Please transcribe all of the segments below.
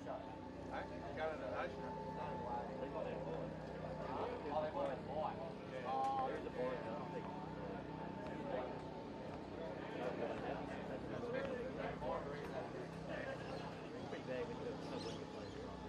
shot. I got an nation. No way. They got their boy. Oh, they want a boy. Oh, There's a boy. I don't think. Pretty bad when you got someone you play from.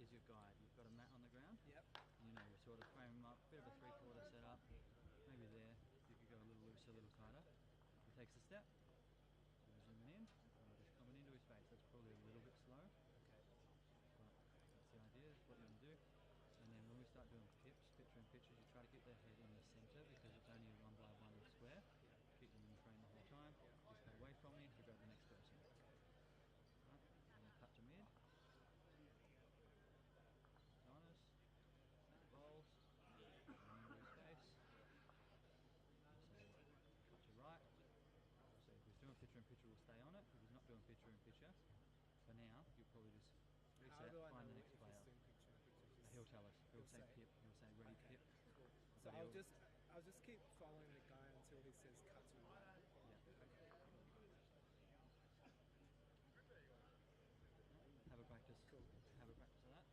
is your guide. You've got a mat on the ground. Yep. You know, you sort of frame them up, bit of a three-quarter setup. Maybe there, you could go a little looser, a little tighter. He takes a step. You're zooming in. You're just coming into his face. That's probably a little bit slow. Okay. But that's the idea. That's what you want to do. And then when we start doing pips, picture-in-pictures, you try to keep their head in the centre because it's only a 1x1 square. Keep them in frame the whole time. Just get away from me to grab the next person. Right. And then cut to mid. Honest. Rolls. And into his face. So cut to right. So if he's doing picture-in-picture, we'll stay on it. If he's not doing picture-in-picture, for now, you'll probably just How reset, do I find know the next if player. it's doing picture-in-picture? He'll tell us. He'll say pip. He'll say ready Okay. pip. Cool. So But I'll just keep following the guy until he says cut to right. Yeah. Okay. Have a practice. Cool. Have a practice of that.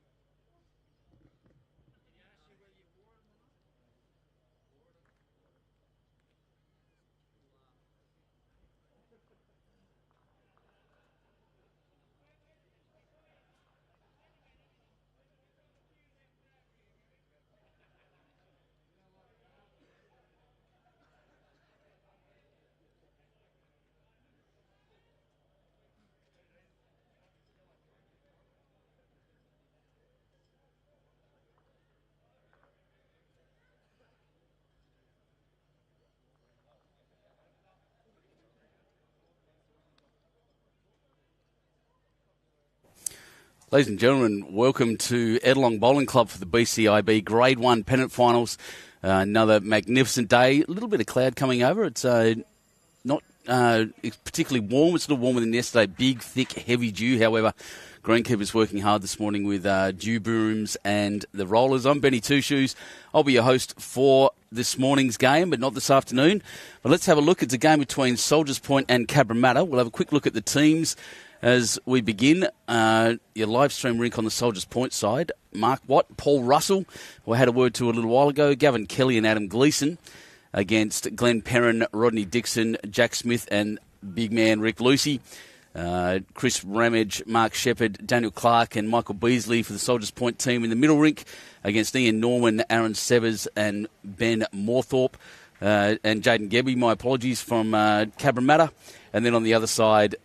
Ladies and gentlemen, welcome to Geelong Bowling Club for the BCIB Grade 1 Pennant Finals. Another magnificent day. A little bit of cloud coming over. It's not it's particularly warm. It's a little warmer than yesterday. Big, thick, heavy dew. However, greenkeepers working hard this morning with dew brooms and the rollers. I'm Benny Two Shoes. I'll be your host for this morning's game, but not this afternoon. But let's have a look. It's a game between Soldiers Point and Cabramatta. We'll have a quick look at the teams as we begin. Your live stream rink on the Soldiers Point side. Mark Watt, Paul Russell, who I had a word to a little while ago. Gavin Kelly and Adam Gleeson against Glen, Perrin, Rodney, Dixon, Jack Smith and big man Rick Lucey. Chris Ramage, Mark Shepherd, Daniel Clark and Michael Beasley for the Soldiers Point team in the middle rink against Ian Norman, Aaron Severs and Ben Moorthorpe. And Jaden Gebby, my apologies, from Cabramatta. And then on the other side,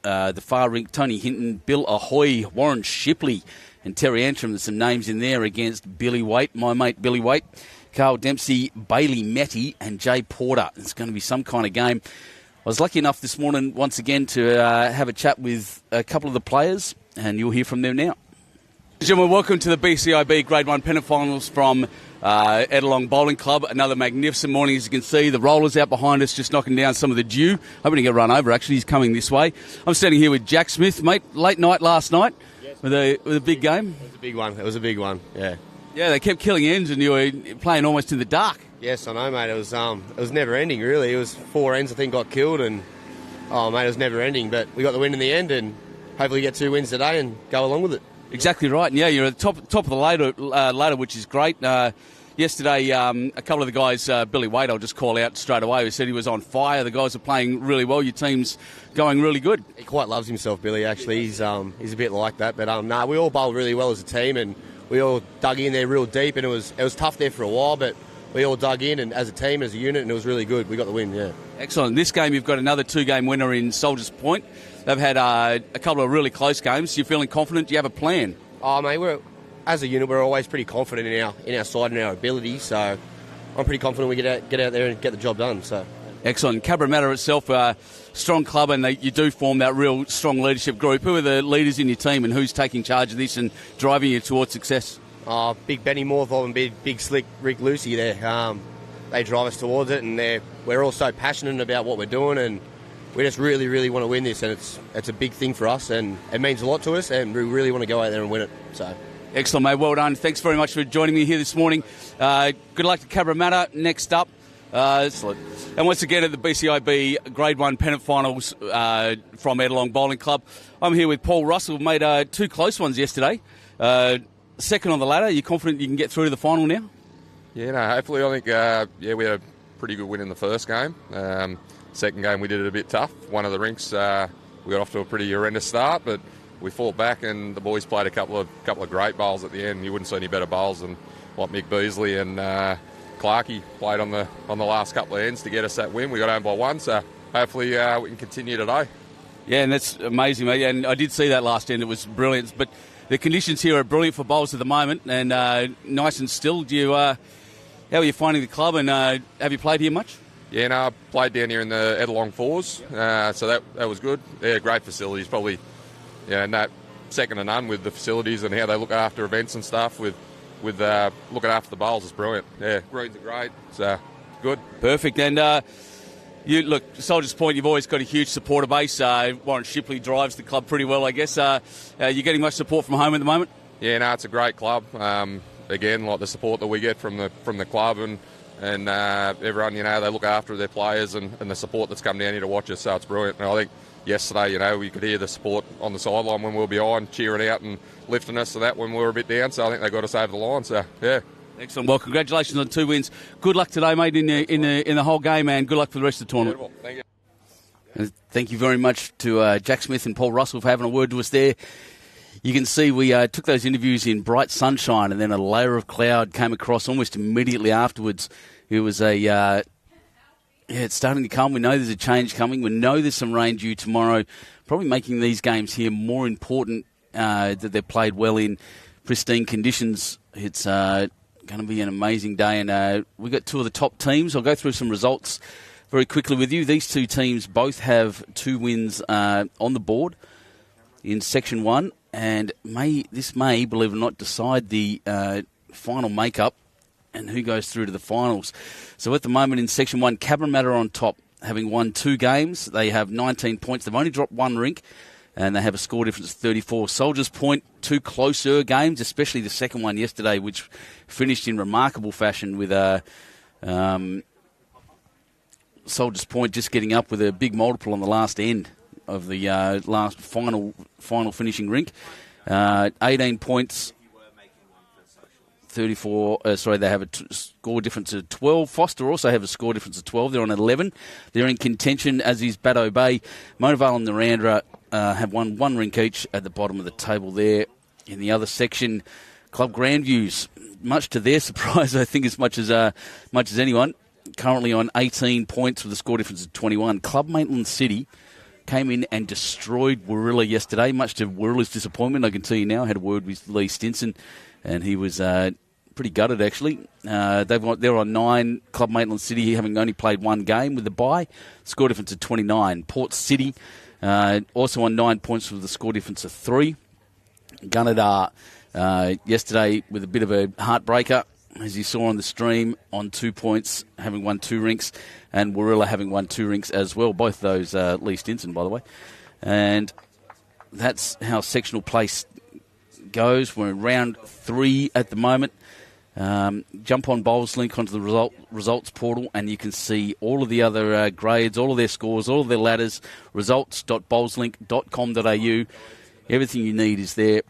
the far rink, Tony Hinton, Bill Ahoy, Warren Shipley and Terry Antrim. There's some names in there against Billy Waite, my mate Billy Waite, Carl Dempsey, Bailey Matty and Jay Porter. It's going to be some kind of game. I was lucky enough this morning once again to have a chat with a couple of the players, and you'll hear from them now. Gentlemen, welcome to the BCIB Grade 1 Pennant Finals from Geelong Bowling Club. Another magnificent morning, as you can see. The rollers out behind us just knocking down some of the dew. Hoping to get run over, actually. He's coming this way. I'm standing here with Jack Smith, mate. Late night last night with a big game. It was a big one. It was a big one, yeah. Yeah, they kept killing ends and you were playing almost in the dark. Yes, I know, mate. It was never ending, really. It was 4 ends, I think, got killed, and mate, it was never ending. But we got the win in the end, and hopefully get 2 wins today and go along with it. Exactly right. And yeah, you're at the top of the ladder, which is great. Yesterday, a couple of the guys, Billy Waite, I'll just call out straight away, who said he was on fire. The guys are playing really well. Your team's going really good. He quite loves himself, Billy, actually. He's a bit like that. But we all bowled really well as a team, and we all dug in there real deep, and it was tough there for a while, but we all dug in and as a team, as a unit, and it was really good. We got the win, yeah. Excellent. This game, you've got another 2-game winner in Soldiers Point. They've had a couple of really close games. You're feeling confident? Do you have a plan? Oh, mate, as a unit, we're always pretty confident in our side and our ability, so I'm pretty confident we get out there and get the job done. So excellent. Cabramatta itself, a strong club, and you do form that real strong leadership group. Who are the leaders in your team, and who's taking charge of this and driving you towards success? Big Benny Moorthorpe and big slick Rick Lucey there. They drive us towards it, and we're all so passionate about what we're doing, and we just really, really want to win this, and it's a big thing for us, and it means a lot to us, and we really want to go out there and win it. So. Excellent, mate. Well done. Thanks very much for joining me here this morning. Good luck to Cabramatta. Next up. Excellent. And once again at the BCIB Grade 1 Pennant Finals from Geelong Bowling Club. I'm here with Paul Russell. Made 2 close ones yesterday. Second on the ladder. Are you confident you can get through to the final now? Yeah, no, hopefully. I think, we had a pretty good win in the first game. Second game we did it a bit tough. One of the rinks, we got off to a pretty horrendous start, but we fought back, and the boys played a couple of great bowls at the end. You wouldn't see any better bowls than what Mick Beasley and Clarkey played on the last couple of ends to get us that win. We got home by 1, so hopefully we can continue today. Yeah, and that's amazing, mate. And I did see that last end. It was brilliant. But the conditions here are brilliant for bowls at the moment, and nice and still. How are you finding the club, and have you played here much? Yeah, no, I played down here in the Edelong Fours, so that was good. Yeah, great facilities, probably, and second to none with the facilities and how they look after events and stuff. With looking after the bowls is brilliant. Yeah, greens are great. So good, perfect. And you look, Soldiers Point. You've always got a huge supporter base. Warren Shipley drives the club pretty well, I guess. Are you getting much support from home at the moment? Yeah, no, it's a great club. Again, like the support that we get from the club and everyone, they look after their players and the support that's come down here to watch us, so it's brilliant. And I think yesterday, we could hear the support on the sideline when we were behind, cheering out and lifting us to that when we were a bit down, so I think they got us over the line, so yeah. Excellent. Well, congratulations on 2 wins. Good luck today, mate, in the whole game, man. Good luck for the rest of the tournament. Beautiful. Thank you. And thank you very much to Jack Smith and Paul Russell for having a word to us there. You can see we took those interviews in bright sunshine, and then a layer of cloud came across almost immediately afterwards. It was it's starting to come. We know there's a change coming. We know there's some rain due tomorrow, probably making these games here more important that they're played well in pristine conditions. It's going to be an amazing day, and we've got 2 of the top teams. I'll go through some results very quickly with you. These 2 teams both have 2 wins on the board in Section 1. And this may, believe it or not, decide the final makeup and who goes through to the finals. So at the moment in Section 1, Cabramatta are on top, having won 2 games. They have 19 points. They've only dropped 1 rink, and they have a score difference of 34. Soldiers Point, 2 closer games, especially the second one yesterday, which finished in remarkable fashion with Soldiers Point just getting up with a big multiple on the last end of the last final finishing rink. 18 points, 34. They have a score difference of 12. Foster also have a score difference of 12. They're on 11. They're in contention, as is Baddo Bay. Mona Vale and Narrandera have won 1 rink each at the bottom of the table there. In the other section, Club Grandviews, much to their surprise, I think as much as anyone, currently on 18 points with a score difference of 21. Club Maitland City came in and destroyed Warilla yesterday, much to Warilla's disappointment. I can tell you now, I had a word with Lee Stinson, and he was pretty gutted, actually. They're on 9. Club Maitland City, having only played 1 game with the bye, score difference of 29. Port City, also on 9 points with a score difference of 3. Gunnedah, yesterday with a bit of a heartbreaker, as you saw on the stream, on 2 points, having won 2 rinks, and Warilla having won 2 rinks as well. Both those Lee Stinson, by the way. And that's how sectional place goes. We're in round 3 at the moment. Jump on Bowls link onto the results portal, and you can see all of the other grades, all of their scores, all of their ladders, results.bowlslink.com.au. Everything you need is there.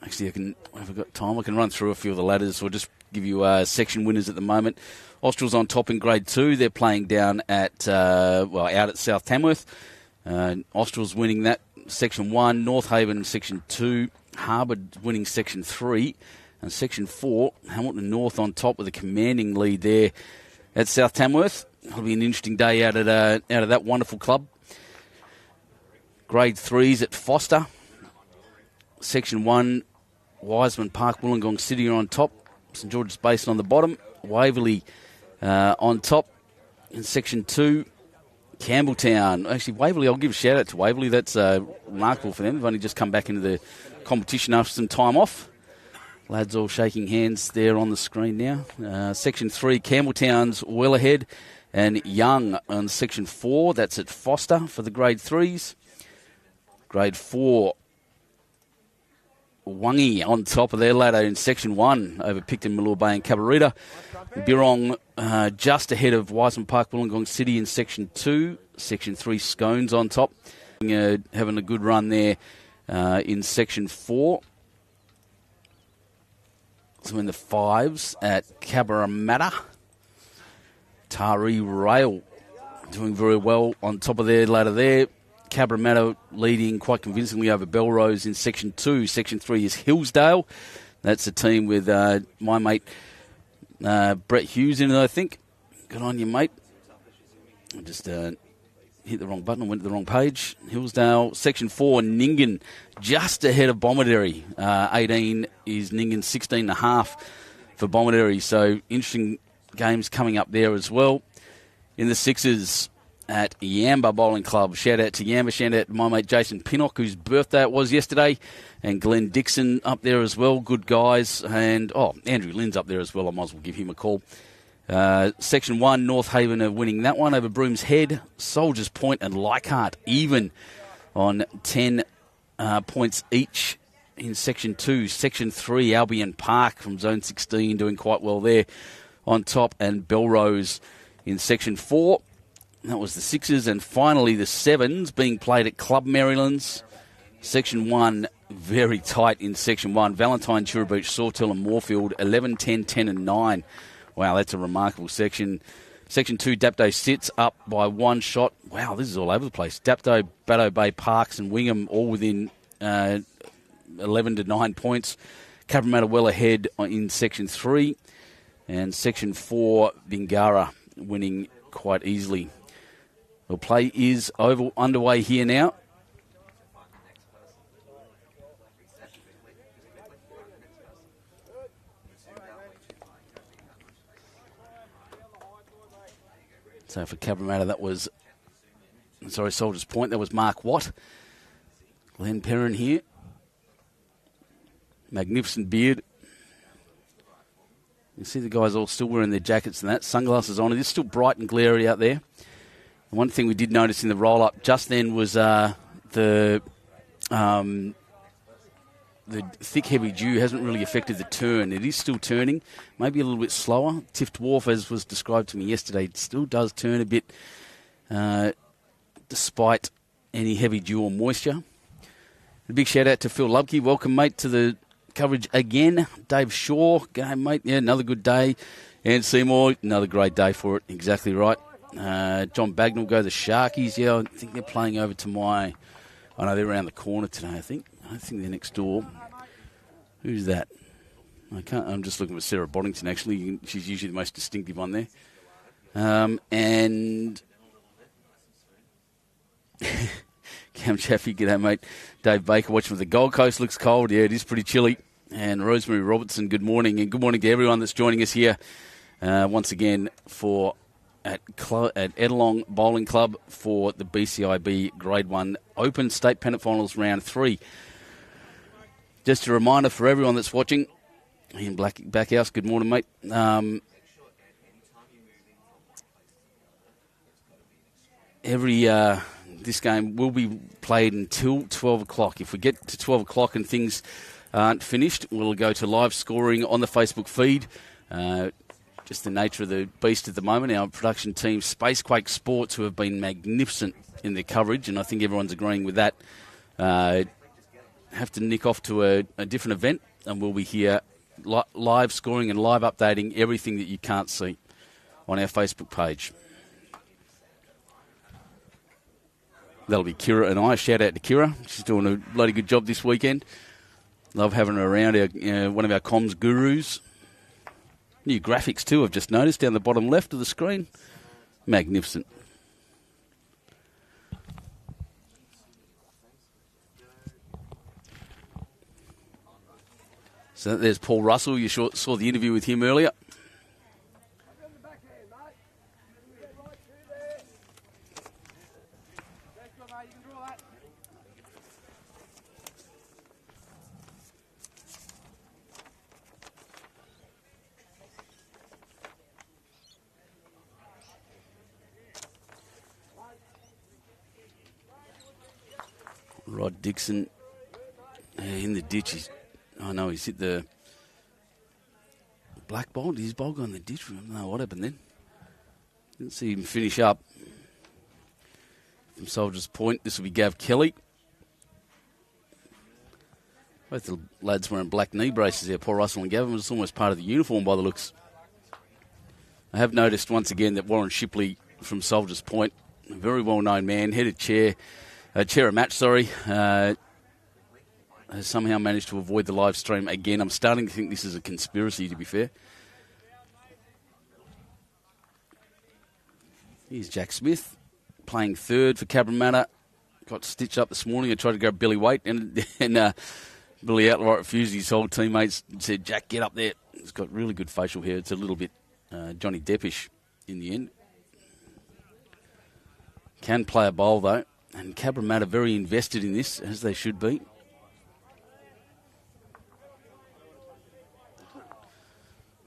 Actually, if I've got time, I can run through a few of the ladders. We'll just give you section winners at the moment. Australs on top in Grade 2. They're playing down out at South Tamworth. Australs winning that Section 1. North Haven Section 2. Harbour winning Section 3. And Section 4, Hamilton North on top with a commanding lead there at South Tamworth. It'll be an interesting day out of that wonderful club. Grade 3s at Foster. Section 1, Wiseman Park, Wollongong City are on top. St George's Basin on the bottom. Waverley on top. In Section 2, Campbelltown. Actually, Waverley, I'll give a shout out to Waverley. That's remarkable for them. They've only just come back into the competition after some time off. Lads all shaking hands there on the screen now. Section 3, Campbelltown's well ahead. And Young on Section 4. That's at Foster for the Grade 3s. Grade 4, Wangi on top of their ladder in Section 1 over Picton, Malure Bay and Cabarita. Birrong just ahead of Wiseman Park, Wollongong City in Section 2. Section 3, Scones on top. Having a good run there in Section 4. So in the 5s at Cabramatta. Taree Rail doing very well on top of their ladder there. Cabramatta leading quite convincingly over Belrose in Section 2. Section 3 is Hillsdale. That's a team with my mate Brett Hughes in it, I think. Good on you, mate. I just hit the wrong button and went to the wrong page. Hillsdale, Section 4, Nyngan, just ahead of Bomaderry. 18 is Nyngan, 16.5 for Bomaderry. So interesting games coming up there as well. In the sixes at Yamba Bowling Club. Shout out to Yamba, shout out to my mate Jason Pinnock, whose birthday it was yesterday, and Glen Dixon up there as well. Good guys. And, Andrew Lynn's up there as well. I might as well give him a call. Section 1, North Haven are winning that one over Brooms Head. Soldiers Point and Leichhardt even on 10 points each in Section 2. Section 3, Albion Park from Zone 16 doing quite well there on top. And Belrose in Section 4. That was the sixes. And finally the sevens being played at Club Marylands. Section 1, very tight in Section 1. Valentine, Churrabeach, Sawtell and Moorfield, 11, 10, 10 and 9. Wow, that's a remarkable section. Section 2, Dapto sits up by one shot. Wow, this is all over the place. Dapto, Baddo Bay, Parks and Wingham all within 11 to 9 points. Cabramatta well ahead in Section 3. And Section 4, Bingara winning quite easily. Well, play is underway here now. So for Cabramatta, that was, Soldiers Point, that was Mark Watt. Glen Perrin here. Magnificent beard. You see the guys all still wearing their jackets and that. Sunglasses on. It is still bright and glary out there. And one thing we did notice in the roll-up just then was the thick, heavy dew hasn't really affected the turn. It is still turning, maybe a little bit slower. Tift Wharf, as was described to me yesterday, it still does turn a bit despite any heavy dew or moisture. A big shout-out to Phil Lubke. Welcome, mate, to the coverage again. Dave Shaw, game, mate. Yeah, another good day. And Seymour, another great day for it. Exactly right. John Bagnall go the Sharkies. Yeah, I think they're playing over to my... I know they're around the corner today, I think. I don't think they're next door. Who's that? I'm just looking for Sarah Boddington, actually. She's usually the most distinctive one there. And... Cam Chaffee, g'day, mate. Dave Baker watching from the Gold Coast. Looks cold. Yeah, it is pretty chilly. And Rosemary Robertson, good morning. And good morning to everyone that's joining us here once again at Edelong Bowling Club for the BCIB Grade 1 Open State Pennant Finals Round 3. Just a reminder for everyone that's watching, Ian Backhouse, good morning, mate. This game will be played until 12 o'clock. If we get to 12 o'clock and things aren't finished, we'll go to live scoring on the Facebook feed. Just the nature of the beast at the moment. Our production team, Spacequake Sports, who have been magnificent in their coverage, and I think everyone's agreeing with that, have to nick off to a different event, and we'll be here live scoring and live updating everything that you can't see on our Facebook page. That'll be Kira and I. Shout out to Kira. She's doing a bloody good job this weekend. Love having her around, one of our comms gurus. New graphics too, I've just noticed, down the bottom left of the screen. Magnificent. So there's Paul Russell. You saw the interview with him earlier. Rod Dixon in the ditch. He's hit the black bolt. His bowl gone in the ditch. I don't know what happened then. Didn't see him finish up. From Soldiers Point, this will be Gav Kelly. Both the lads wearing black knee braces there, Paul Russell and Gavin. It's almost part of the uniform by the looks. I have noticed once again that Warren Shipley from Soldiers Point. A very well-known man, head of chair of match, has somehow managed to avoid the live stream again. I'm starting to think this is a conspiracy, to be fair. Here's Jack Smith playing third for Cabramatta. Got stitched up this morning. I tried to go Billy Waite, and Billy outright refused. His whole teammates said, Jack, get up there. He's got really good facial hair. It's a little bit Johnny Deppish in the end. Can play a bowl, though. And Cabramatta very invested in this, as they should be.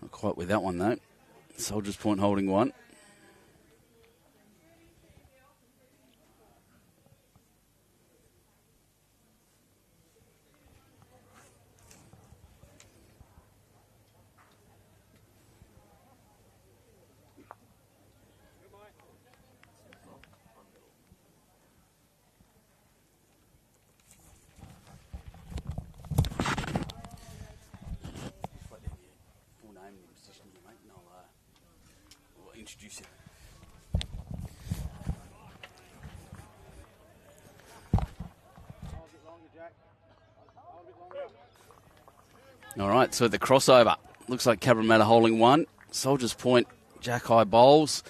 Not quite with that one, though. Soldiers Point holding one. Introduce you. All right, so the crossover. Looks like Cabramatta holding one. Soldiers Point, Jack High Bowls.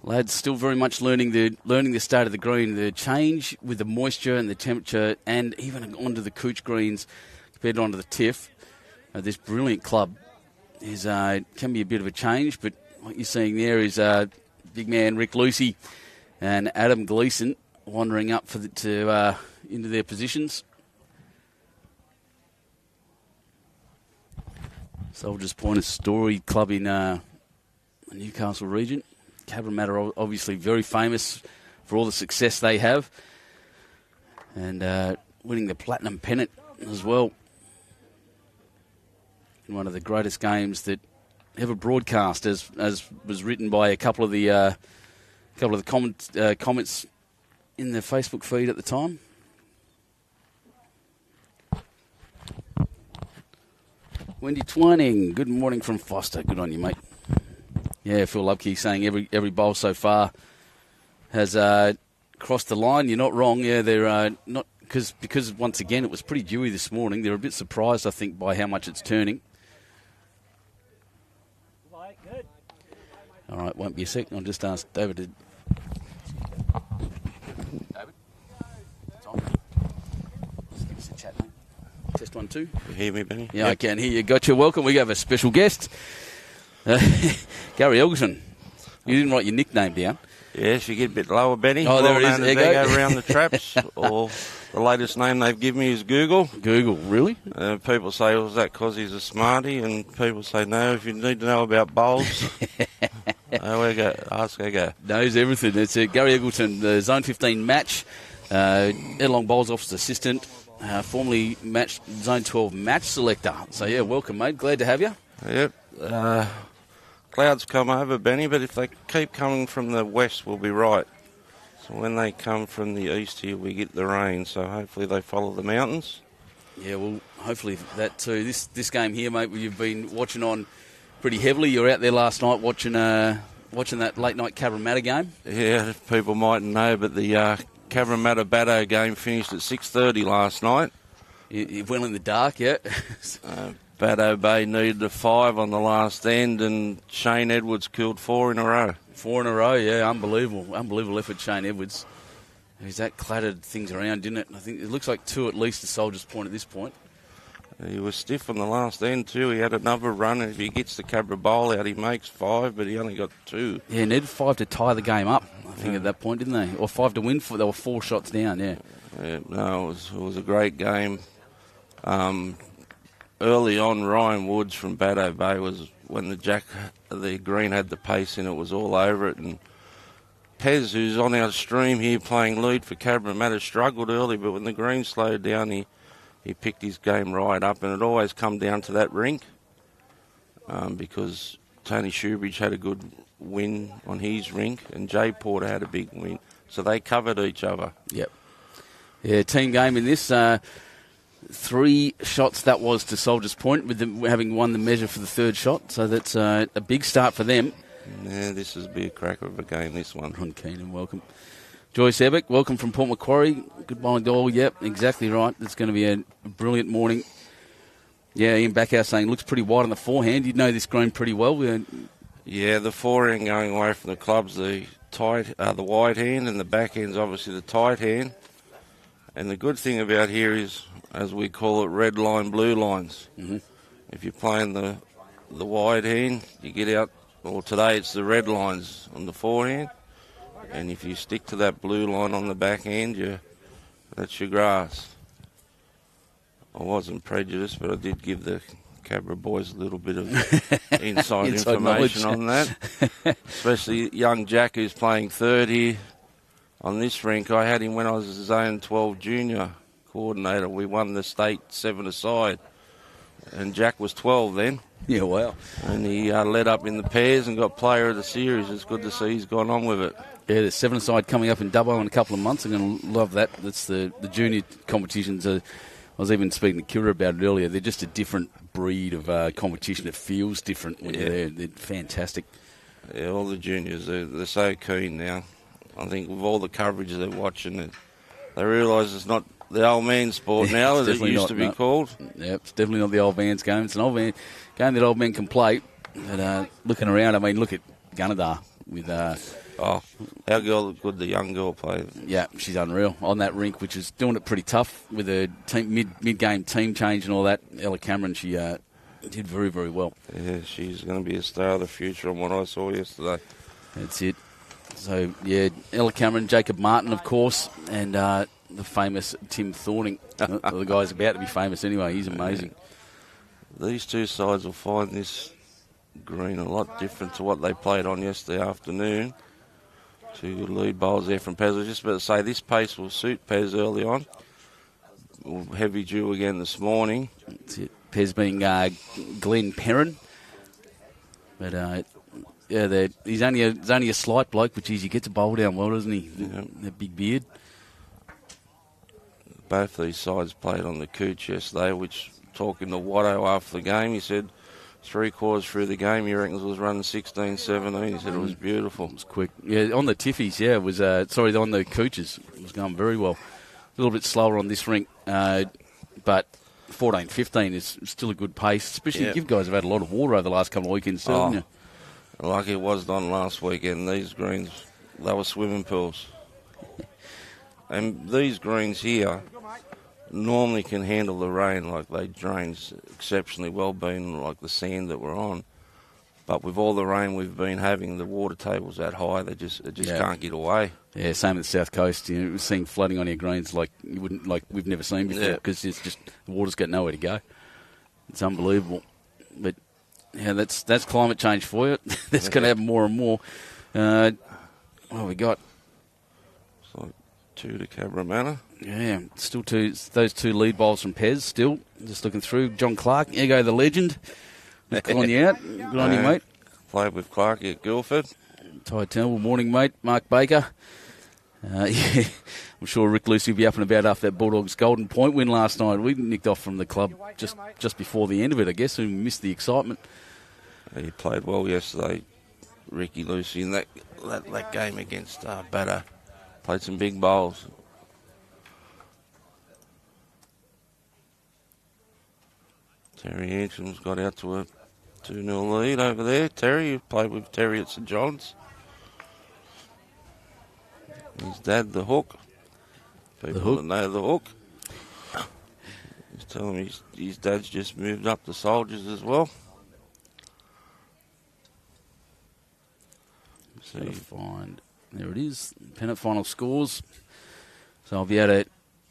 Lads still very much learning the state of the green, the change with the moisture and the temperature, and even onto the Cooch greens compared onto the TIFF. This brilliant club can be a bit of a change, but what you're seeing there is big man Rick Lucey and Adam Gleeson wandering up into their positions. Soldiers Point, a storied club in the Newcastle region. Cabramatta are obviously very famous for all the success they have, and winning the Platinum Pennant as well in one of the greatest games that ever broadcast, as was written by a couple of the comments in the Facebook feed at the time. Wendy Twining, good morning from Foster. Good on you, mate. Yeah, Phil Lubke saying every bowl so far has crossed the line. You're not wrong. Yeah, they're not because once again it was pretty dewy this morning. They're a bit surprised, I think, by how much it's turning. All right, won't be a second. I'll just ask David to... David? Tom? Just give us a chat, mate. Test 1, 2. You hear me, Benny? Yeah, yep. I can hear you. Gotcha. Welcome. We have a special guest. Gary Elgerton. You didn't write your nickname down. Yes, you get a bit lower, Benny. Oh, there it is. They go around the traps, or the latest name they've given me is Google. Google, really? People say, well, is that because he's a smarty? And people say, no, if you need to know about bowls, ask Ego. Knows everything. It's Gary Eggleton, the Zone 15 match, Edlong Bowls Office Assistant, formerly Zone 12 match selector. So, yeah, welcome, mate. Glad to have you. Yep. Clouds come over, Benny, but if they keep coming from the west, we'll be right. So when they come from the east here, we get the rain. So hopefully they follow the mountains. Yeah, well, hopefully that too. This game here, mate, you've been watching on pretty heavily. You were out there last night watching that late-night Cabramatta game. Yeah, people mightn't know, but the Cabramatta-Batto game finished at 6:30 last night. It went in the dark, yeah. Batto Bay needed a 5 on the last end, and Shane Edwards killed 4 in a row. 4 in a row, yeah, unbelievable effort, Shane Edwards. That clattered things around, didn't it? I think it looks like 2 at least to Soldiers Point at this point. He was stiff on the last end too. He had another run, and if he gets the Cabra bowl out, he makes 5, but he only got 2. Yeah, needed 5 to tie the game up, I think, at that point, didn't they? Or 5 to win. They were 4 shots down, yeah. No, it was a great game. Early on, Ryan Woods from Batto Bay was when the green had the pace in it, was all over it. And Pez, who's on our stream here playing lead for Cabramatta, struggled early, but when the green slowed down, he picked his game right up. And it always come down to that rink because Tony Shoebridge had a good win on his rink and Jay Porter had a big win. So they covered each other. Yep. Yeah, team game in this. 3 shots that was to Soldiers Point, with them having won the measure for the 3rd shot. So that's a big start for them. Yeah, this is be a cracker of a game, this one. Ron Keenan, welcome. Joyce Ebick, welcome from Port Macquarie. Good morning, Doyle. Yep, exactly right. It's going to be a brilliant morning. Yeah, Ian Backhouse saying looks pretty wide on the forehand. You know this green pretty well. Yeah, the forehand going away from the club's the wide hand, and the backhand's obviously the tight hand. And the good thing about here is, as we call it, red line, blue lines. Mm-hmm. If you're playing the wide hand, you get out. Well, today it's the red lines on the forehand, and if you stick to that blue line on the backhand, that's your grass. I wasn't prejudiced, but I did give the Cabra boys a little bit of inside information on that. Especially young Jack, who's playing third here on this rink. I had him when I was a Zone 12 junior coordinator. We won the state 7-aside, and Jack was 12 then. Yeah, wow. And he led up in the pairs and got player of the series. It's good to see he's gone on with it. Yeah, the 7-aside coming up in Dubbo in a couple of months. I'm going to love that. That's the junior competitions. I was even speaking to Kira about it earlier. They're just a different breed of competition. It feels different when you're there. They're fantastic. Yeah, all the juniors, they're so keen now. I think with all the coverage they're watching, they realise it's not the old man sport now as it used to be called. Yep, it's definitely not the old man's game. It's an old man game that old men can play. But looking around, I mean, look at Gunnedah with... how good the young girl played. Yeah, she's unreal on that rink, which is doing it pretty tough with a team, mid-game team change and all that. Ella Cameron, she did very, very well. Yeah, she's going to be a star of the future on what I saw yesterday. That's it. So, yeah, Ella Cameron, Jacob Martin, of course, and the famous Tim Thorning. The guy's about to be famous anyway. He's amazing. These two sides will find this green a lot different to what they played on yesterday afternoon. Two good lead bowls there from Pez. I was just about to say, this pace will suit Pez early on. Heavy dew again this morning. That's it. Pez being Glen Perrin. But, he's only a slight bloke, but, geez, he gets a bowl down well, doesn't he? That big beard. Both these sides played on the 𝐒𝐭𝐚 yesterday, which, talking to Watto after the game, he said 3/4 through the game, he reckons was running 16-17. He said it was beautiful. It was quick. Yeah, on the Tiffies, it was, on the 𝐒𝐭𝐚s, it was going very well. A little bit slower on this rink, but 14-15 is still a good pace, especially you guys have had a lot of water over the last couple of weekends, haven't you? Like it was done last weekend. These greens, they were swimming pools. And these greens here normally can handle the rain, like they drain exceptionally well, being like the sand that we're on. But with all the rain we've been having, the water table's that high, it just can't get away. Yeah, same at the South Coast. You know, we're seeing flooding on your greens like we've never seen before, because it's just the water's got nowhere to go. It's unbelievable. But yeah, that's climate change for you. That's going to happen more and more. What have we got? It's like 2 to Cabramatta. Yeah, still those two lead bowls from Pez still. Just looking through. John Clark, the legend. Just calling you out. Good on you, mate. Played with Clark at Guildford. Ty Temple, morning, mate. Mark Baker. I'm sure Rick Lucey will be up and about after that Bulldogs Golden Point win last night. We nicked off from the club just before the end of it, I guess, and we missed the excitement. He played well yesterday, Ricky Lucey, in that game against Batter. Played some big bowls. Terry Hansham's got out to a 2-0 lead over there. Terry, you played with Terry at St John's. His dad, the Hook. People that know the Hook. He's telling me his dad's just moved up to Soldiers as well. So there it is, pennant final scores. So I'll be able to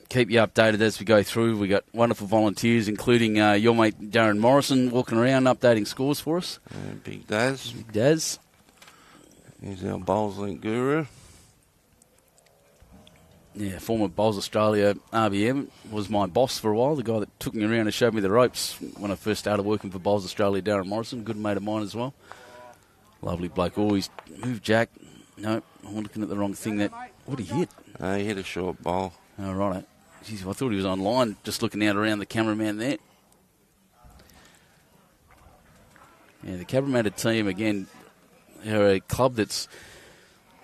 keep you updated as we go through. We got wonderful volunteers, including your mate Darren Morrison, walking around updating scores for us. Big Daz. Big Daz. He's our BowlsLink guru. Yeah, former Bowls Australia RBM was my boss for a while, the guy that took me around and showed me the ropes when I first started working for Bowls Australia, Darren Morrison, good mate of mine as well. Lovely bloke. Always moved Jack. No, I'm looking at the wrong thing. What did he hit? He hit a short bowl. Oh, right. Jeez, I thought he was online, just looking out around the cameraman there. Yeah, the Cabramatta team, again, They're a club that's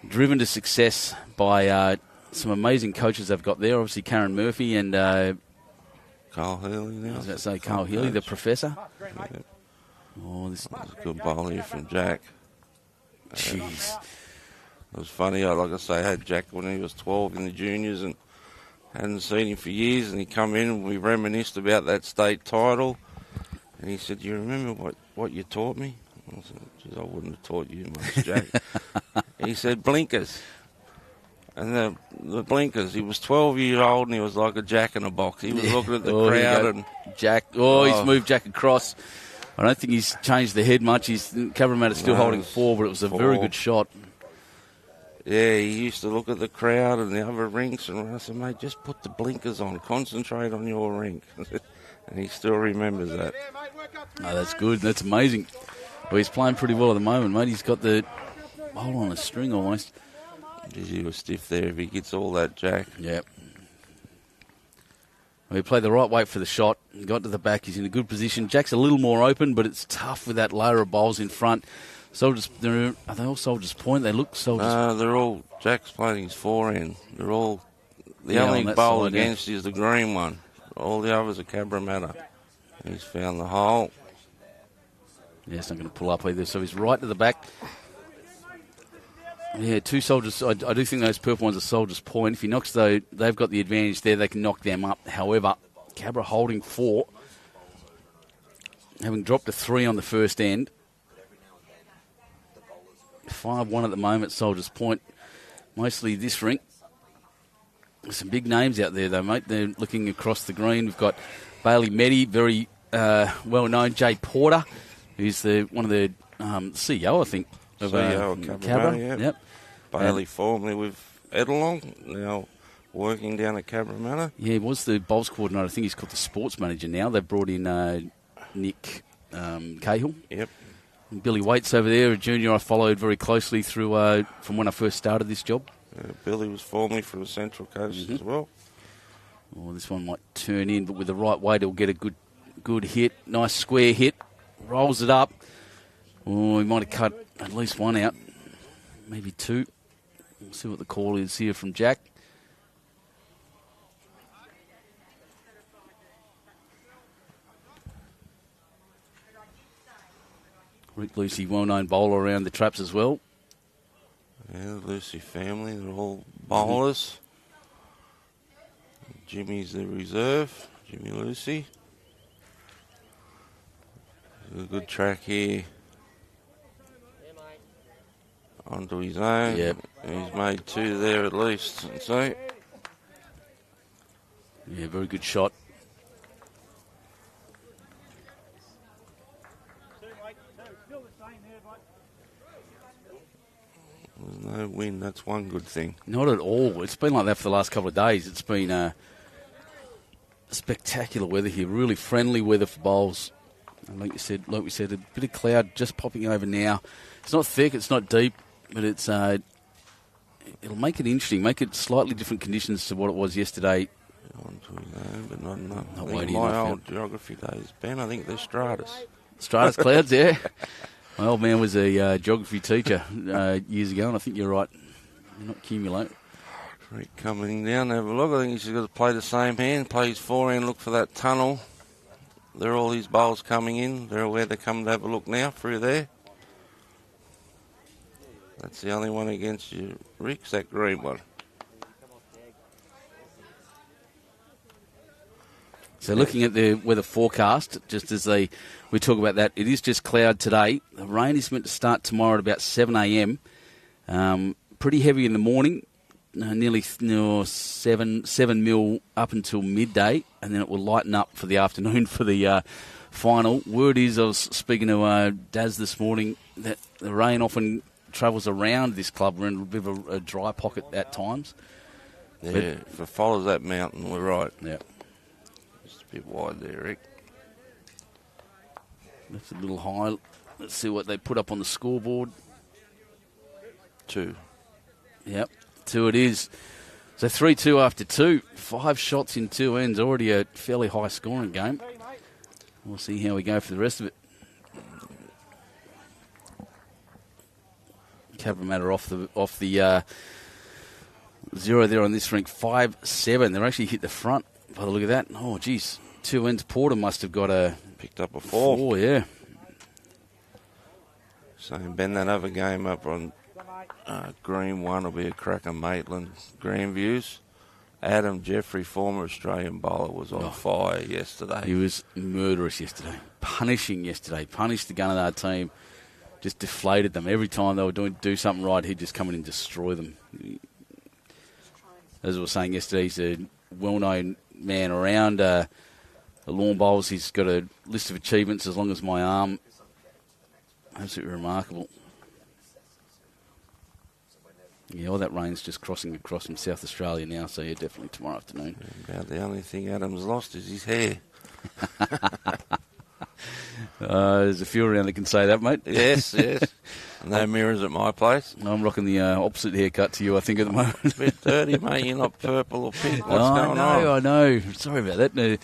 driven to success by some amazing coaches they've got there. Obviously, Karen Murphy and Carl Healy now. I was going to say Carl Healy, the professor. Yeah. Oh, this There's a good bowl here from Jack. jeez. It was funny. Like I say, I had Jack when he was 12 in the juniors and hadn't seen him for years. And he come in and we reminisced about that state title. And he said, "Do you remember what you taught me?" I said, "Geez, I wouldn't have taught you much, Jack." He said, "Blinkers." And the blinkers, he was 12 years old and he was like a jack in a box. He was looking at the crowd and Jack. He's moved Jack across. I don't think he's changed the head much. Cabramatta's still holding 4, but it was a very good shot. Yeah, he used to look at the crowd and the other rinks, and I said, "Mate, just put the blinkers on. Concentrate on your rink." And he still remembers that. Oh, that's good. That's amazing. Well, he's playing pretty well at the moment, mate. He's got the bowl on a string almost. He was stiff there if he gets all that, Jack. Yep. Well, he played the right weight for the shot. He got to the back. He's in a good position. Jack's a little more open, but it's tough with that layer of bowls in front. Soldiers, are they all Soldiers Point? They look Soldiers. They're all. Jack's playing his forehand. They're all. The only bowl against is the green one. All the others are Cabramatta. He's found the hole. Yeah, it's not going to pull up either. So he's right to the back. Yeah, 2 Soldiers. I do think those purple ones are Soldiers Point. If he knocks, though, they've got the advantage there. They can knock them up. However, Cabra holding 4, having dropped to 3 on the first end. 5-1 at the moment, Soldiers Point. Mostly this rink. There's some big names out there, though, mate. They're looking across the green. We've got Bailey Meddy, very well-known. Jay Porter, who's one of the CEO, I think, of Cabra. Yep. Bailey formerly with Edelong, now working down at Cabramatta. Yeah, he was the bowls coordinator. I think he's called the sports manager now. They've brought in Nick Cahill. Yep. And Billy Waits over there, a junior I followed very closely through from when I first started this job. Billy was formerly from the Central Coast as well. Oh, this one might turn in, but with the right weight, it'll get a good hit. Nice square hit. Rolls it up. Oh, he might have cut at least 1 out. Maybe 2. We'll see what the call is here from Jack. Rick Lucey, well-known bowler around the traps as well. Yeah, the Lucey family, they're all bowlers. Jimmy's the reserve, Jimmy Lucey. A good track here. Onto his own. Yep. He's made 2 there at least, I'd say. Yeah, very good shot. There's no wind, that's one good thing. Not at all. It's been like that for the last couple of days. It's been spectacular weather here. Really friendly weather for bowls. And like we said, a bit of cloud just popping over now. It's not thick, it's not deep, but it's it'll make it interesting, make it slightly different conditions to what it was yesterday. Onto his own, but not enough. Not I think weighty my enough, old geography days, Ben, I think they're stratus. Stratus clouds, yeah. My old man was a geography teacher years ago, and I think you're right. You're not cumulate. Rick coming down, have a look. I think he's got to play the same hand, play his forehand, look for that tunnel. They're all his bowls coming in. They're aware they're coming to have a look now through there. That's the only one against you, Rick's that green one. So looking at the weather forecast, just as we talk about that, it is just cloud today. The rain is meant to start tomorrow at about 7 a.m. Pretty heavy in the morning, nearly 7 mil up until midday, and then it will lighten up for the afternoon for the final. Word is, I was speaking to Daz this morning, that the rain often travels around this club. We're in a bit of a dry pocket at times. Yeah, if it follows that mountain, we're right. Yeah. Just a bit wide there, Rick. That's a little high. Let's see what they put up on the scoreboard. 2. Yep, 2 it is. So 3-2 after 2. 5 shots in 2 ends. Already a fairly high scoring game. We'll see how we go for the rest of it. Cabramatta off the 0 there on this rink, 5-7. They're actually hit the front by the look of that. Oh, geez. 2 ends. Porter must have got Picked up a 4. 4, yeah. So bend that other game up on green 1 will be a cracker. Maitland, Grandviews. Adam Jeffrey, former Australian bowler, was on fire yesterday. He was murderous yesterday. Punishing yesterday. Punished the Gunnedah team. Just deflated them. Every time they were do something right, he'd just come in and destroy them. As I was saying yesterday, he's a well-known man around the lawn bowls. He's got a list of achievements as long as my arm. Absolutely remarkable. Yeah, all that rain's just crossing across from South Australia now, so yeah, definitely tomorrow afternoon. About the only thing Adam's lost is his hair. There's a few around that can say that, mate. Yes, yes. No mirrors at my place. I'm rocking the opposite haircut to you, I think, at the moment. It's a bit dirty, mate. You're not purple or pink. What's going on? I know. Sorry about that.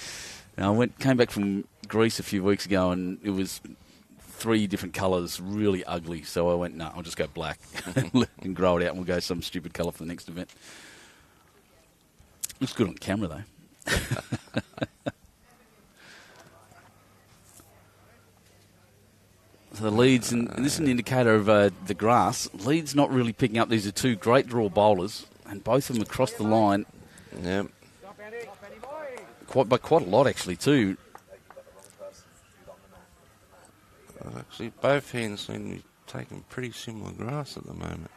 No, I came back from Greece a few weeks ago, and it was 3 different colours, really ugly. So I went, no, I'll just go black and grow it out, and we'll go some stupid colour for the next event. Looks good on camera, though. So the leads, and this is an indicator of the grass. Lead's not really picking up. These are 2 great draw bowlers, and both of them across the line. Yeah. By quite a lot, actually, too. Actually, both hands seem to be taking pretty similar grass at the moment.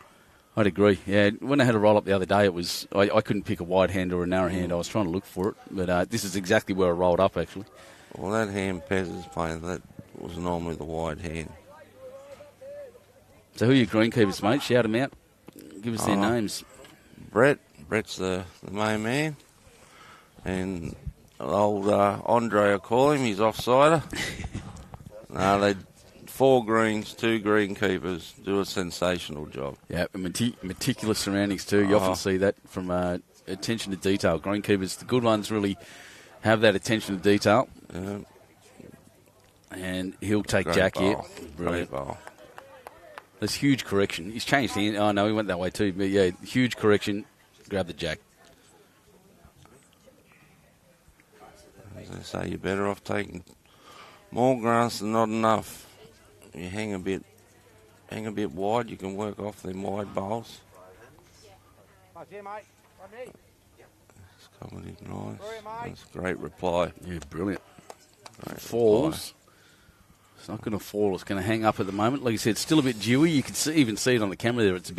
I'd agree. Yeah, when I had a roll up the other day, it was I couldn't pick a wide hand or a narrow hand. I was trying to look for it, but this is exactly where I rolled up, actually. Well, that hand Pez is playing, that was normally the wide hand. So who are your greenkeepers, mate? Shout them out. Give us their names. Brett's the main man. And old Andre, I call him, he's offsider. No, they 4 greens, 2 greenkeepers do a sensational job. Yeah, meticulous surroundings too. You often see that from attention to detail. Greenkeepers, the good ones, really have that attention to detail. Yeah. And he'll take Great Jack bowl. here. Great Brilliant. bowl. There's huge correction. He's changed hand. Oh, no, he went that way too. But yeah, huge correction. Grab the Jack. As I say, you're better off taking more grass than not enough. You hang a bit wide, you can work off them wide bowls. It's coming in nice. That's a great reply. Yeah, brilliant. Great Falls. reply. It's not going to fall. It's going to hang up at the moment. Like I said, it's still a bit dewy. You can even see it on the camera there. It's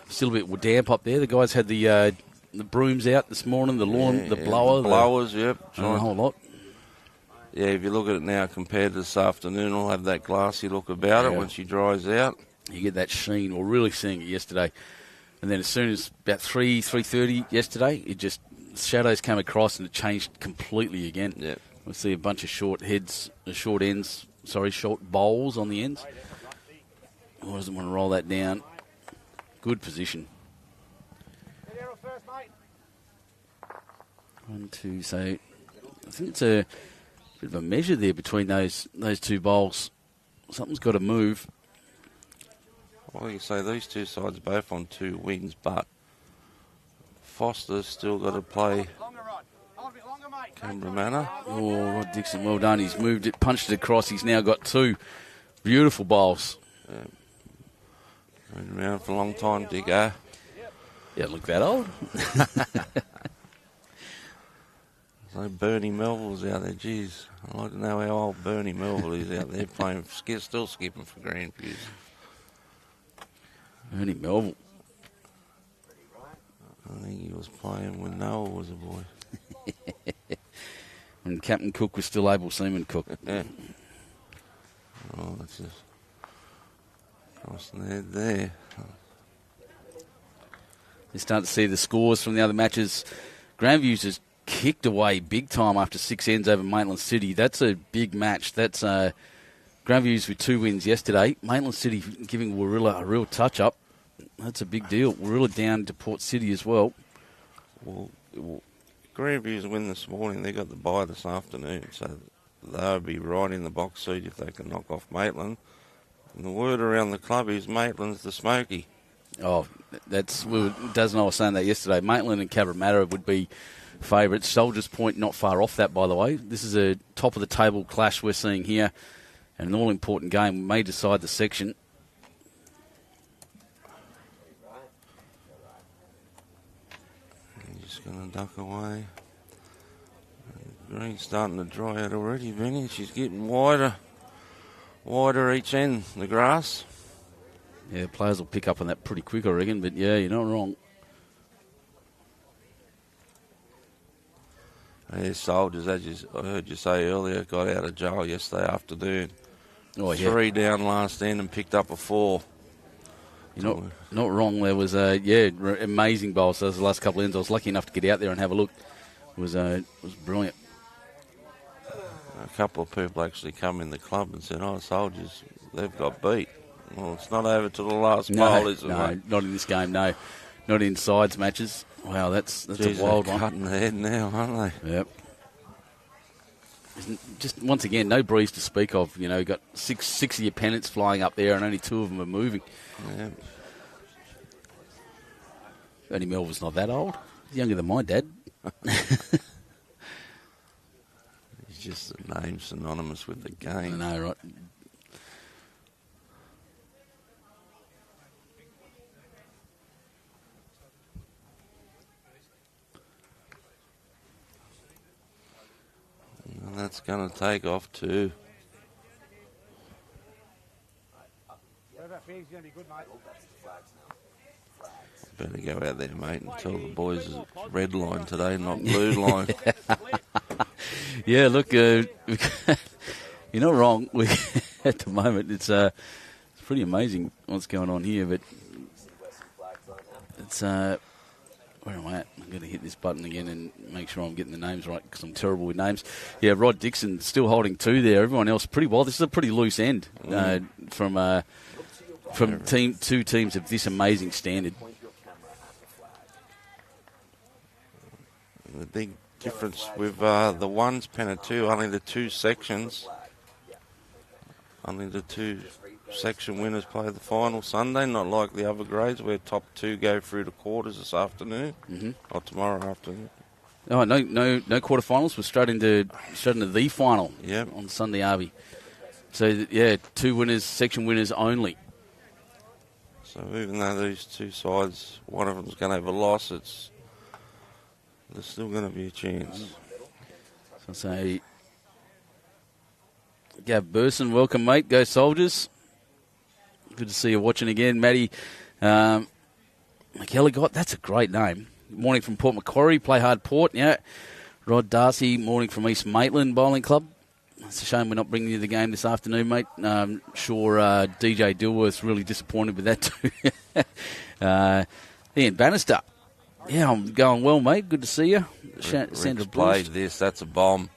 still a bit damp up there. The guys had the brooms out this morning, the lawn, the blower. The blowers, yep. A whole lot. Yeah, if you look at it now compared to this afternoon, it'll have that glassy look about it when she dries out. You get that sheen. We're really seeing it yesterday. And then as soon as about 3:30 yesterday, shadows came across and it changed completely again. Yeah. We'll see a bunch of short bowls on the ends. Or doesn't want to roll that down. Good position. 1, 2, so I think it's a bit of a measure there between those 2 bowls. Something's got to move. Well, you say these 2 sides both on 2 wins, but Foster's still got to play Cabramatta. Oh, Rod Dixon, well done. He's moved it, punched it across. He's now got 2 beautiful bowls. Been around for a long time, Digger. Yeah, look that old. So Bernie Melville's out there. Jeez, I'd like to know how old Bernie Melville is out there playing, still skipping for Grandviews. Bernie Melville. I think he was playing when Noah was a boy. And Captain Cook was still able seaman Cook. Yeah. Oh, that's just crossing there. You start to see the scores from the other matches. Grandviews has kicked away big time after 6 ends over Maitland City. That's a big match. That's Grandviews with 2 wins yesterday. Maitland City giving Warilla a real touch-up. That's a big deal. Warilla down to Port City as well. Well, Grandviews win this morning. They got the bye this afternoon, so they'll be right in the box seat if they can knock off Maitland. And the word around the club is Maitland's the smoky. Oh, Daz and I were saying that yesterday. Maitland and Cabramatta would be favourites. Soldiers Point not far off that, by the way. This is a top-of-the-table clash we're seeing here. And an all-important game may decide the section. Just going to duck away. Green's starting to dry out already, Benny. She's getting wider each end, the grass. Yeah, players will pick up on that pretty quick, I reckon. But, yeah, you're not wrong. Yeah, Soldiers, as I heard you say earlier, got out of jail yesterday afternoon. Oh, yeah. 3 down last end and picked up a 4. You're not wrong. There was amazing bowls. Those the last couple of ends. I was lucky enough to get out there and have a look. It was brilliant. A couple of people actually come in the club and said, "Oh, Soldiers, they've got beat." Well, it's not over to the last bowl, is it? No, mate? not in this game. No, not in sides matches. Wow, that's Jeez, a wild they're one. cutting the head now, aren't they? Yep. Just once again, no breeze to speak of. You know, got six of your pennants flying up there, and only 2 of them are moving. Yeah. Only Melvin's not that old. He's younger than my dad. He's just a name synonymous with the game. I know, right? And that's going to take off too. Better go out there, mate, and tell the boys it's red line today, not blue line. Yeah, look, you're not wrong. At the moment, it's pretty amazing what's going on here, but it's where am I at? I'm going to hit this button again and make sure I'm getting the names right because I'm terrible with names. Yeah, Rod Dixon still holding 2 there. Everyone else pretty well. This is a pretty loose end from two teams of this amazing standard. The big difference with the ones pen and 2, only the 2 sections. Only the 2 section winners play the final Sunday, not like the other grades where top 2 go through to quarters this afternoon or tomorrow afternoon. Oh, no quarterfinals. We're straight into the final on Sunday, Arby. So, yeah, 2 winners, section winners only. So even though these 2 sides, one of them's going to have a loss, there's still going to be a chance. So, say, Gav Burson, welcome, mate. Go Soldiers. Good to see you watching again. Matty 𝐒𝐭𝐚𝐝, that's a great name. Morning from Port Macquarie, Play Hard Port. Yeah. Rod Darcy, morning from East Maitland Bowling Club. It's a shame we're not bringing you the game this afternoon, mate. Sure, DJ Dilworth's really disappointed with that too. Ian Bannister. Yeah, I'm going well, mate. Good to see you. Sandra played this. That's a bomb.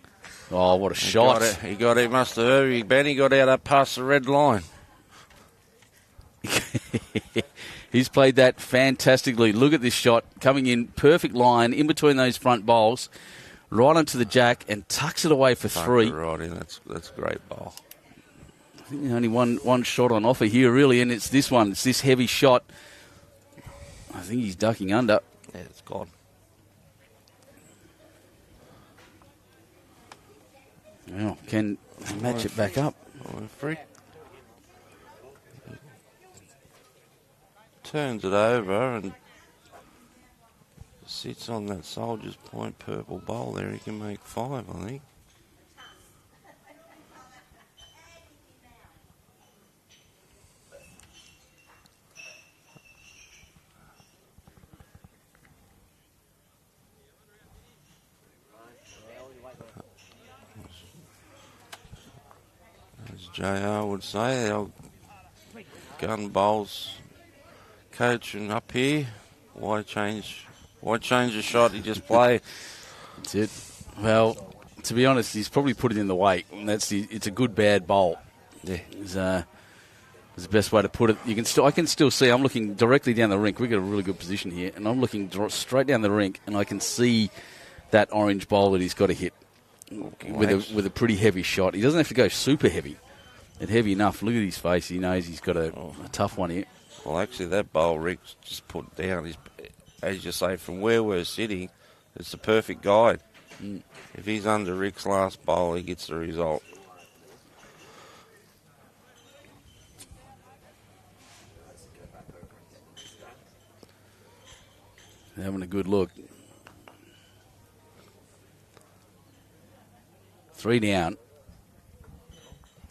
Oh, what a shot. He must have heard you, Ben. He got out up past the red line. He's played that fantastically. Look at this shot. Coming in, perfect line, in between those front bowls. Right onto the jack and tucks it away for 3. Right in. That's a great bowl. I think only one shot on offer here, really, and it's this one. It's this heavy shot. I think he's ducking under. Yeah, it's gone. Well, can match it back up. Free. Turns it over and sits on that Soldiers Point purple bowl there. He can make 5, I think. As JR would say, they'll gun bowls coaching up here. Why change the shot? He just play. That's it. Well, to be honest, he's probably put it in the weight. And it's a good bad bowl. Yeah, is the best way to put it. I can still see. I'm looking directly down the rink. We've got a really good position here, and I'm looking straight down the rink, and I can see that orange bowl that he's got to hit with a pretty heavy shot. He doesn't have to go super heavy, but heavy enough. Look at his face. He knows he's got a tough one here. Well, actually, that bowl Rick just put down is, as you say, from where we're sitting, it's the perfect guide. If he's under Rick's last bowl, he gets the result. Having a good look. 3 down.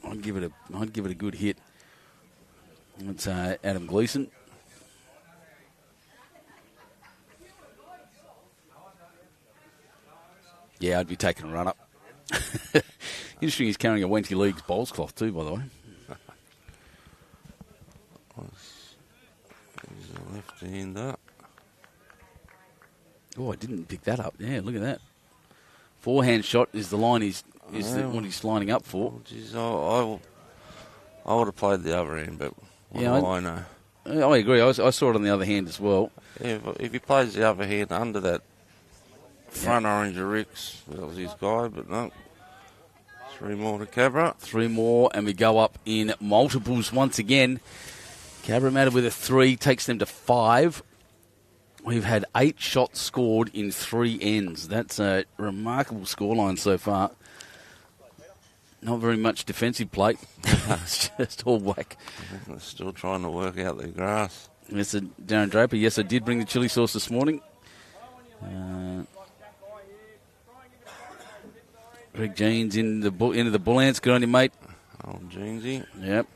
I'd give it a good hit. It's Adam Gleeson. Yeah, I'd be taking a run up. Interesting, he's carrying a Wenty League's bowls cloth too, by the way. He's a left-hander. Oh, I didn't pick that up. Yeah, look at that. Forehand shot is the line what he's lining up for. Oh, geez, I would have played the other hand, but what do I know? I agree. I saw it on the other hand as well. Yeah, if he plays the other hand under that front orange of Rick's, that was his guy, but no. 3 more to Cabra. 3 more, and we go up in multiples once again. Cabramatta with a 3 takes them to 5. We've had 8 shots scored in 3 ends. That's a remarkable scoreline so far. Not very much defensive play. It's just all whack. They're still trying to work out their grass. Yes, Darren Draper. Yes, I did bring the chili sauce this morning. Greg Jeans into the bull ants. Good on you, mate. Old Jeansy. Yep.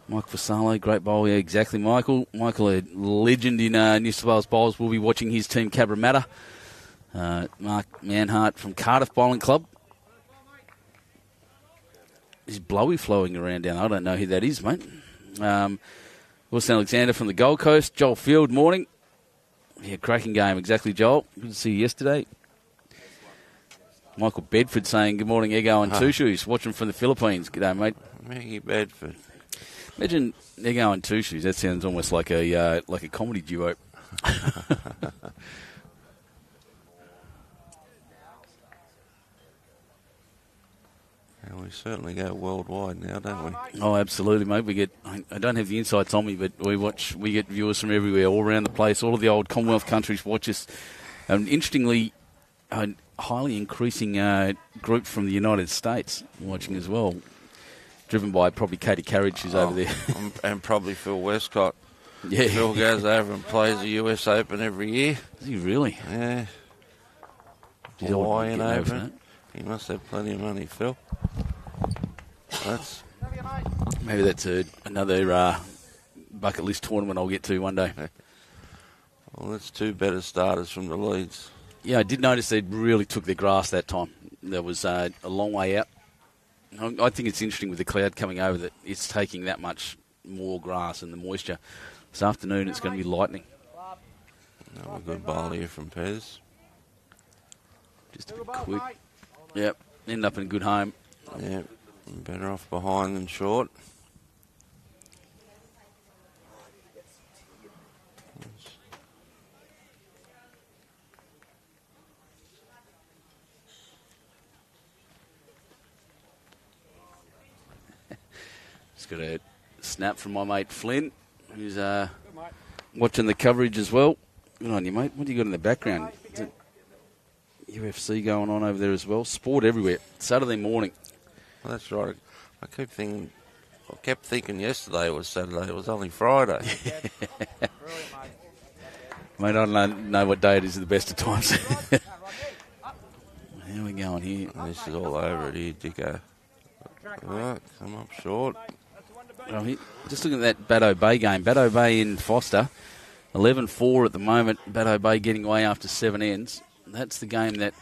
Mike Vassallo, great bowl. Yeah, exactly, Michael. Michael, a legend in New South Wales bowls. We'll be watching his team, Cabramatta. Mark Manhart from Cardiff Bowling Club. Is Blowy flowing around down? I don't know who that is, mate. Wilson Alexander from the Gold Coast. Joel Field, morning. Yeah, cracking game. Exactly, Joel. Good to see you yesterday. Michael Bedford saying, good morning, Ego and Two Shoes. Watching from the Philippines. G'day, mate. Maggie Bedford. Imagine Ego and Two Shoes. That sounds almost like a comedy duo. And we certainly go worldwide now, don't we? Oh, absolutely, mate. We get. I don't have the insights on me, but we get viewers from everywhere, all around the place. All of the old Commonwealth countries watch us. Interestingly, a highly increasing group from the United States watching as well. Driven by probably Katie Carriage, who's over there. And probably Phil Westcott. Yeah. Phil goes over and plays the US Open every year. Is he really? Yeah. Hawaiian Open. He must have plenty of money, Phil. Maybe that's another bucket list tournament I'll get to one day. Well, that's 2 better starters from the leads. Yeah, I did notice they really took their grass that time. There was a long way out. I think it's interesting with the cloud coming over that it's taking that much more grass and the moisture. This afternoon it's going to be lightning. A good bowl here from Pez. Just a bit quick. Yep, end up in a good home. Yeah, better off behind than short. Just got a snap from my mate Flynn, who's watching the coverage as well. Good on you, mate. What do you got in the background? Is it UFC going on over there as well? Sport everywhere. Saturday morning. Well, that's right. I kept thinking yesterday was Saturday. It was only Friday. Mate, I don't know what day it is at the best of times. How are we going here? This is all over it here, Dicko. Right, come up short. Just looking at that Baddo Bay game. Baddo Bay in Foster. 11-4 at the moment. Baddo Bay getting away after 7 ends. That's the game that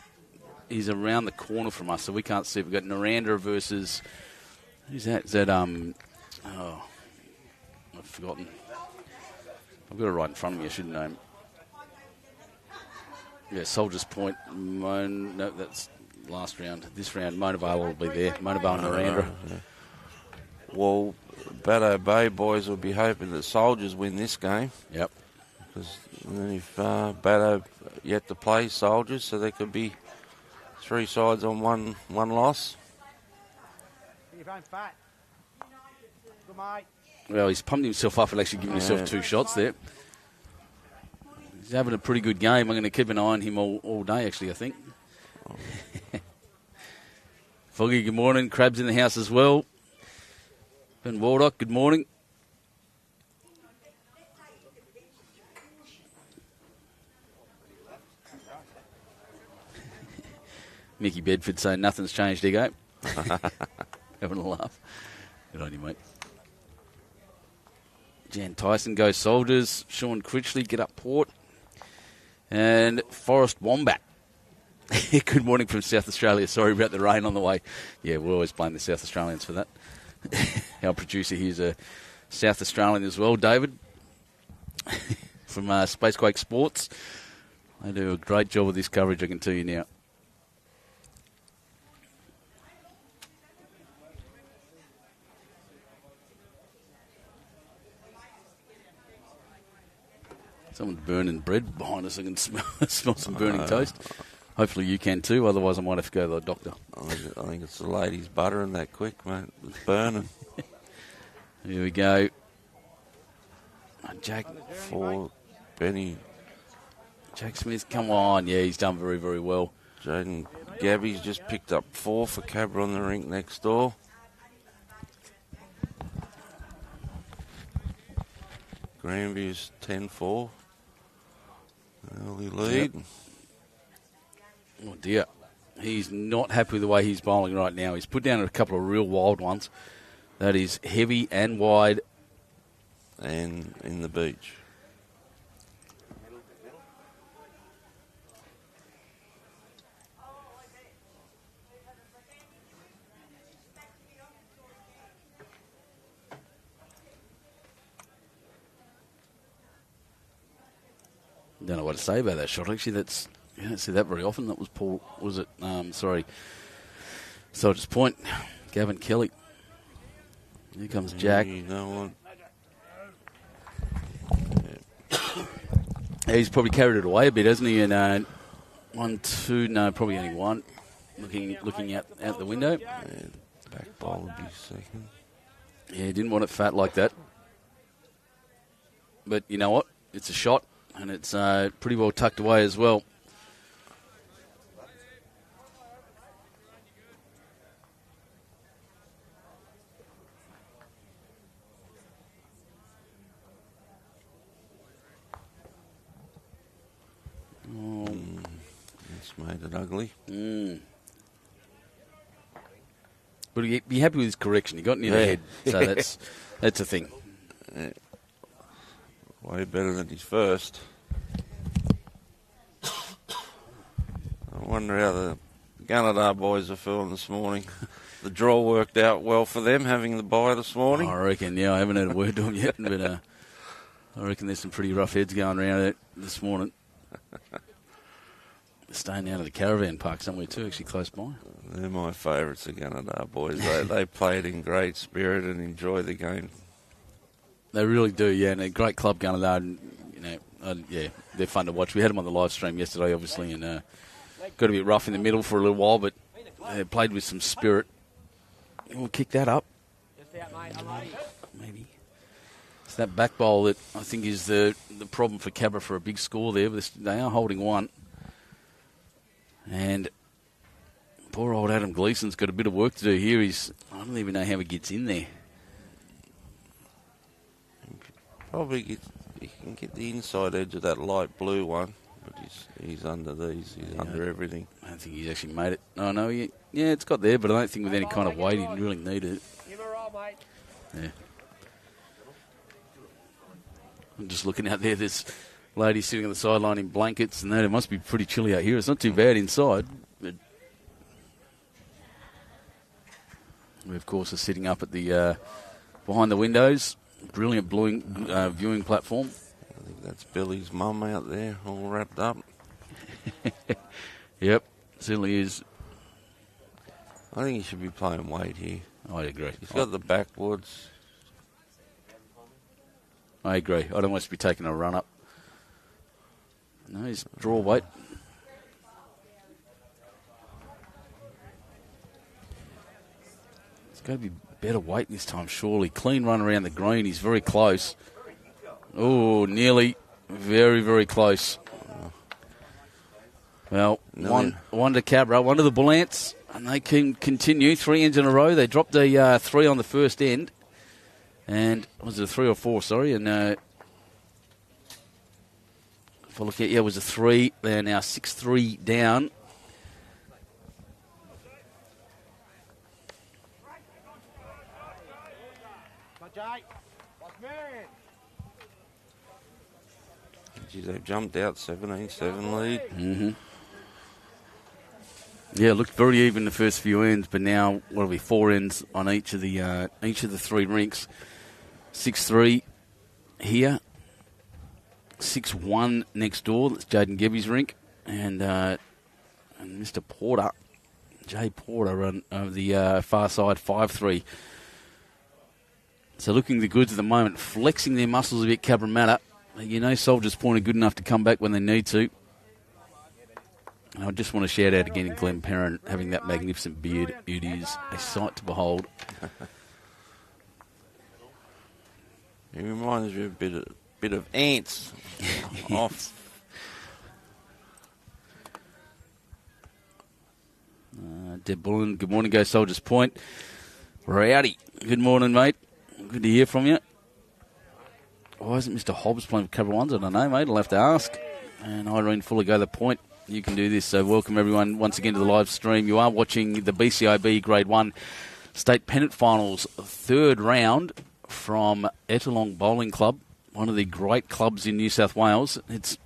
is around the corner from us, so we can't see. We've got Naranda versus... Who's that? Is that, I've forgotten. I've got it right in front of me. I should know. Yeah, Soldiers Point. No, that's last round. This round, Monavale will be there. Monavale and Naranda. Yeah. Well, Baddo Bay boys will be hoping that Soldiers win this game. Yep. Because if Baddo yet to play Soldiers, so there could be 3 sides on one loss. You're going fat. Good mate. Well, he's pumped himself up and actually given himself 2 shots there. He's having a pretty good game. I'm going to keep an eye on him all day, actually, I think. Foggy, good morning. Crab's in the house as well. Ben Waldock, good morning. Mickey Bedford saying nothing's changed, Ego. Having a laugh. Good on you, mate. Jan Tyson goes Soldiers. Sean Critchley, get up Port. And Forrest Wombat. Good morning from South Australia. Sorry about the rain on the way. Yeah, we'll always blame the South Australians for that. Our producer here's a South Australian as well, David, from Spacequake Sports. They do a great job of this coverage, I can tell you now. Someone's burning bread behind us. I can smell some burning toast. Hopefully you can too, otherwise I might have to go to the doctor. I think it's the ladies buttering that quick, mate. It's burning. Here we go. Jack For Benny. Jack Smith, come on. Yeah, he's done very, very well. Jaden Gabby's just picked up 4 for Cabra on the rink next door. Grandview's 10-4. Early lead. Yep. Oh, dear. He's not happy with the way he's bowling right now. He's put down a couple of real wild ones. That is heavy and wide. And in the beach. Don't know what to say about that shot. Actually, you don't see that very often. That was Paul. Was it? Soldier's Point. Gavin Kelly. Here comes Jack. You know what? He's probably carried it away a bit, hasn't he? And 1, 2, no, probably only 1. Looking out the window. And back bowl would be second. Yeah, didn't want it fat like that. But you know what? It's a shot. And it's pretty well tucked away as well. It's made it ugly. But he'd be happy with his correction. He got near the head. So that's a thing. Yeah. Way better than his first. I wonder how the Gunnedah boys are feeling this morning. The draw worked out well for them, having the bye this morning. I reckon, yeah. I haven't heard a word to them yet, but I reckon there's some pretty rough heads going around it this morning. Staying out of the caravan park somewhere too, actually close by. They're my favourites, the Gunnedah boys. They played in great spirit and enjoy the game. They really do, yeah. And a great club, Gunnedah. And, yeah, they're fun to watch. We had them on the live stream yesterday, obviously, and got a bit rough in the middle for a little while, but they played with some spirit. We'll kick that up. Maybe. It's that back bowl that I think is the problem for Cabra for a big score there. They are holding 1. And poor old Adam Gleeson's got a bit of work to do here. I don't even know how he gets in there. Probably he can get the inside edge of that light blue one, but he's under these. He's under everything. I don't think he's actually made it. Oh, no, yeah, it's got there, but I don't think with any kind of weight he really needed it. Give her a roll, mate. Yeah. I'm just looking out there. There's ladies sitting on the sideline in blankets, and that it must be pretty chilly out here. It's not too bad inside, but we, of course, are sitting up at the behind the windows. Brilliant viewing platform. I think that's Billy's mum out there, all wrapped up. Yep, certainly is. I think he should be playing weight here. I agree. He's got the backwoods. I agree. I'd almost be taking a run up. No, he's draw weight. got to be better weight this time, surely. Clean run around the green. He's very close. Oh, nearly. Very, very close. Well, one to Cabra, one to the Bull Ants, and they can continue. 3 ends in a row. They dropped a 3 on the first end. And was it a 3 or 4? Sorry. And if I look at it was a 3. They're now 6-3 down. Geez, they've jumped out 17-7 lead. Mm-hmm. Yeah, it looked very even the first few ends, but now what'll be 4 ends on each of the 3 rinks. 6-3 here, 6-1 next door. That's Jaden Gebby's rink, and Mr. Porter, Jay Porter, on the far side, 5-3. So looking the goods at the moment, flexing their muscles a bit. Cabramatta, you know, Soldiers Point are good enough to come back when they need to. And I just want to shout out again to Glen Perrin having that magnificent beard. It is a sight to behold. He reminds me a bit of ants off. Deb Bullen, good morning, Go Soldiers Point. Rowdy, good morning, mate. Good to hear from you. Why isn't Mr. Hobbs playing with Cabramatta? I don't know, mate. I'll have to ask. And Irene Fuller, Go the Point. You can do this. So welcome everyone once again to the live stream. You are watching the BCIB Grade 1 State Pennant Finals 3rd round from Ettalong Bowling Club, one of the great clubs in New South Wales. It's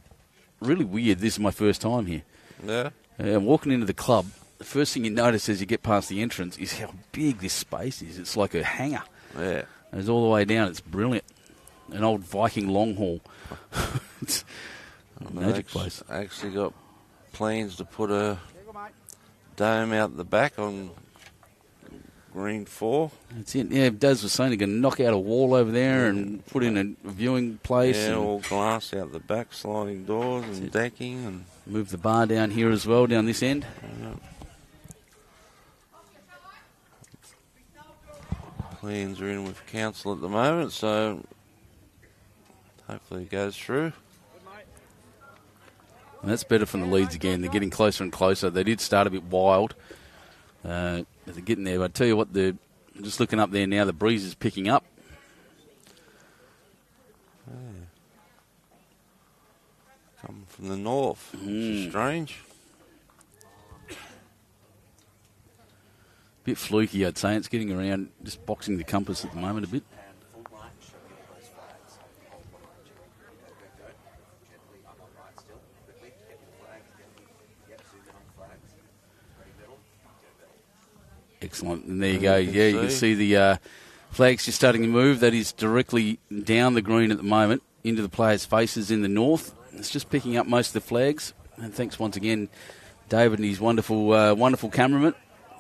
really weird. This is my first time here. Yeah. Walking into the club, the first thing you notice as you get past the entrance is how big this space is. It's like a hangar. Yeah. It's all the way down. It's brilliant. An old Viking long haul. It's a magic place. Actually got plans to put a dome out the back on Green 4. That's it. Yeah, Daz was saying they're going to knock out a wall over there and put in a viewing place. Yeah, and all glass out the back, sliding doors and decking. And move the bar down here as well, down this end. Plans are in with council at the moment, so hopefully it goes through. And that's better from the leads again. They're getting closer and closer. They did start a bit wild. They're getting there. But I tell you what, just looking up there now, the breeze is picking up. Coming from the north, which is strange. Bit fluky, I'd say. It's getting around, just boxing the compass at the moment a bit. Excellent. And there you go. Yeah, you can see the flags just starting to move. That is directly down the green at the moment into the players' faces in the north. It's just picking up most of the flags. And thanks once again, David and his wonderful wonderful cameraman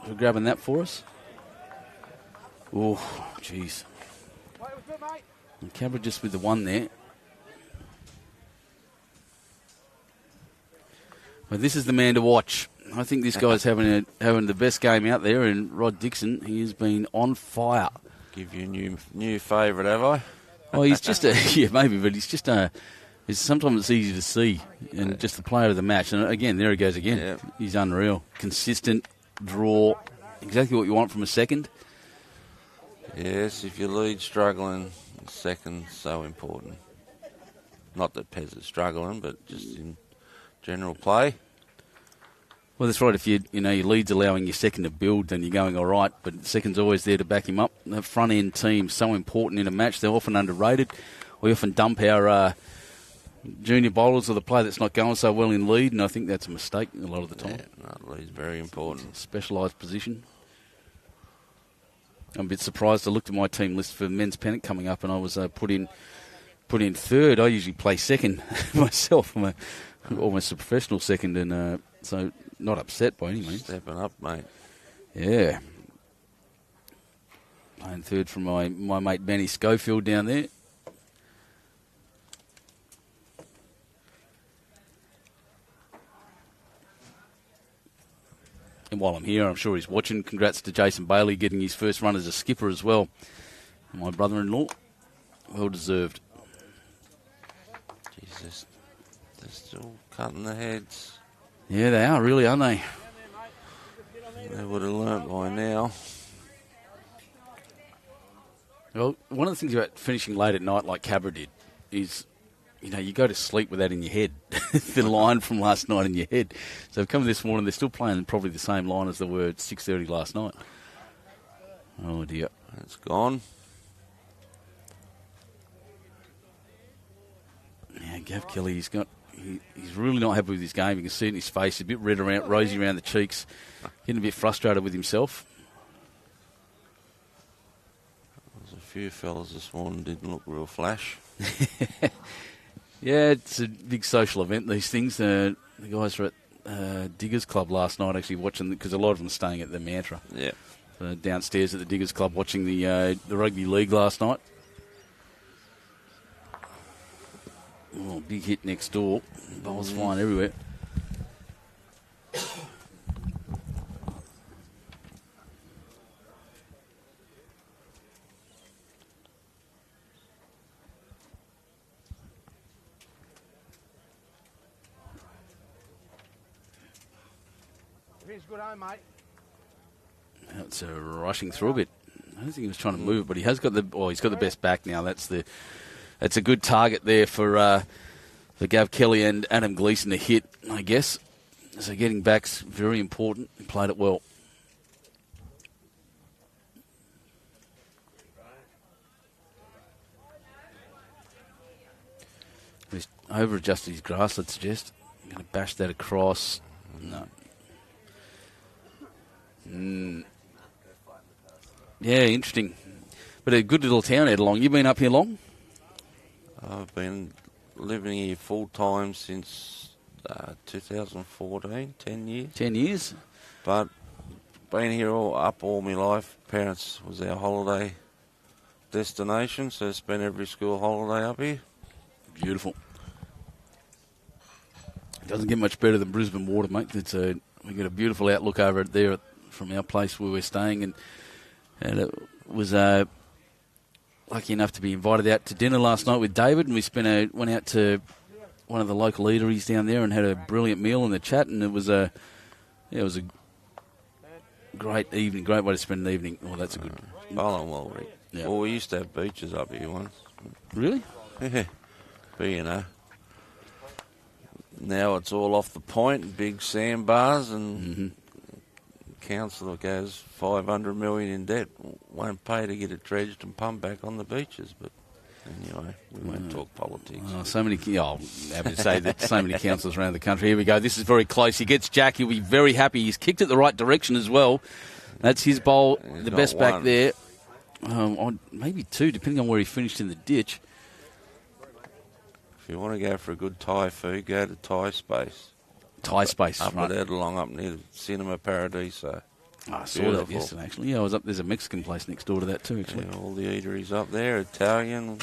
for grabbing that for us. Oh, jeez. And Cabra just with the one there. Well, this is the man to watch. I think this guy's having the best game out there, and Rod Dixon, he has been on fire. Give you a new favourite, have I? Oh, he's just maybe, but he's just sometimes it's easy to see, and just the player of the match. And again, there he goes again. Yeah. He's unreal. Consistent draw, exactly what you want from a second. Yes, if you lead struggling, second's so important. Not that Pez is struggling, but just in general play. Well, that's right. If your lead's allowing your second to build, then you're going all right. But the second's always there to back him up. The front end team's so important in a match. They're often underrated. We often dump our junior bowlers or the player that's not going so well in lead, and I think that's a mistake a lot of the time. Yeah, no, lead's very important. Specialised position. I'm a bit surprised. I looked at my team list for men's pennant coming up, and I was put in third. I usually play second myself. I'm almost a professional second, and so not upset by any means. Stepping up, mate. Yeah. Playing third from my mate Benny Schofield down there. And while I'm here, I'm sure he's watching. Congrats to Jason Bailey getting his first run as a skipper as well. And my brother-in-law, well deserved. Jesus, they're still cutting the heads. Yeah, they are, really, aren't they? They would have learnt by now. Well, one of the things about finishing late at night like Cabra did is, you go to sleep with that in your head. The line from last night in your head. So come this morning, they're still playing probably the same line as they were at 6:30 last night. Oh, dear. It's gone. Yeah, Gav Kelly, he's really not happy with his game. You can see it in his face. He's a bit red rosy around the cheeks. Getting a bit frustrated with himself. There's a few fellas this morning didn't look real flash. Yeah, it's a big social event, these things. The guys were at Diggers Club last night actually watching, because a lot of them are staying at the Mantra. Yeah. Downstairs at the Diggers Club watching the rugby league last night. Oh, big hit next door. Balls flying everywhere. Good home, mate. It's rushing through a bit. I don't think he was trying to move, but he has got he's got the best back now. That's a good target there for Gav Kelly and Adam Gleeson to hit, I guess. So getting back's very important. He played it well. He's over-adjusted his grass, I'd suggest. I'm going to bash that across. No. Yeah, interesting. But a good little town, Edlong. You been up here long? I've been living here full time since 2014, 10 years. 10 years? But been here all my life. Parents was our holiday destination, so spent every school holiday up here. Beautiful. Doesn't get much better than Brisbane water, mate. We got a beautiful outlook over it there from our place where we're staying, and it was lucky enough to be invited out to dinner last night with David, and we went out to one of the local eateries down there and had a brilliant meal in the chat, and it was a great evening, great way to spend an evening. Oh, that's a good. Well, Rick. Yeah. Well, we used to have beaches up here once. Really? Yeah, but now it's all off the point, big sandbars, and council goes 500 million in debt, won't pay to get it dredged and pumped back on the beaches. But anyway, we won't talk politics. I'm happy to say that so many councils around the country. Here we go. This is very close. He gets Jack. He'll be very happy. He's kicked it the right direction as well. That's his bowl, the best one back there. Maybe two, depending on where he finished in the ditch. If you want to go for a good Thai food, go to Thai Space. Thai Space, up right. at Edlong, up near Cinema Paradiso. I saw that yesterday, actually. Yeah, I was up. There's a Mexican place next door to that too, actually. Yeah, all the eateries up there, Italian,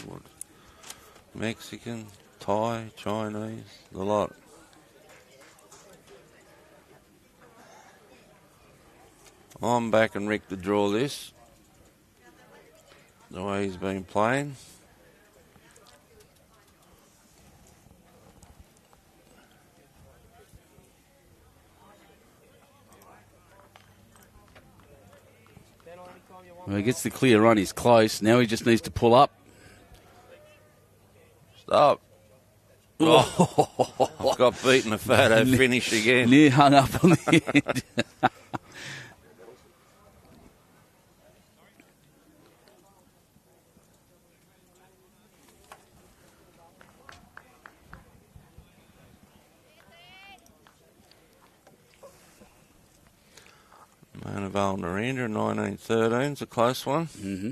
Mexican, Thai, Chinese, the lot. I'm backing Rick to draw this, the way he's been playing. Well, he gets the clear run. He's close. Now he just needs to pull up. Stop. Oh. Got beaten a photo finish again. Near hung up on the end. Manaval Narendra, 1913 is a close one. Mm-hmm.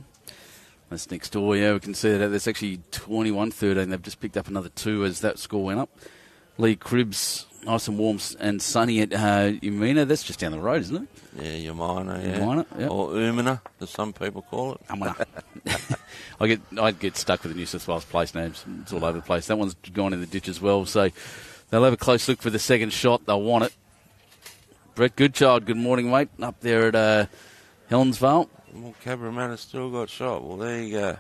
That's next door, yeah, we can see that. That's actually 21-13. They've just picked up another 2 as that score went up. Lee Cribbs, nice and warm and sunny at Umina. That's just down the road, isn't it? Yeah, Umina, yeah. Umina, yeah. Or Umina, as some people call it. Umina. I get stuck with the New South Wales place names. It's all over the place. That one's gone in the ditch as well. So they'll have a close look for the second shot. They'll want it. Brett Goodchild, good morning, mate. Up there at Helensvale. Well, Cabramatta still got shot. Well, there you go.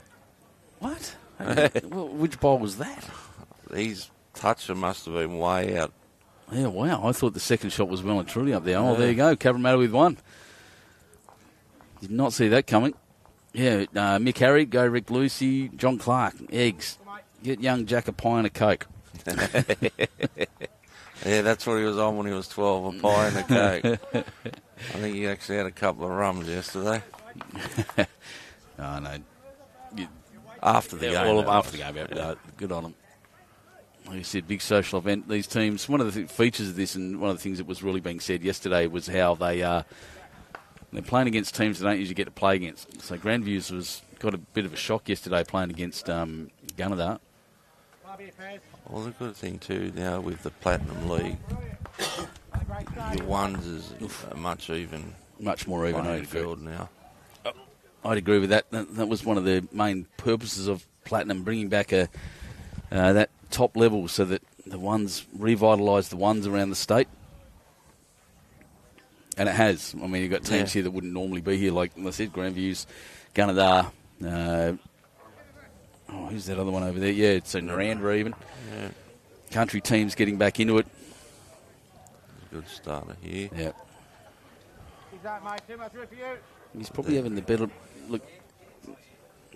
What? Well, which bowl was that? His toucher must have been way out. Yeah, wow. I thought the second shot was well and truly up there. Oh, there you go. Cabramatta with one. Did not see that coming. Yeah, Mick Harry, Go Rick Lucey, John Clark, eggs. Get young Jack a pie and a Coke. Yeah, that's what he was on when he was 12, a pie and a Coke. I think he actually had a couple of rums yesterday. Oh, no. After the game. All after the game. Yeah, good on them. Like you said, big social event. These teams, one of the features of this and one of the things that was really being said yesterday was how they're playing against teams they don't usually get to play against. So Grandviews got a bit of a shock yesterday playing against Gunnedah. Well, the good thing too now with the Platinum League, your ones is much more even field now. I'd agree with that. That was one of the main purposes of Platinum, bringing back that top level so that the ones revitalise the ones around the state. And it has. I mean, you've got teams here that wouldn't normally be here, like I said, Grandviews, Gunnedah. Who's that other one over there? Yeah, it's in Narandra even. Yeah. Country teams getting back into it. Good starter here. Yeah. He's probably having the better look.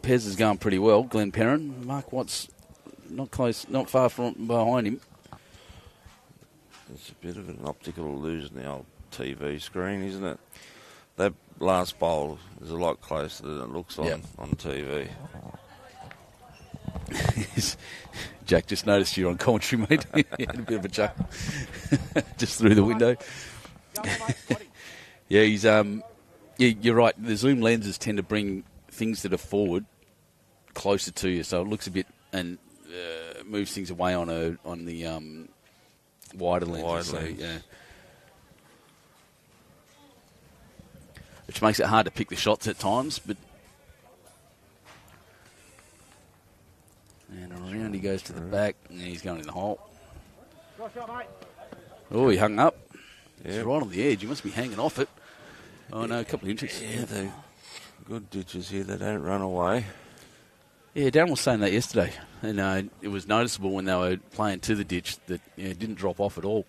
Pez is going pretty well. Glen Perrin. Mark Watts not close, not far from behind him. It's a bit of an optical illusion, the old TV screen, isn't it? That last bowl is a lot closer than it looks on TV. Jack, just noticed you're on commentary, mate. He had a bit of a chuckle just through the window. Yeah, he's you're right. The zoom lenses tend to bring things that are forward closer to you, so it looks a bit and moves things away on the wider lens. Yeah. Which makes it hard to pick the shots at times, but. And around he goes to the back, and he's going in the hole. Oh, he hung up. He's right on the edge. He must be hanging off it. Oh, no, a couple of inches. Yeah, they're good ditches here. They don't run away. Yeah, Darren was saying that yesterday. And it was noticeable when they were playing to the ditch that it didn't drop off at all.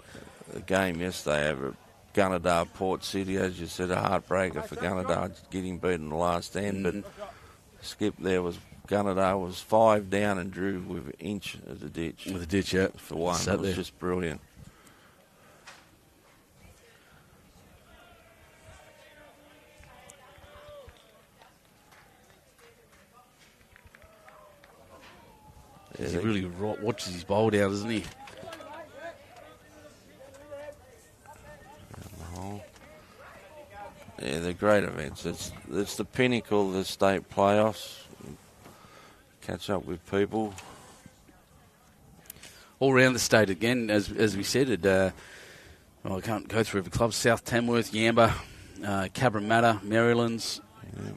The game yesterday over at Gunnedah, Port City, as you said, a heartbreaker for Gunnedah, getting beaten in the last end. But Skip there was... Gunnedah was 5 down and drew with an inch of the ditch. With the ditch, yeah. For one. It was just brilliant. He really watches his bowl down, doesn't he? Yeah, they're great events. It's the pinnacle of the state playoffs. Catch up with people. All around the state again, as we said, I can't go through every club. South Tamworth, Yamba, Cabramatta, Marylands. Yeah.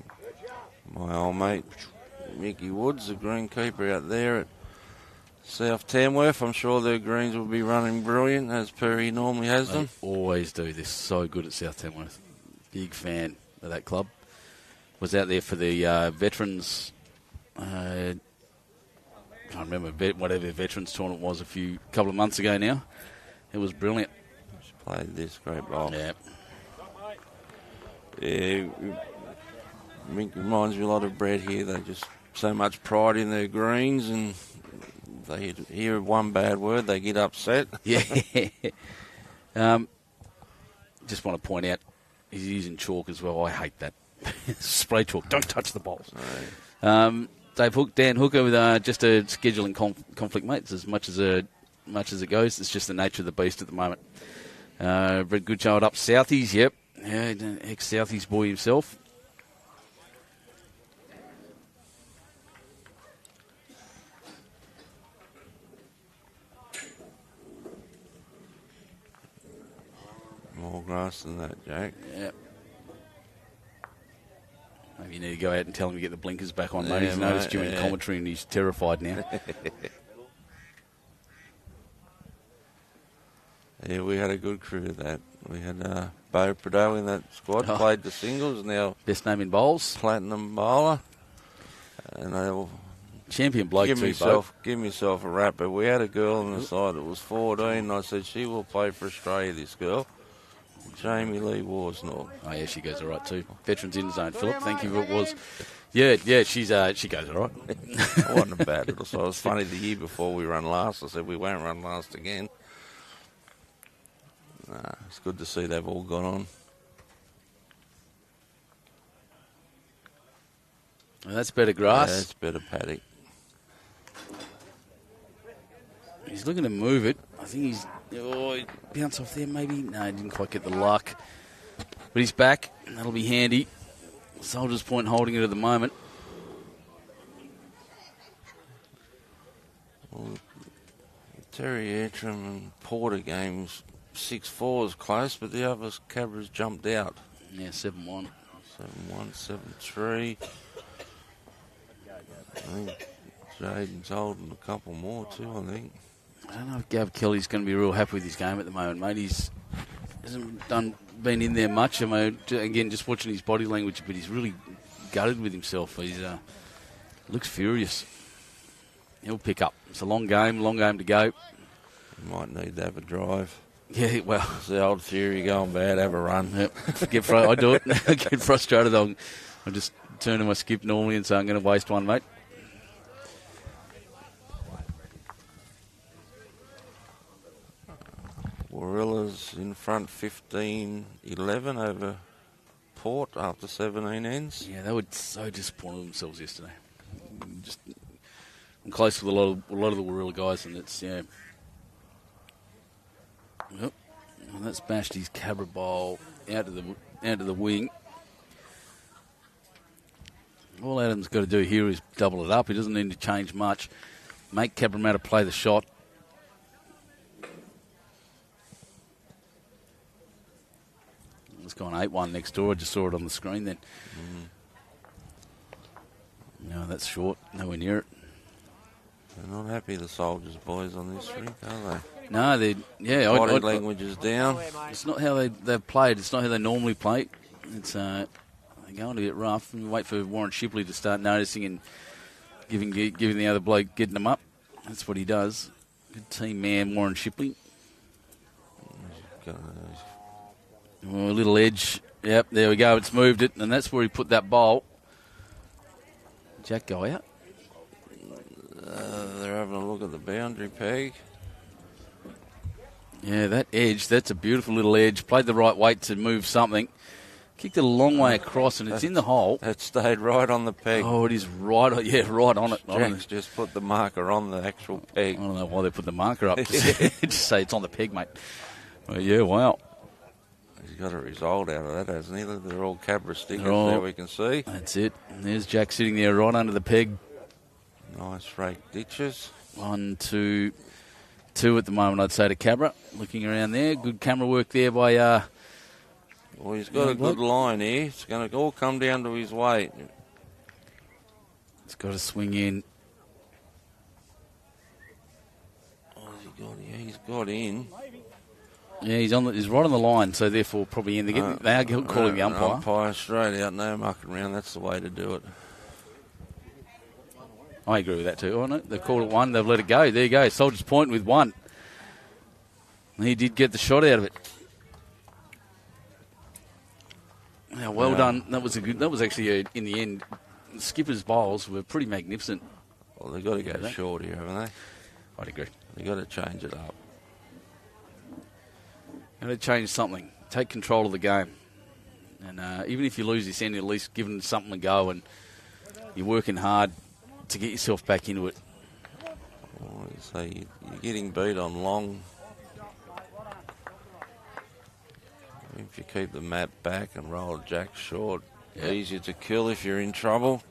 My old mate, Mickey Woods, the greenkeeper out there at South Tamworth. I'm sure their greens will be running brilliant, as Perry normally has them. They always do. They're so good at South Tamworth. Big fan of that club. Was out there for the veterans... I can't remember whatever veterans tournament was a couple of months ago now. It was brilliant. She played this great ball. Yeah. Yeah, Mink reminds me a lot of Brett here. They just so much pride in their greens, and they hear one bad word, they get upset. Yeah. Just want to point out, he's using chalk as well. I hate that. Spray chalk. Don't touch the balls. Right. Dave Hook, Dan Hooker with just a scheduling conflict, mate. It's as much as it goes. It's just the nature of the beast at the moment. Brett Goodchild up Southies, yep. Yeah, ex-Southies boy himself. More grass than that, Jack. Yep. Maybe you need to go out and tell him to get the blinkers back on, mate. Yeah, He's noticed you in yeah. commentary and he's terrified now. Yeah, we had a good crew of that. We had Beau Prado in that squad, played the singles, now Best name in bowls. platinum bowler. And they all Champion bloke give too, Bo. myself a rap. But we had a girl on the side that was 14, and I said, she will play for Australia, this girl. Jamie Lee Worsnall. Oh, yeah, she goes all right too. Veterans in zone, Philip. Thank you. It was. Yeah, she goes all right. I wasn't a bad little side. It was funny, the year before we run last, I said we won't run last again. It's good to see they've all gone on. Well, that's better grass. Yeah, it's better paddock. He's looking to move it. I think he bounced off there maybe. No, he didn't quite get the luck. But he's back. That'll be handy. Soldiers Point holding it at the moment. Well, Terry Aitrim and Porter games 6-4 is close, but the others, Cabra's jumped out. Yeah, 7-1. 7-1, 7-3. I think Jaden's holding a couple more too, I think. I don't know if Gav Kelly's going to be real happy with his game at the moment, mate. He's hasn't been in there much. I mean, again, just watching his body language, but he's really gutted with himself. He's looks furious. He'll pick up. It's a long game to go. He might need to have a drive. Yeah, well, it's the old theory: going bad, have a run. Yep. I do it. I get frustrated. I'll just turn to my skip normally and say I'm going to waste one, mate. Warillas in front 15-11 over Port after 17 ends. Yeah, they were so disappointed with themselves yesterday. I'm close with a lot of the Warilla guys, and it's Yep. And that's bashed his Cabra bowl out of the wing. All Adam's got to do here is double it up. He doesn't need to change much. Make Cabramatta play the shot. It's gone 8-1 next door. I just saw it on the screen then. No, that's short. Nowhere near it. They're not happy, the Soldiers boys, on this rink, are they? No, body language is down. It's not how they've played. It's not how they normally play. It's they're going to get rough. And wait for Warren Shipley to start noticing and giving the other bloke getting them up. That's what he does. Good team man, Warren Shipley. A little edge. Yep, there we go. It's moved it, and that's where he put that bowl. Jack go out. They're having a look at the boundary peg. Yeah, that edge, that's a beautiful little edge. Played the right weight to move something. Kicked it a long way across, and it's in the hole. It stayed right on the peg. Oh, it is right on it. Jack's just put the marker on the actual peg. I don't know why they put the marker up. Just say it's on the peg, mate. Well, yeah, wow. He's got a result out of that, hasn't he? They're all Cabra stickers there, we can see. That's it. And there's Jack sitting there right under the peg. Nice rake ditches. 1, 2, 2 at the moment, I'd say, to Cabra. Looking around there. Good camera work there by... well, he's got a good line here. It's going to all come down to his weight. It's got to swing in. Oh, he's got in. Yeah, he's right on the line, so therefore probably in. They are calling the umpire. Umpire straight out, no mucking around. That's the way to do it. I agree with that too. Oh, no, they've called it 1. They've let it go. There you go. Soldiers Point with 1. And he did get the shot out of it. Yeah, well done. That was actually in the end. The skipper's bowls were pretty magnificent. Well, they've got to go short here, haven't they? I'd agree. They've got to change it up. Got to change something. Take control of the game. And even if you lose this end, at least give them something to go, and you're working hard to get yourself back into it. Oh, so you're getting beat on long. If you keep the mat back and roll a jack short, easier to kill if you're in trouble.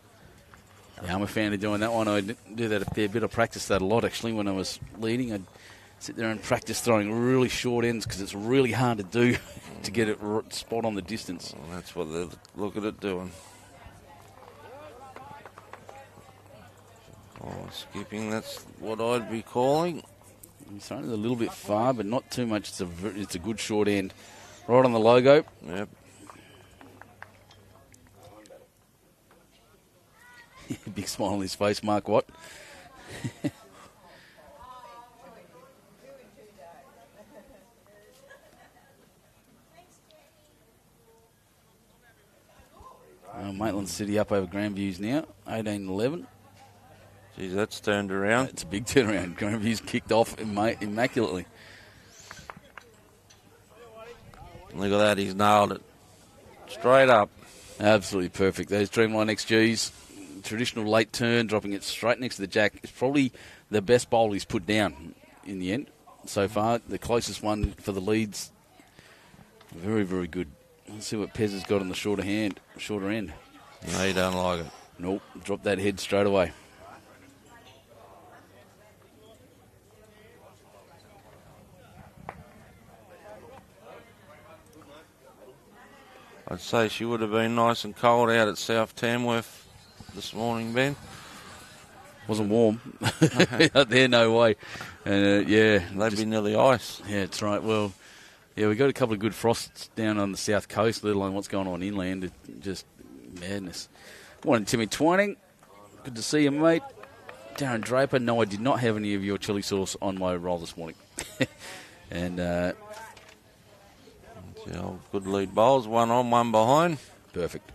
Yeah, I'm a fan of doing that one. I do that a fair bit. I practiced that a lot, actually, when I was leading. I'd sit there and practice throwing really short ends because it's really hard to do to get it spot on the distance. Well, that's what they look at it doing. Oh, skipping, that's what I'd be calling. He's throwing it a little bit far, but not too much. It's a good short end. Right on the logo. Yep. Big smile on his face, Mark Watt. Maitland City up over Grandviews now, 18-11. Geez, that's turned around. It's a big turnaround. Grandview's kicked off immaculately. Look at that, he's nailed it. Straight up. Absolutely perfect. Those Dreamline XGs, traditional late turn, dropping it straight next to the jack. It's probably the best bowl he's put down in the end so far. The closest one for the leads. Very, very good. Let's see what Pez has got on the shorter end. No, you don't like it. Nope, drop that head straight away. I'd say she would have been nice and cold out at South Tamworth this morning, Ben. Wasn't warm. Out there, no way. Yeah. They'd be nearly ice. Yeah, that's right. Well, yeah, we got a couple of good frosts down on the south coast, let alone what's going on inland. It's just madness. Morning, Timmy Twining. Good to see you, mate. Darren Draper. No, I did not have any of your chili sauce on my roll this morning. And Yeah, good lead bowls. One on, one behind. perfect.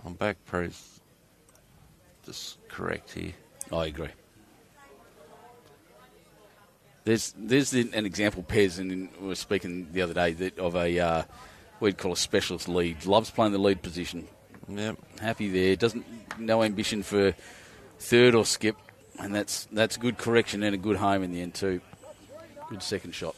I'm back, Prez. Just correct here. I agree. There's an example, Pez, and we were speaking the other day of a we'd call a specialist lead. Loves playing the lead position. Yep. Happy there. No ambition for third or skip, and that's a good correction and a good home in the end too. Good second shot.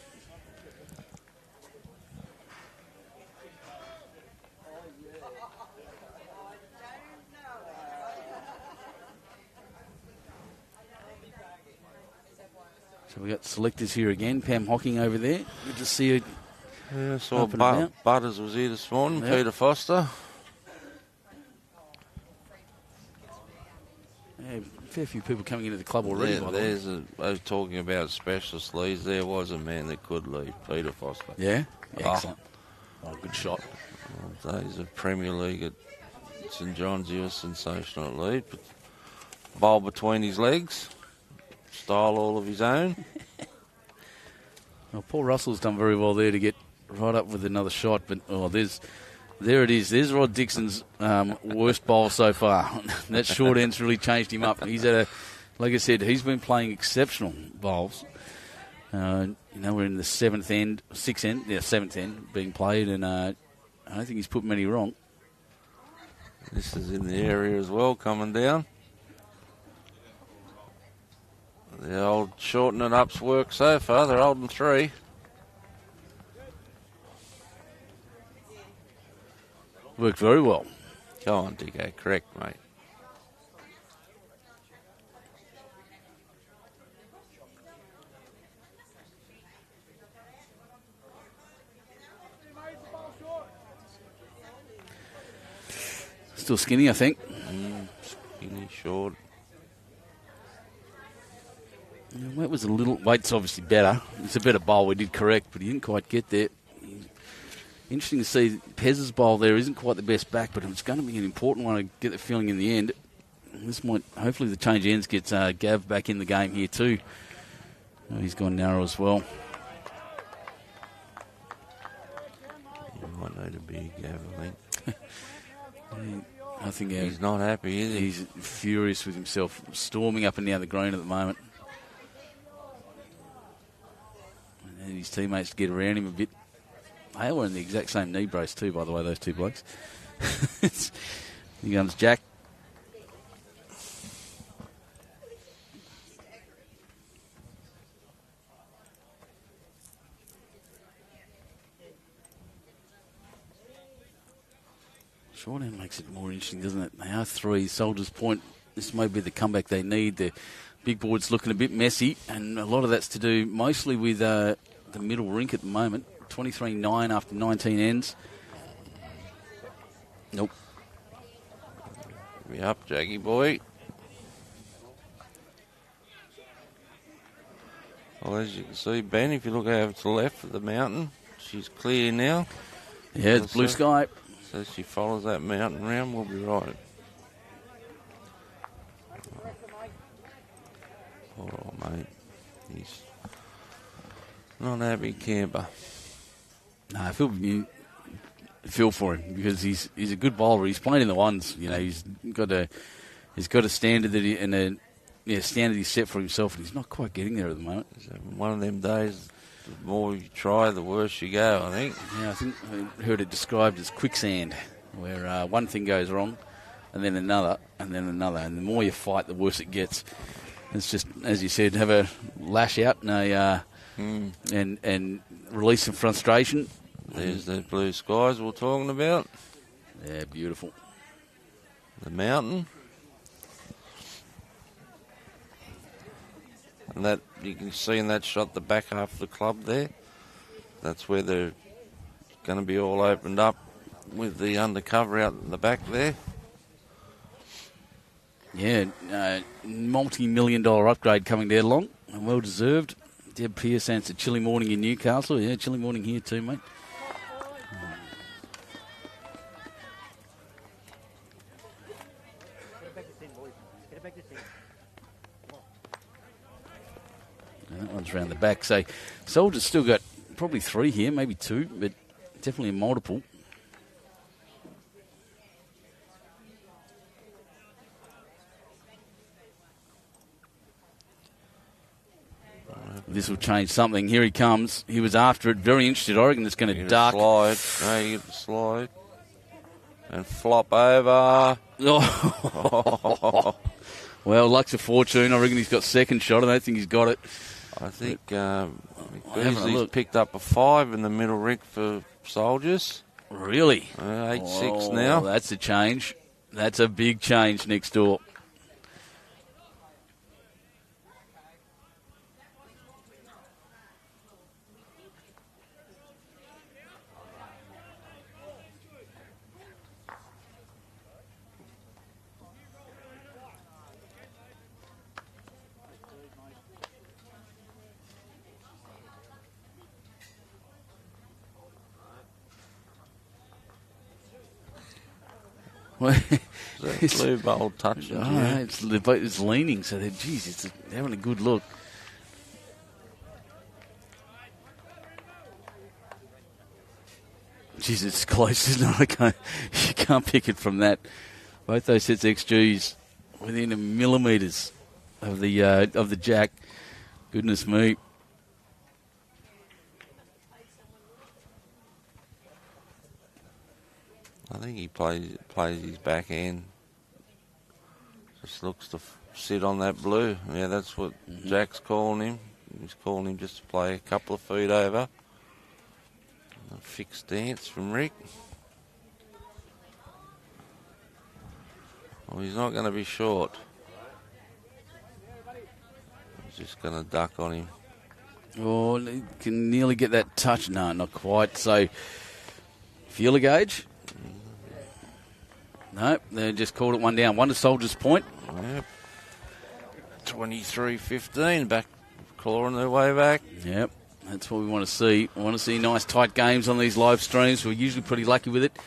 So we got selectors here again. Pam Hocking over there. Good to see her. Yeah, saw Up and about. Butters was here this morning. Yep. Peter Foster. Yeah, a fair few people coming into the club already. by the way. I was talking about specialist leads. There was a man that could lead, Peter Foster. Yeah? Oh. Excellent. Oh, good shot. Days of Premier League at St John's, he was sensational at lead. But bowl between his legs, style all of his own. Well, Paul Russell's done very well there to get right up with another shot, but there it is. There's Rod Dixon's worst bowl so far. That short end's really changed him up. He's like I said, he's been playing exceptional bowls. We're in the seventh end being played, and I don't think he's put many wrong. This is in the area as well, coming down. The old shortening up's work so far. They're holding three. Worked very well. Go on, Dicko. Correct, mate. Still skinny, I think. Skinny, short. Weight was weight's obviously better. It's a better bowl. We did correct, but he didn't quite get there. Interesting to see Pez's bowl there isn't quite the best back, but it's going to be an important one to get the feeling in the end. This might, hopefully the change ends gets Gav back in the game here too. He's gone narrow as well. You might need a big Gav, I think. I think He's not happy, is he? He's furious with himself, storming up and down the green at the moment. And his teammates get around him a bit. They were in the exact same knee brace too, by the way, those two blokes. Here comes Jack. Short end makes it more interesting, doesn't it? They are three. Soldiers Point, this may be the comeback they need. The big board's looking a bit messy, and a lot of that's to do mostly with the middle rink at the moment. 23-9 after 19 ends. Nope. Be up, Jackie boy. Well, as you can see, Ben, if you look over to the left of the mountain, she's clear now. Yeah, it's blue sky. So as she follows that mountain round, we'll be right. Oh, mate. He's not happy camper. No, I feel for him because he's a good bowler. He's playing in the ones. You know, he's got a standard that standard he's set for himself, and he's not quite getting there at the moment. So one of them days, the more you try, the worse you go, I think. Yeah, I think I heard it described as quicksand, where one thing goes wrong, and then another, and then another, and the more you fight, the worse it gets. It's just, as you said, have a lash out and and release some frustration. There's the blue skies we're talking about. Yeah, beautiful. The mountain. And that you can see in that shot the back half of the club there. That's where they're going to be all opened up with the undercover out in the back there. Yeah, multi-million-dollar upgrade coming down along, and well deserved. Deb Pearce saying it's a chilly morning in Newcastle. Yeah, chilly morning here too, mate. That one's round the back. So Soldiers still got probably 3 here, maybe 2, but definitely a multiple. This will change something. Here he comes. He was after it. Very interested. I reckon it's going to duck. Slide. No, you get the slide. And flop over. Oh. Well, luck's a fortune. I reckon he's got second shot. I don't think he's got it. I think Beasley's picked up a 5 in the middle, Rick, for Soldiers. Really? 8-6 now. Well, that's a change. That's a big change next door. It's blue bowl touching. It's leaning, so it's having a good look. Jeez, it's close, isn't it? You can't pick it from that. Both those sets of XGs within millimetres of the jack. Goodness me. I think he plays his backhand. Just looks to sit on that blue. Yeah, that's what Jack's calling him. He's calling him just to play a couple of feet over. A fixed stance from Rick. Well, he's not going to be short. He's just going to duck on him. Oh, he can nearly get that touch. No, not quite. So, feeler gauge. No, they just called it one down. One to Soldiers' point. Yep. 23-15, back, clawing their way back. Yep, that's what we want to see. We want to see nice tight games on these live streams. We're usually pretty lucky with it.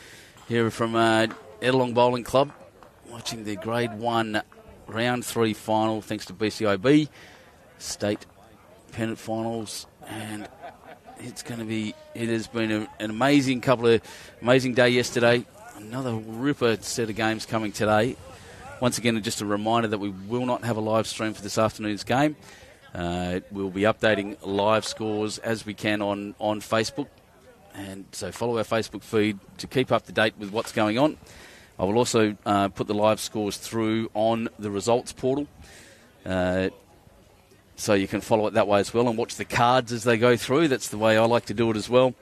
Here from Edelong Bowling Club, watching their Grade 1 Round 3 final, thanks to BCIB. State pennant finals, and it has been an amazing day yesterday. Another ripper set of games coming today. Once again, just a reminder that we will not have a live stream for this afternoon's game. We'll be updating live scores as we can on Facebook. And so follow our Facebook feed to keep up to date with what's going on. I will also put the live scores through on the results portal. So you can follow it that way as well and watch the cards as they go through. That's the way I like to do it as well.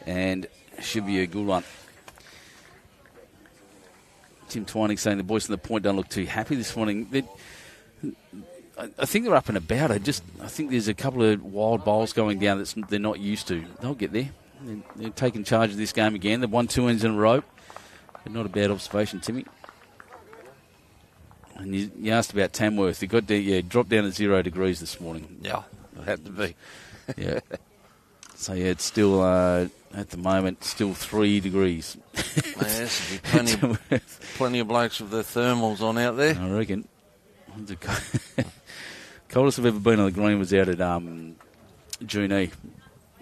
And it should be a good one. Tim Twining saying the boys on the point don't look too happy this morning. I think they're up and about. I think there's a couple of wild bowls going down that they're not used to. They'll get there. They're taking charge of this game again. They've won 2 ends in a row. But not a bad observation, Timmy. And you asked about Tamworth. They got dropped down to 0 degrees this morning. Yeah. It had to be. Yeah. So, yeah, it's still, at the moment, still 3 degrees. There's plenty of blokes with their thermals on out there. I reckon. The coldest I've ever been on the green was out at Junee.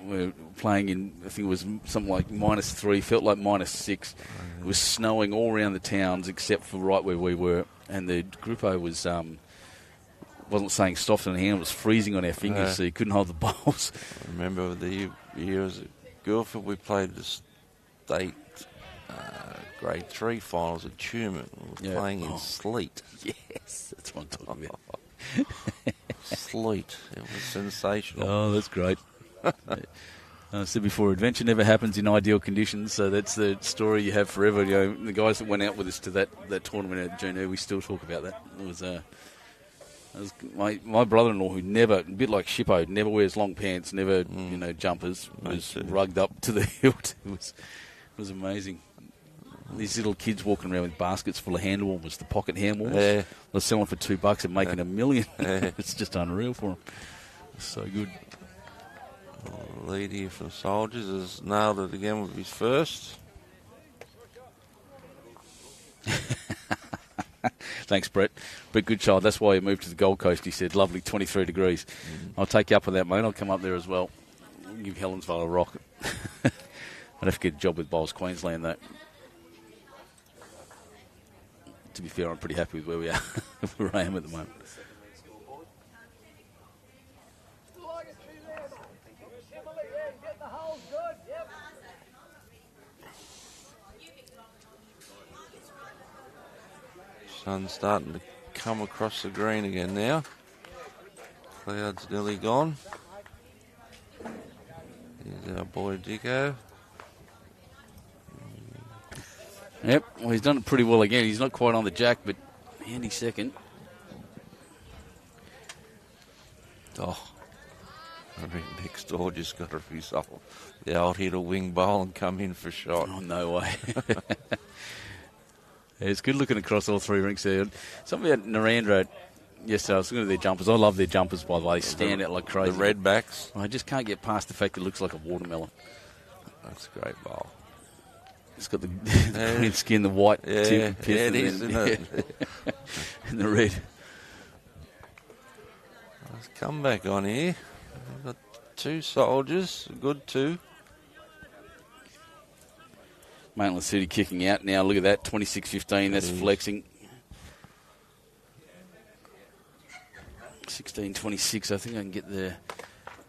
We were playing in, I think it was something like -3, felt like -6. It was snowing all around the towns except for right where we were. And the Grupo wasn't saying soft on the hand, it was freezing on our fingers, so you couldn't hold the bowls. I remember the years at Guildford, we played the state grade 3 finals at Tumen. We were playing in sleet. Yes, that's what I'm talking about. Sleet. It was sensational. Oh, that's great. I said before, adventure never happens in ideal conditions, so that's the story you have forever. You know, the guys that went out with us to that tournament at Junee, we still talk about that. It was my brother-in-law, who never, a bit like Shippo, never wears long pants, never jumpers, was rugged up to the hilt. It was amazing. These little kids walking around with baskets full of hand warmers, the pocket hand warmers. Yeah. They're selling for $2 and making $1 million. Yeah. It's just unreal for them. It's so good. Lead here from Soldiers has nailed it again with his first. Thanks, Brett. Brett Goodchild, that's why he moved to the Gold Coast, he said. Lovely, 23 degrees. I'll take you up on that, mate. I'll come up there as well. I'll give Helensvale a rock. I'd have to get a job with Bowls Queensland, though. To be fair, I'm pretty happy with where we are, where I am at the moment. Sun's starting to come across the green again now. Cloud's nearly gone. Here's our boy Dicko. Yep, well, he's done it pretty well again. He's not quite on the jack, but handy second. Oh, I mean, next door just got a result. The old hit a wing bowl and come in for shot. Oh, no way. Yeah, it's good looking across all 3 rinks there. Something about Narendra yesterday, I was looking at their jumpers. I love their jumpers, by the way. They stand out like crazy. The red backs. I just can't get past the fact that it looks like a watermelon. That's a great bowl. It's got the green skin, the white tip. Yeah, it is, isn't it? And the red. Let's come back on here. We've got 2 Soldiers, a good 2. Maitland City kicking out now. Look at that, 26-15. That's flexing. 16-26. I think I can get the...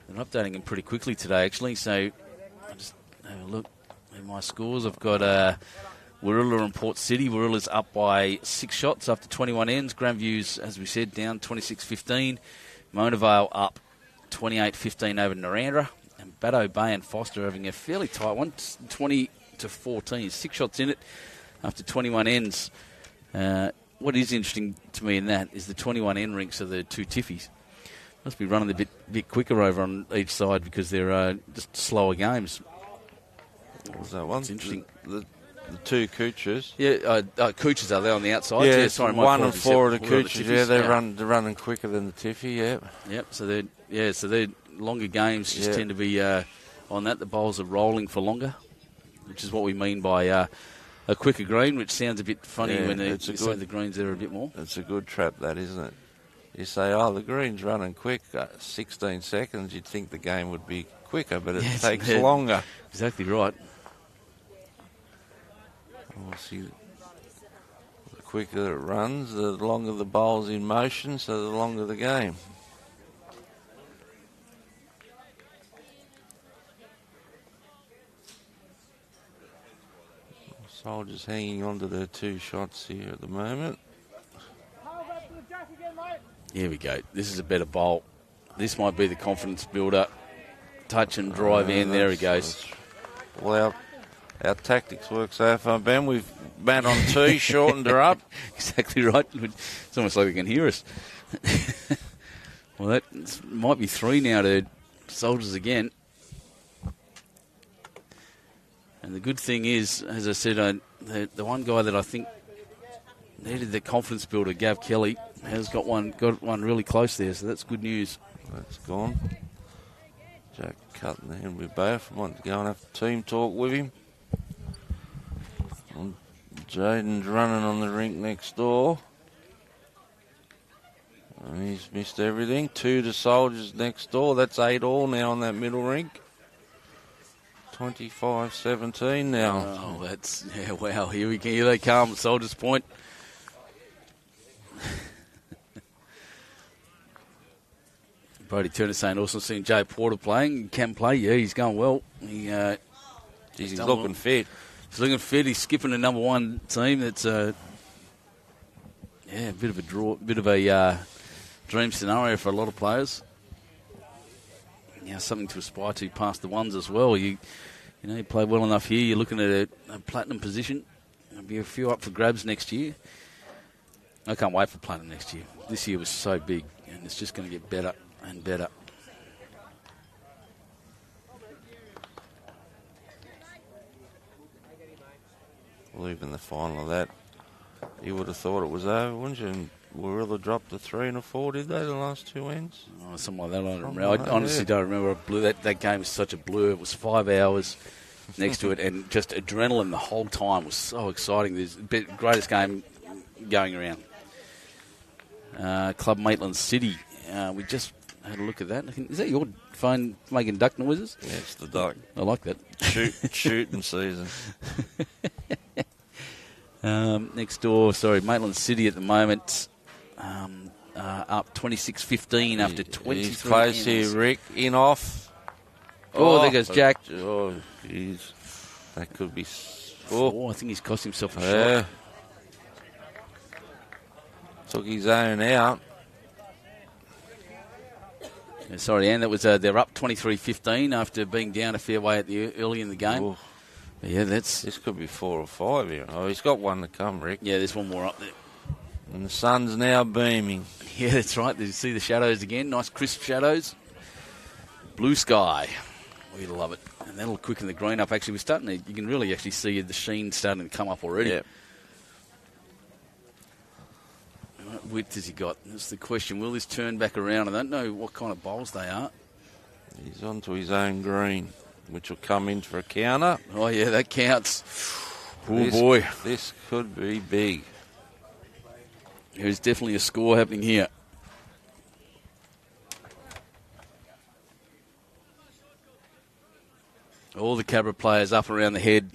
They're updating them pretty quickly today, actually. So I'll just have a look at my scores. I've got Warilla and Port City. Warilla's up by 6 shots after 21 ends. Grandview's, as we said, down 26-15. Mona Vale up 28-15 over Narendra. And Baddo Bay and Foster having a fairly tight one, 20-14. 6 shots in it after 21 ends. What is interesting to me in that is the 21 end rinks of the 2 Tiffies. Must be running a bit quicker over on each side because they're just slower games. What was that one? It's interesting. The 2 Coochers. Yeah, Coochers are there on the outside. Yeah, sorry, 1 and 4 of the Coochers. Yeah, they're running quicker than the Tiffy. Yeah. Yep. So they're longer games. Just tend to be on that. The bowls are rolling for longer, which is what we mean by a quicker green, which sounds a bit funny when you say the greens there a bit more. It's a good trap, that, isn't it? You say, oh, the green's running quick, 16 seconds, you'd think the game would be quicker, but it takes longer. Exactly right. Obviously, the quicker it runs, the longer the bowl's in motion, so the longer the game. Soldiers hanging on to their 2 shots here at the moment. Here we go. This is a better bowl. This might be the confidence builder. Touch and drive in. There he goes. Well, our tactics work so far, Ben. We've bat on 2, shortened her up. Exactly right. It's almost like they can hear us. Well, that might be 3 now to Soldiers again. And the good thing is, as I said, the one guy that I think needed the confidence builder, Gav Kelly, has got one really close there, so that's good news. That's gone. Jack cutting the head with both. Want to go and have team talk with him. And Jaden's running on the rink next door. And he's missed everything. 2 to Soldiers next door. That's 8 all now on that middle rink. 25-17 now. Oh, that's, yeah, wow. Here they come. Soldiers Point. Brody Turner saying also seen Jay Porter playing. He can play. Yeah, he's going well. He's looking fit. He's looking fit. He's skipping the number 1 team. That's a bit of a draw, bit of a dream scenario for a lot of players. Yeah, something to aspire to past the ones as well. You play well enough here. You're looking at a platinum position. There'll be a few up for grabs next year. I can't wait for platinum next year. This year was so big, and it's just going to get better and better. Well, even the final of that, you would have thought it was over, wouldn't you? And Warilla dropped the 3 and a 4, did they, the last 2 ends? Oh, something like that. I don't remember. I honestly don't remember. That game was such a blur. It was 5 hours next to it, and just adrenaline the whole time. It was so exciting. There's the greatest game going around. Club Maitland City. We just had a look at that. Is that your phone making duck noises? Yeah, it's the duck. I like that. Shooting season. Next door, Maitland City at the moment. Up 26-15 after 23 He's close here, Rick. In off. Oh, there goes Jack. Oh, jeez. That could be... I think he's cost himself a shot. Took his own out. Sorry, Anne, that was they're up 23-15 after being down a fair way early in the game. Oh. Yeah, This could be 4 or 5 here. Oh, he's got one to come, Rick. Yeah, there's one more up there. And the sun's now beaming. Yeah, that's right. You see the shadows again. Nice crisp shadows. Blue sky. We love it. And that'll quicken the green up. Actually, you can really actually see the sheen starting to come up already. Yeah. What width has he got? That's the question. Will this turn back around? I don't know what kind of bowls they are. He's onto his own green, which will come in for a counter. Oh, yeah, that counts. Oh, boy. This could be big. There's definitely a score happening here. All the Cabra players up around the head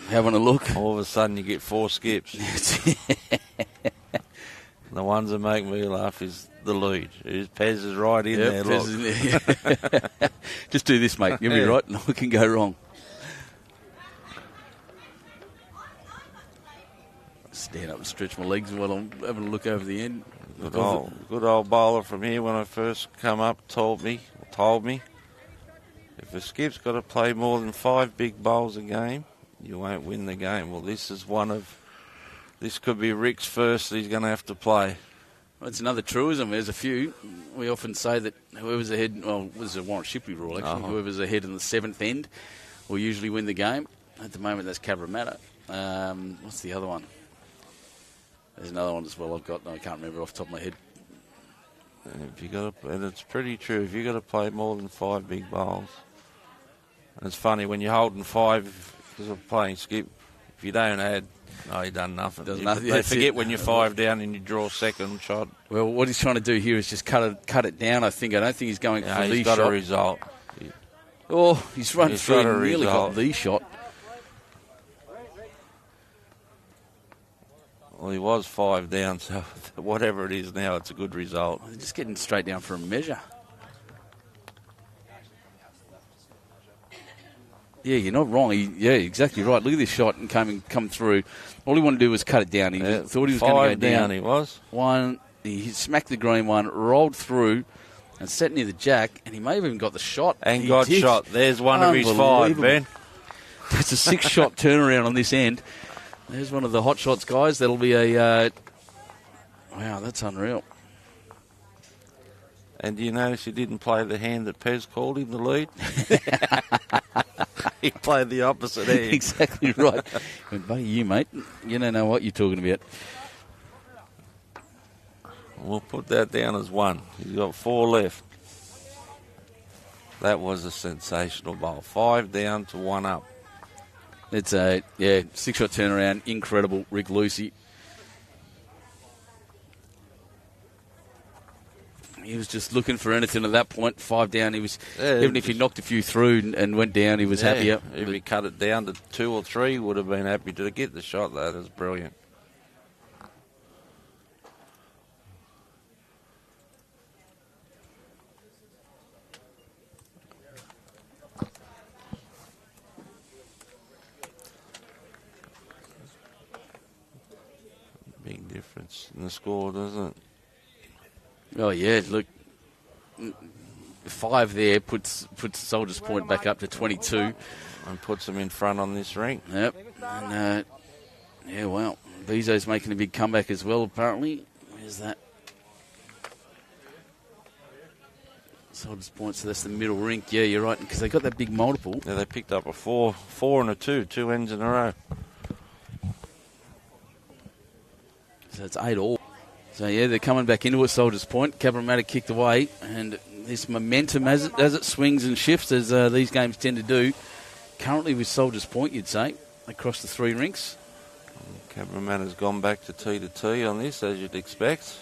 having a look. All of a sudden you get 4 skips. The ones that make me laugh is the lead. Pez is right in there. Look. In there. Just do this, mate. You'll be right. Nothing can go wrong. Stand up and stretch my legs while I'm having a look over the end. Good old bowler from here when I first come up told me, if a skip's got to play more than 5 big bowls a game, you won't win the game. Well, this could be Rick's first that he's going to have to play. Well, it's another truism. There's a few. We often say that whoever's ahead, this is a Warren Shipley rule actually, whoever's ahead in the 7th end will usually win the game. At the moment, that's Cabramatta. What's the other one? There's another one as well I've got. No, I can't remember off the top of my head. And it's pretty true. If you've got to play more than 5 big bowls, and it's funny when you're holding 5 because of playing skip. If you don't add, you've done nothing. They forget when you're 5 down and you draw second shot. Well, what he's trying to do here is just cut it down. I don't think he's going for the shot. He's got a result. Oh, he's run through and nearly got the shot. Well, he was 5 down, so whatever it is now, it's a good result. They're just getting straight down for a measure. Yeah, you're not wrong. Exactly right. Look at this shot and come through. All he wanted to do was cut it down. He thought he was going to go down. He was. He smacked the green one, rolled through, and set near the jack, and he may have even got the shot. And got shot. There's one of his 5, Ben. That's a 6-shot turnaround on this end. There's one of the hot shots, guys. That'll be a... wow, that's unreal. And do you notice he didn't play the hand that Pez called him the lead? He played the opposite hand. Exactly right. Buddy, you, mate, you don't know what you're talking about. We'll put that down as 1. He's got 4 left. That was a sensational bowl. 5 down to 1 up. It's a, 6-shot turnaround. Incredible, Rick Lucey. He was just looking for anything at that point. 5 down, he was, even if he knocked a few through and went down, he was happier. If he cut it down to 2 or 3, would have been happy to get the shot. That is brilliant. Big difference in the score, doesn't it? Oh, yeah, look. 5 there puts Soldiers Point back up to 22. And puts them in front on this rank. Yep. And, well, 𝐒𝐕𝐄's making a big comeback as well, apparently. Where's that? Soldiers Point, so that's the middle rink. Yeah, you're right, because they got that big multiple. Yeah, they picked up a 4 and a 2 ends in a row. So it's 8 all. So, yeah, they're coming back into it, Soldiers Point. Cabramatta kicked away, and this momentum, as it swings and shifts, as these games tend to do, currently with Soldiers Point, you'd say, across the 3 rinks. Cabramatta's gone back to T on this, as you'd expect.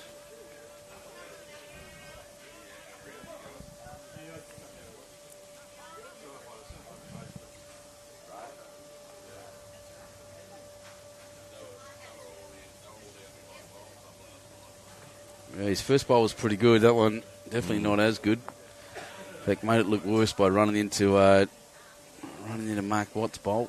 Yeah, his first bowl was pretty good. That one definitely not as good. In fact, made it look worse by running into Mark Watt's bowl.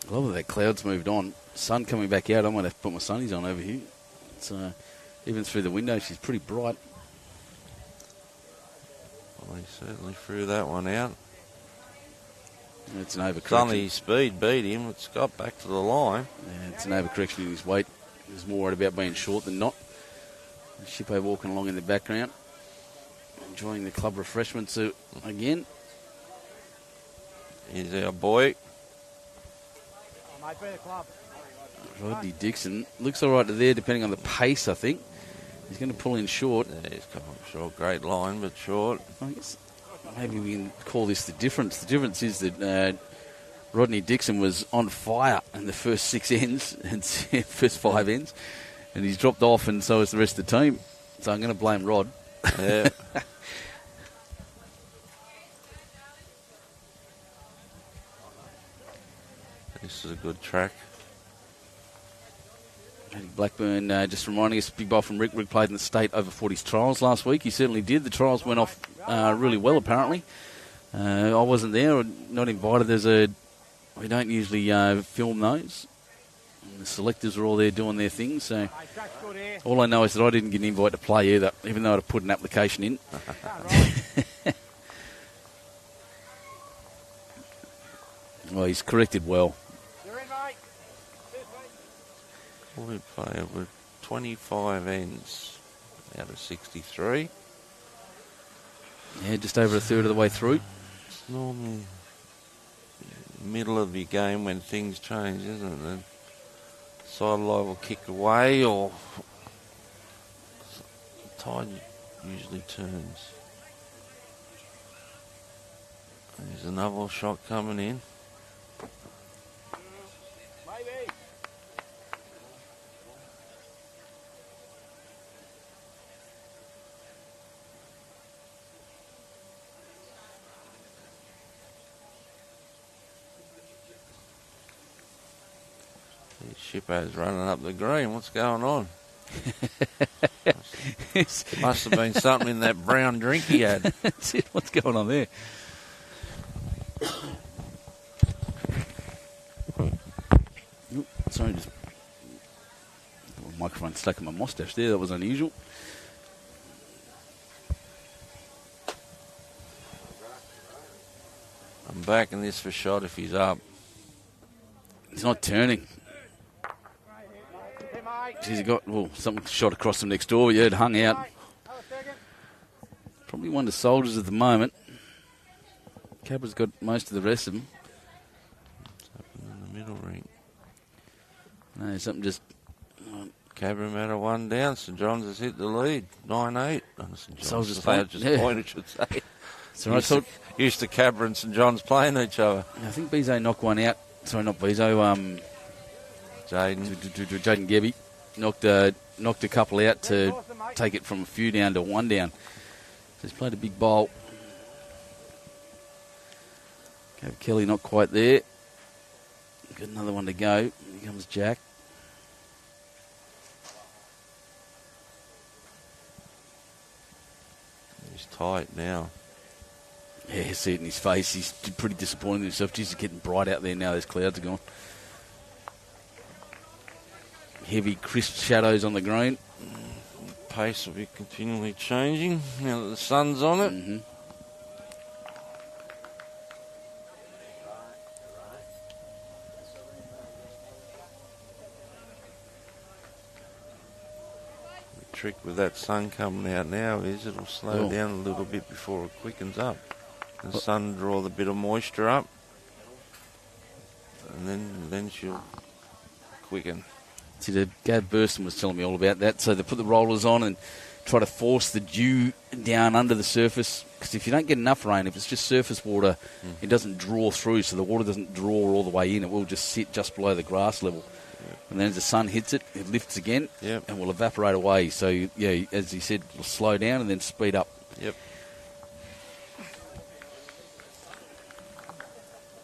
I love that that cloud's moved on. Sun coming back out. I might have to put my sunnies on over here. It's even through the window, she's pretty bright. Well, he certainly threw that one out. It's an overcorrection. Sunny speed beat him. It's got back to the line. Yeah, it's an overcorrection in his weight. He was more worried about being short than not. Shippo walking along in the background, enjoying the club refreshments again. Here's our boy. Rodney Dixon looks all right to there, depending on the pace, I think. He's going to pull in short. Yeah, he's come up short. Great line, but short. I guess maybe we can call this the difference. The difference is that Rodney Dixon was on fire in the first 6 ends and first 5 ends, and he's dropped off, and so is the rest of the team. So I'm going to blame Rod. Yeah. This is a good track. Blackburn, just reminding us, big bowl from Rick. Rick played in the state over 40s trials last week. He certainly did. The trials went off really well, apparently. I wasn't there, or not invited. We don't usually film those. And the selectors are all there doing their thing. So all I know is that I didn't get an invite to play either, even though I'd put an application in. Well, he's corrected well. We play with 25 ends out of 63. Yeah, just over a third of the way through. It's normally middle of your game when things change, isn't it? The sideline will kick away, or the tide usually turns. There's another shot coming in. Shippo's running up the green. What's going on? Must have been something in that brown drink he had. That's it. What's going on there? Oop, sorry, just the microphone stuck in my mustache there. That was unusual. I'm backing this for shot if he's up. He's not turning. He's got something shot across him next door. Yeah, it hung out. Probably one to Soldiers at the moment. Cabra's got most of the rest of them. What's happening in the middle ring? No, something just Cabramatta 1 down. St John's has hit the lead, 9-8. St John's Soldiers point, I should say. So I thought Used to Cabra and St John's playing each other. I think 𝐵𝐲 knocked one out. Sorry, not 𝐵𝐲. Jaden Gebby knocked a couple out to take it from a few down to 1 down. So he's played a big bowl. Kelly not quite there. Got another one to go. Here comes Jack. He's tight now. Yeah, see it in his face. He's pretty disappointed in himself. Just getting bright out there now. Those clouds are gone. Heavy, crisp shadows on the green. Pace will be continually changing now that the sun's on it. Mm-hmm. The trick with that sun coming out now is it'll slow down a little bit before it quickens up. The sun draw the bit of moisture up, and then she'll quicken. See, the Gav Burston was telling me all about that. So they put the rollers on and try to force the dew down under the surface. Because if you don't get enough rain, if it's just surface water, it doesn't draw through. So the water doesn't draw all the way in. It will just sit just below the grass level. Yep. And then as the sun hits it, it lifts again and will evaporate away. So, yeah, as he said, it'll slow down and then speed up. Yep.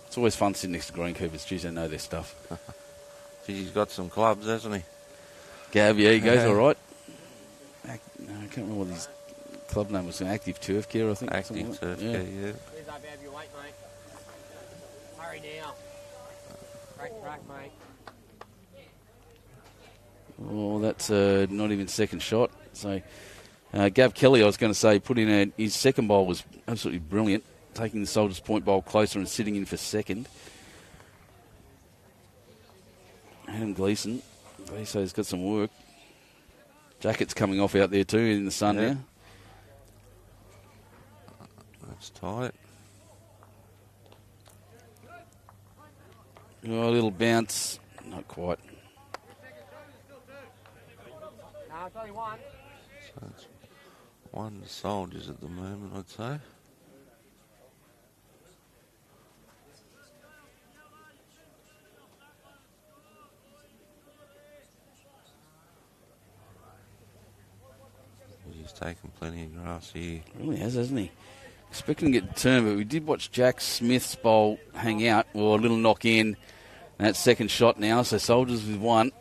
It's always fun sitting next to greenkeepers. Geez, they know their stuff. He's got some clubs, hasn't he? Gav, yeah, he goes all right. I can't remember what his club name was. Active Turf Care, I think. Active Turf Care, yeah. Where's our Bev, you wait, mate? Hurry now. Great track, mate. Oh, that's not even second shot. So, Gav Kelly, I was going to say, put in his second bowl was absolutely brilliant, taking the Soldiers Point bowl closer and sitting in for second. Adam Gleeson, so he's got some work. Jacket's coming off out there too in the sun now. That's tight. Oh, a little bounce. Not quite. No, it's only one. So it's 1 Soldiers at the moment, I'd say. He's taken plenty of grass here. Really has, hasn't he? Expecting to get the turn, but we did watch Jack Smith's bowl hang out. Well, a little knock in. And that's second shot now, so Soldiers with 1.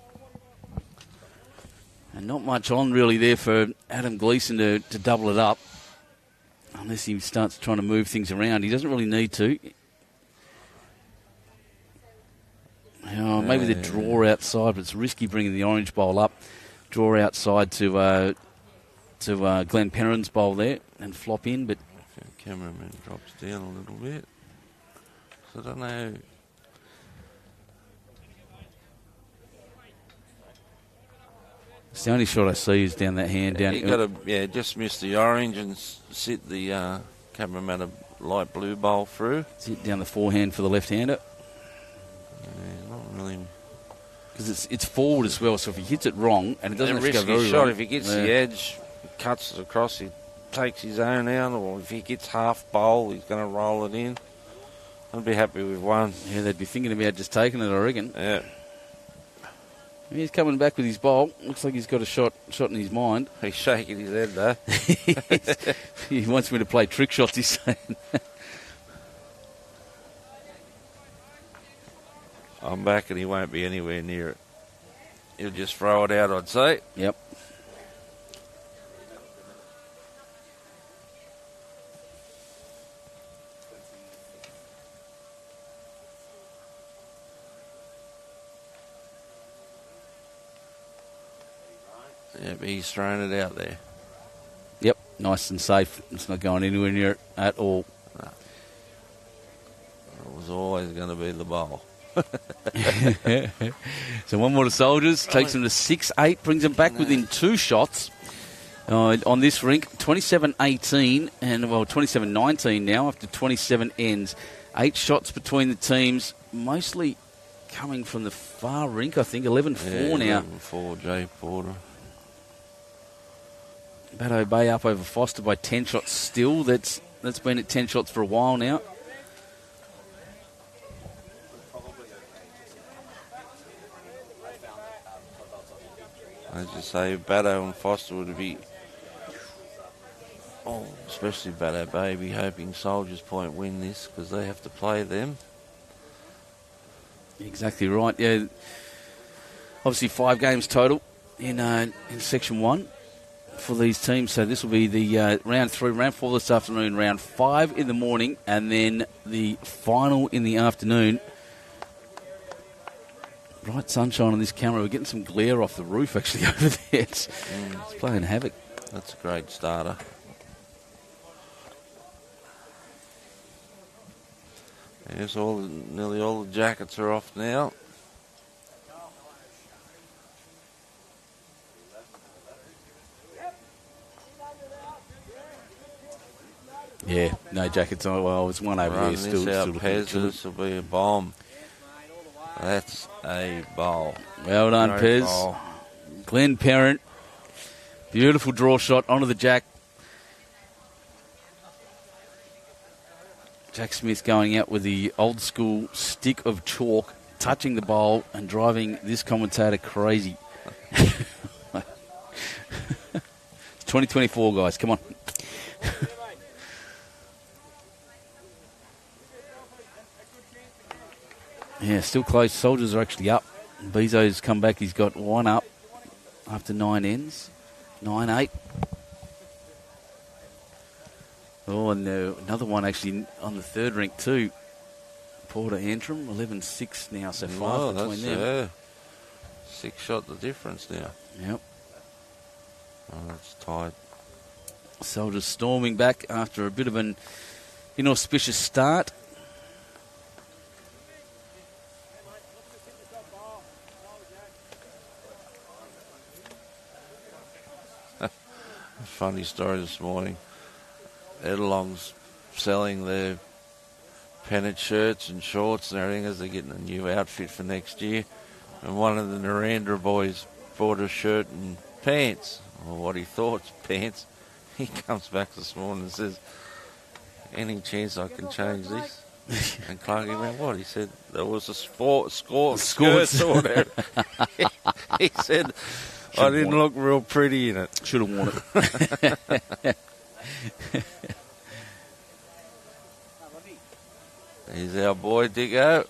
And not much on really there for Adam Gleeson to double it up. Unless he starts trying to move things around. He doesn't really need to. Oh, maybe the draw outside, but it's risky bringing the orange bowl up. Draw outside to Glen Perrin's bowl there and flop in, but Cameraman drops down a little bit. So I don't know. It's the only shot I see is down that hand. Down. You got to just miss the orange and sit the Cabramatta light blue bowl through. Sit down the forehand for the left-hander. Yeah, not really. Because it's forward as well, so if he hits it wrong, and it doesn't have to go very shot, wrong. if he gets the edge, cuts it across, he takes his own out, or if he gets half bowl, he's going to roll it in. I'd be happy with 1. Yeah, they'd be thinking about just taking it, I reckon. Yeah. He's coming back with his bowl. Looks like he's got a shot in his mind. He's shaking his head, though. He wants me to play trick shots, he's saying. I'm back and he won't be anywhere near it. He'll just throw it out, I'd say. Yep. Yeah, but he's throwing it out there. Yep, nice and safe. It's not going anywhere near it at all. No. It was always going to be the bowl. So 1 more to Soldiers, takes them to 6-8, brings them back within 2 shots on this rink. 27-18 and 27-19 now after 27 ends. 8 shots between the teams, mostly coming from the far rink, I think. 11-4 now. 11-4, Jay Porter. Baddo Bay up over Foster by 10 shots still. That's been at 10 shots for a while now. As you say, Baddo and Foster would be, especially Baddo Bay, be hoping Soldiers Point win this because they have to play them. Exactly right. Yeah, obviously 5 games total in Section 1 for these teams. So this will be the round 3, round 4 this afternoon, round 5 in the morning, and then the final in the afternoon. Bright sunshine on this camera. We're getting some glare off the roof actually over there. It's playing havoc. That's a great starter. Yes, nearly all the jackets are off now. Yeah, no jackets on. Well, it's one over Run there this still. out, Still Pez. This will be a bomb. That's a bowl. Well done, Great Pez. bowl. Glen Perrin. Beautiful draw shot onto the jack. Jack Smith going out with the old school stick of chalk, touching the bowl and driving this commentator crazy. It's 2024, guys. Come on. Yeah, still close. Soldiers are actually up. Bezo's come back. He's got 1 up after 9 ends. 9-8. Oh, and another one actually on the third rink too. Porter Antrim, 11-6 now, so 5 between them. 6 shot the difference now. Yep. Oh, that's tight. Soldiers storming back after a bit of an inauspicious start. Funny story this morning. Edelong's selling their pennant shirts and shorts and everything as they're getting a new outfit for next year. And one of the Narendra boys bought a shirt and pants. Well, what he thought's pants. He comes back this morning and says, any chance I can change this? And Clarky went, what? He said, there was a skirt sorted. He said, I didn't look real pretty in it. Should have worn it. Here's our boy, Dicko.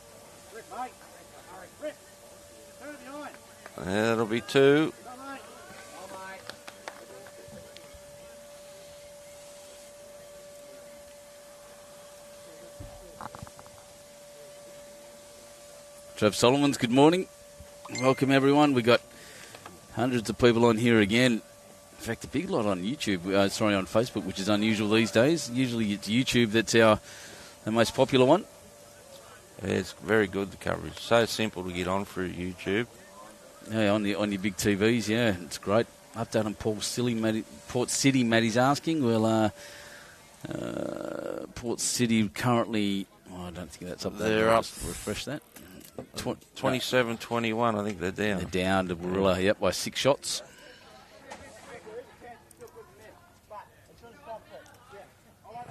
That'll be 2. Trev Solomons, good morning. Welcome, everyone. We got hundreds of people on here again. In fact, a big lot on YouTube, on Facebook, which is unusual these days. Usually it's YouTube that's the most popular one. Yeah, it's very good, the coverage. So simple to get on through YouTube. Yeah, on your big TVs, yeah, it's great. Update on Port City, Maddie's asking. Well, Port City currently, I don't think that's up there. They're up. Refresh that. 27-21, I think they're down. They're down to Warilla, by 6 shots.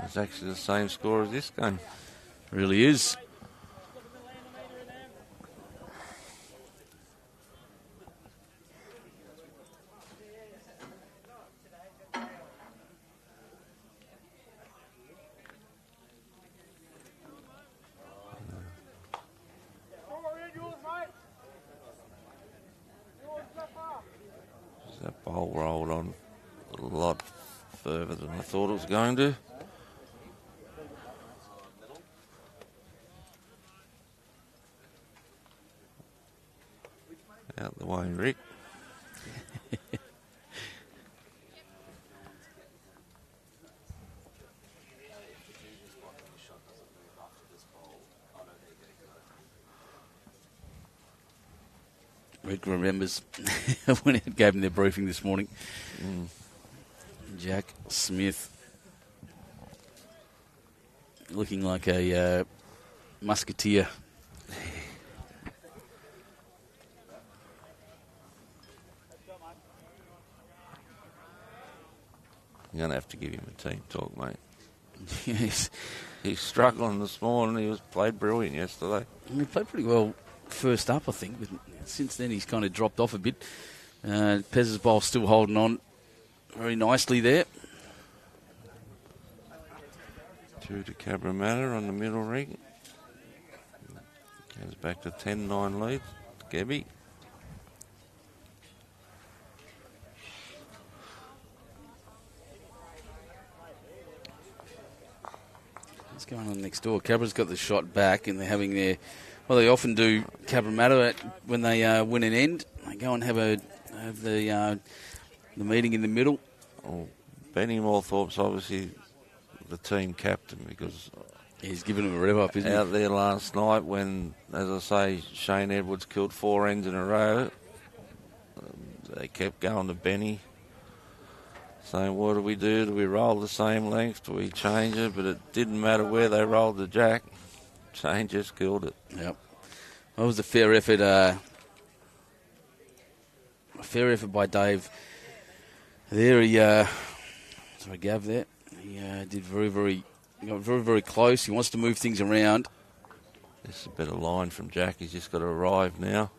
It's actually the same score as this game. Really is. That bowl rolled on a lot further than I thought it was going to. Out the way, Rick. Rick remembers when he gave him their briefing this morning. Jack Smith looking like a musketeer. You're going to have to give him a team talk, mate. Yes. He's struggling this morning. He played brilliant yesterday. He played pretty well first up, I think, but since then he's kind of dropped off a bit. Pez's bowl still holding on very nicely there. 2 to Cabramatta on the middle ring. Goes back to 10-9 lead. Gabby. What's going on next door? Cabra's got the shot back, and they're having their... Well, they often do Cabramatta when they win an end. They go and have the meeting in the middle. Well, Benny Moorthorpe's obviously the team captain because he's given him a rev up, isn't he? Out there last night when, as I say, Shane Edwards killed 4 ends in a row, they kept going to Benny, saying, what do we do? Do we roll the same length? Do we change it? But it didn't matter where they rolled the jack. Shane just killed it. Yep. That was a fair effort. A fair effort by Dave. There he, sorry, Gav there. He did got very, very close. He wants to move things around. This is a better line from Jack. He's just got to arrive now.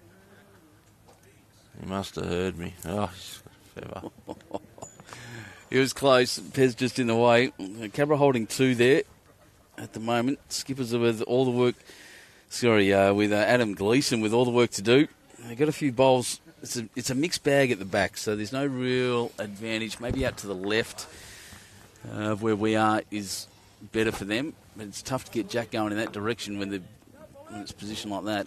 He must have heard me. Oh, he's got a feather. He was close. Pez just in the way. Cabra holding 2 there at the moment. Skippers are with all the work. Sorry, with Adam Gleeson with all the work to do. They've got a few bowls. It's a mixed bag at the back, so there's no real advantage. Maybe out to the left of where we are is better for them, but it's tough to get Jack going in that direction when it's positioned like that.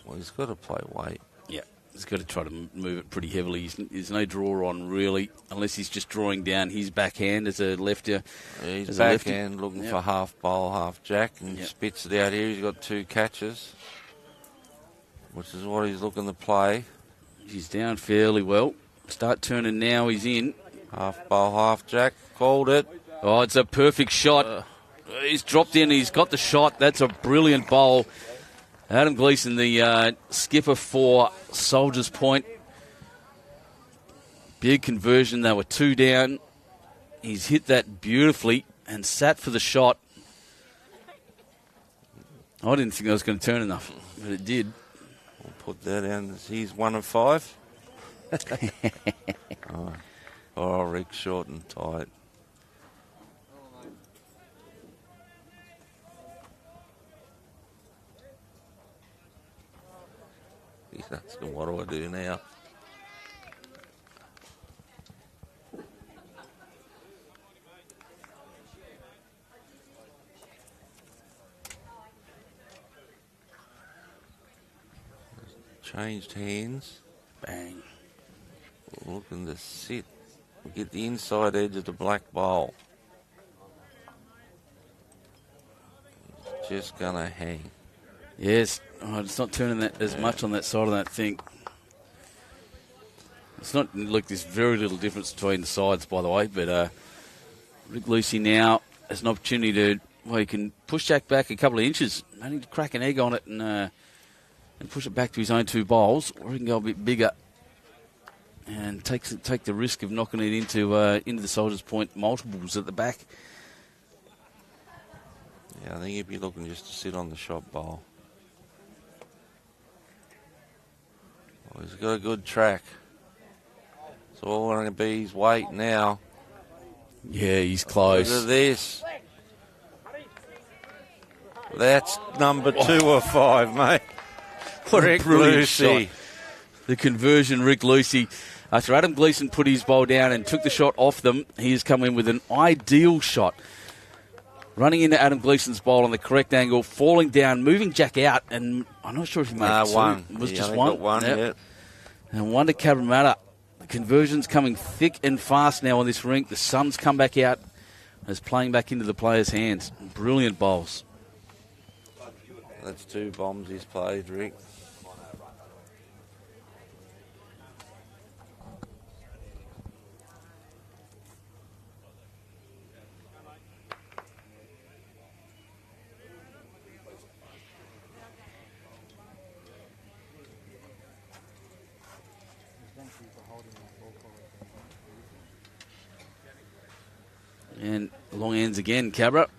Well, he's got to play weight. Yeah, he's got to try to move it pretty heavily. There's no draw on, really, unless he's just drawing down his backhand as a lefty. Yeah, he's backhand looking for half bowl, half jack, and spits it out here. He's got 2 catches, which is what he's looking to play. He's down fairly well. Start turning now, he's in. Half bowl, half jack, called it. Oh, it's a perfect shot. He's dropped in, he's got the shot. That's a brilliant bowl. Adam Gleeson, the skipper for Soldiers Point. Big conversion, they were 2 down. He's hit that beautifully and sat for the shot. I didn't think I was going to turn enough, but it did. We'll put that down. He's 1 of 5. Oh, Rick, short and tight. He's asking, what do I do now? Changed hands. Bang. Looking to sit. We get the inside edge of the black bowl. Just going to hang. Yes. Oh, it's not turning that as much on that side of that thing. It's not, look, there's very little difference between the sides, by the way, but Rick Lucey now has an opportunity to, well, he can push Jack back a couple of inches. Only to crack an egg on it and push it back to his own 2 bowls, or he can go a bit bigger and take the risk of knocking it into the Soldiers Point multiples at the back. Yeah, I think he'd be looking just to sit on the shot bowl. Oh, he's got a good track. It's all going to be his weight now. Yeah, he's close. Look at this. That's number 2 of 5, mate. What Rick a brilliant Lucey. shot. The conversion, Rick Lucey. After Adam Gleeson put his bowl down and took the shot off them, he has come in with an ideal shot. Running into Adam Gleeson's bowl on the correct angle, falling down, moving Jack out, and I'm not sure if he made it. 1. It was Yeah, just I one. got 1, yep. And 1 to Cabramatta. The conversion's coming thick and fast now on this rink. The sun's come back out and is playing back into the players' hands. Brilliant bowls. That's 2 bombs he's played, Rick. And long ends again, Cabra.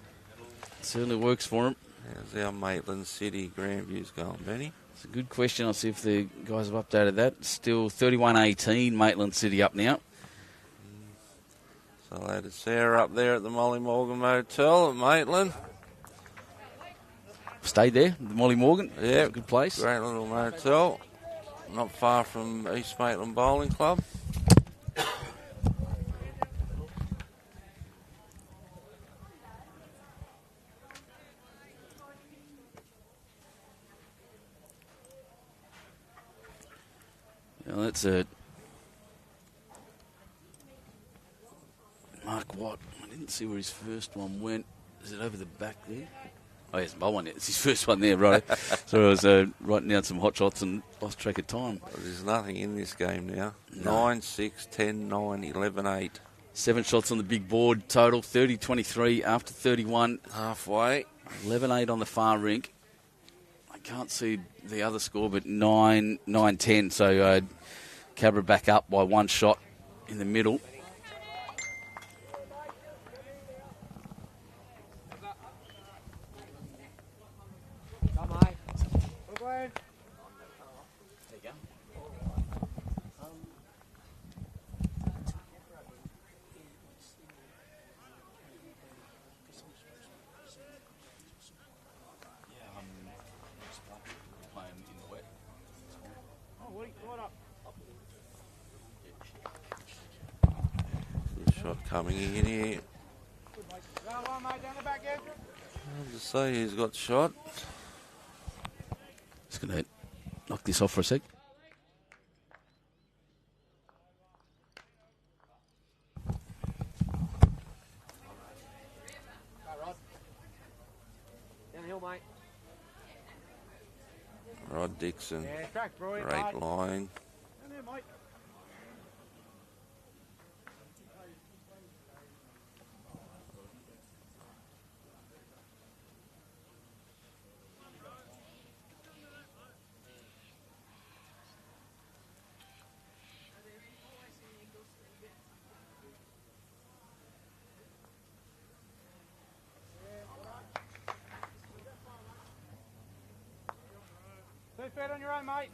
Certainly works for him. How's our Maitland City Grandview's going, Benny? It's a good question. I'll see if the guys have updated that. Still 31-18, Maitland City up now. So that is Sarah up there at the Molly Morgan Motel at Maitland. Stayed there, the Molly Morgan. Yeah, good place. Great little motel. Not far from East Maitland Bowling Club. Now that's a Mark Watt. I didn't see where his first one went. Is it over the back there? Oh, yes, my one. It's his first one there, right? So I was writing down some hot shots and lost track of time. Well, there's nothing in this game now. No. 9, 6, 10, 9, 11, 8. 7 shots on the big board total. 30-23 after 31. Halfway. 11-8 on the far rink. I can't see the other score, but 9-10. So Cabra back up by 1 shot in the middle. Shot coming in here. I'll just say he's got shot. Just going to knock this off for a sec. Downhill, mate. Rod Dixon. Yeah, track, bro. Great line. On your own, mate.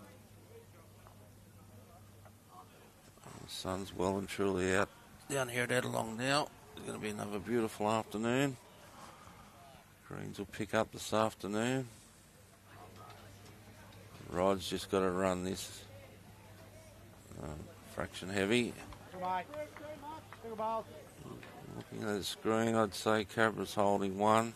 The sun's well and truly out down here at Edelong now. It's going to be another beautiful afternoon. Greens will pick up this afternoon. Rod's just got to run this fraction heavy. Looking at the screen, I'd say Cabra's holding 1.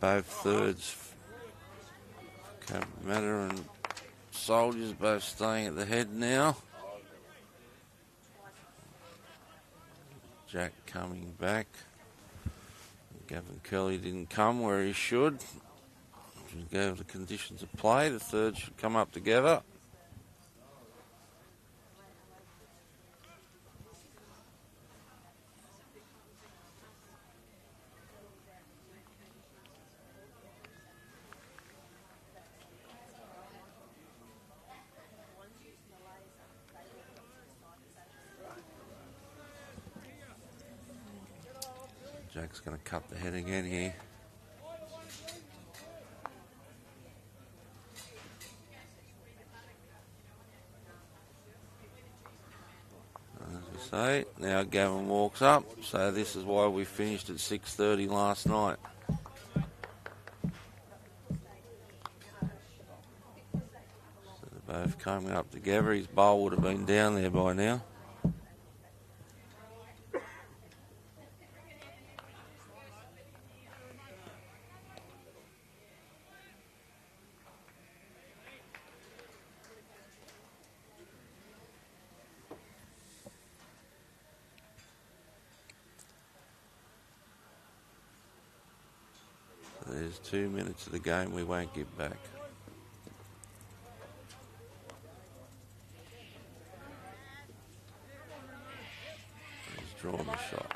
Both thirds, Cabramatta and Soldiers both staying at the head now. Jack coming back. Gavin Kelly didn't come where he should. Should go with the conditions of play. The third should come up together. Jack's going to cut the head again here. As we say, now Gavin walks up, so this is why we finished at 6:30 last night. So they're both coming up together. His bowl would have been down there by now. There's 2 minutes of the game we won't give back. drawing the shot.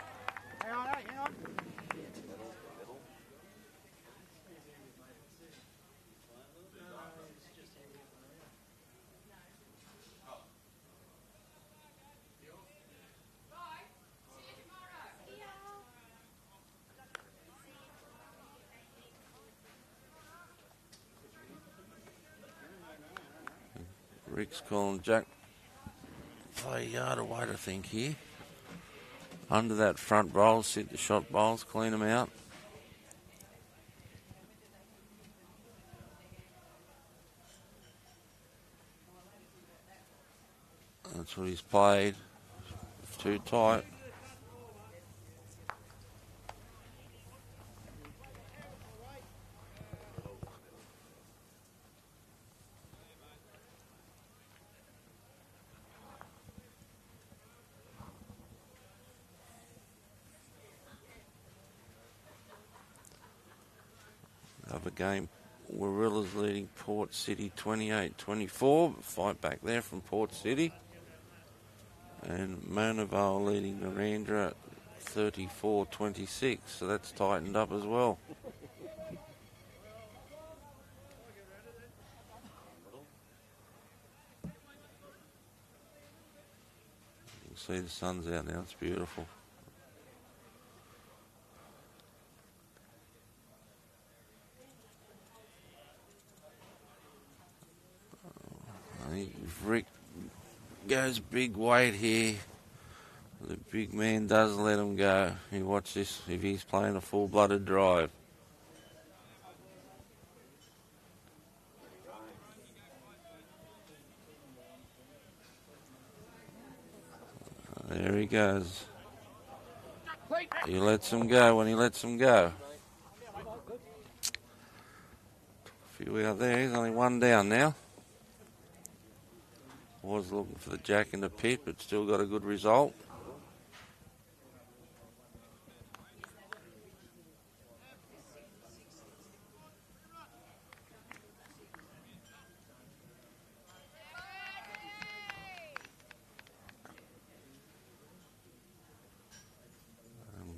Rick's calling Jack. Play a yard away, I think, here. Under that front bowl, sit the shot bowls, clean them out. That's what he's played. Too tight. Other game, Warillas leading Port City 28-24. Fight back there from Port City. And Monavale leading Narendra 34-26. So that's tightened up as well. You can see the sun's out now. It's beautiful. I think if Rick goes big weight here, the big man does let him go. You watch this if he's playing a full-blooded drive. There he goes. He lets him go when he lets him go. A few out there, he's only one down now. Was looking for the jack in the pit, but still got a good result.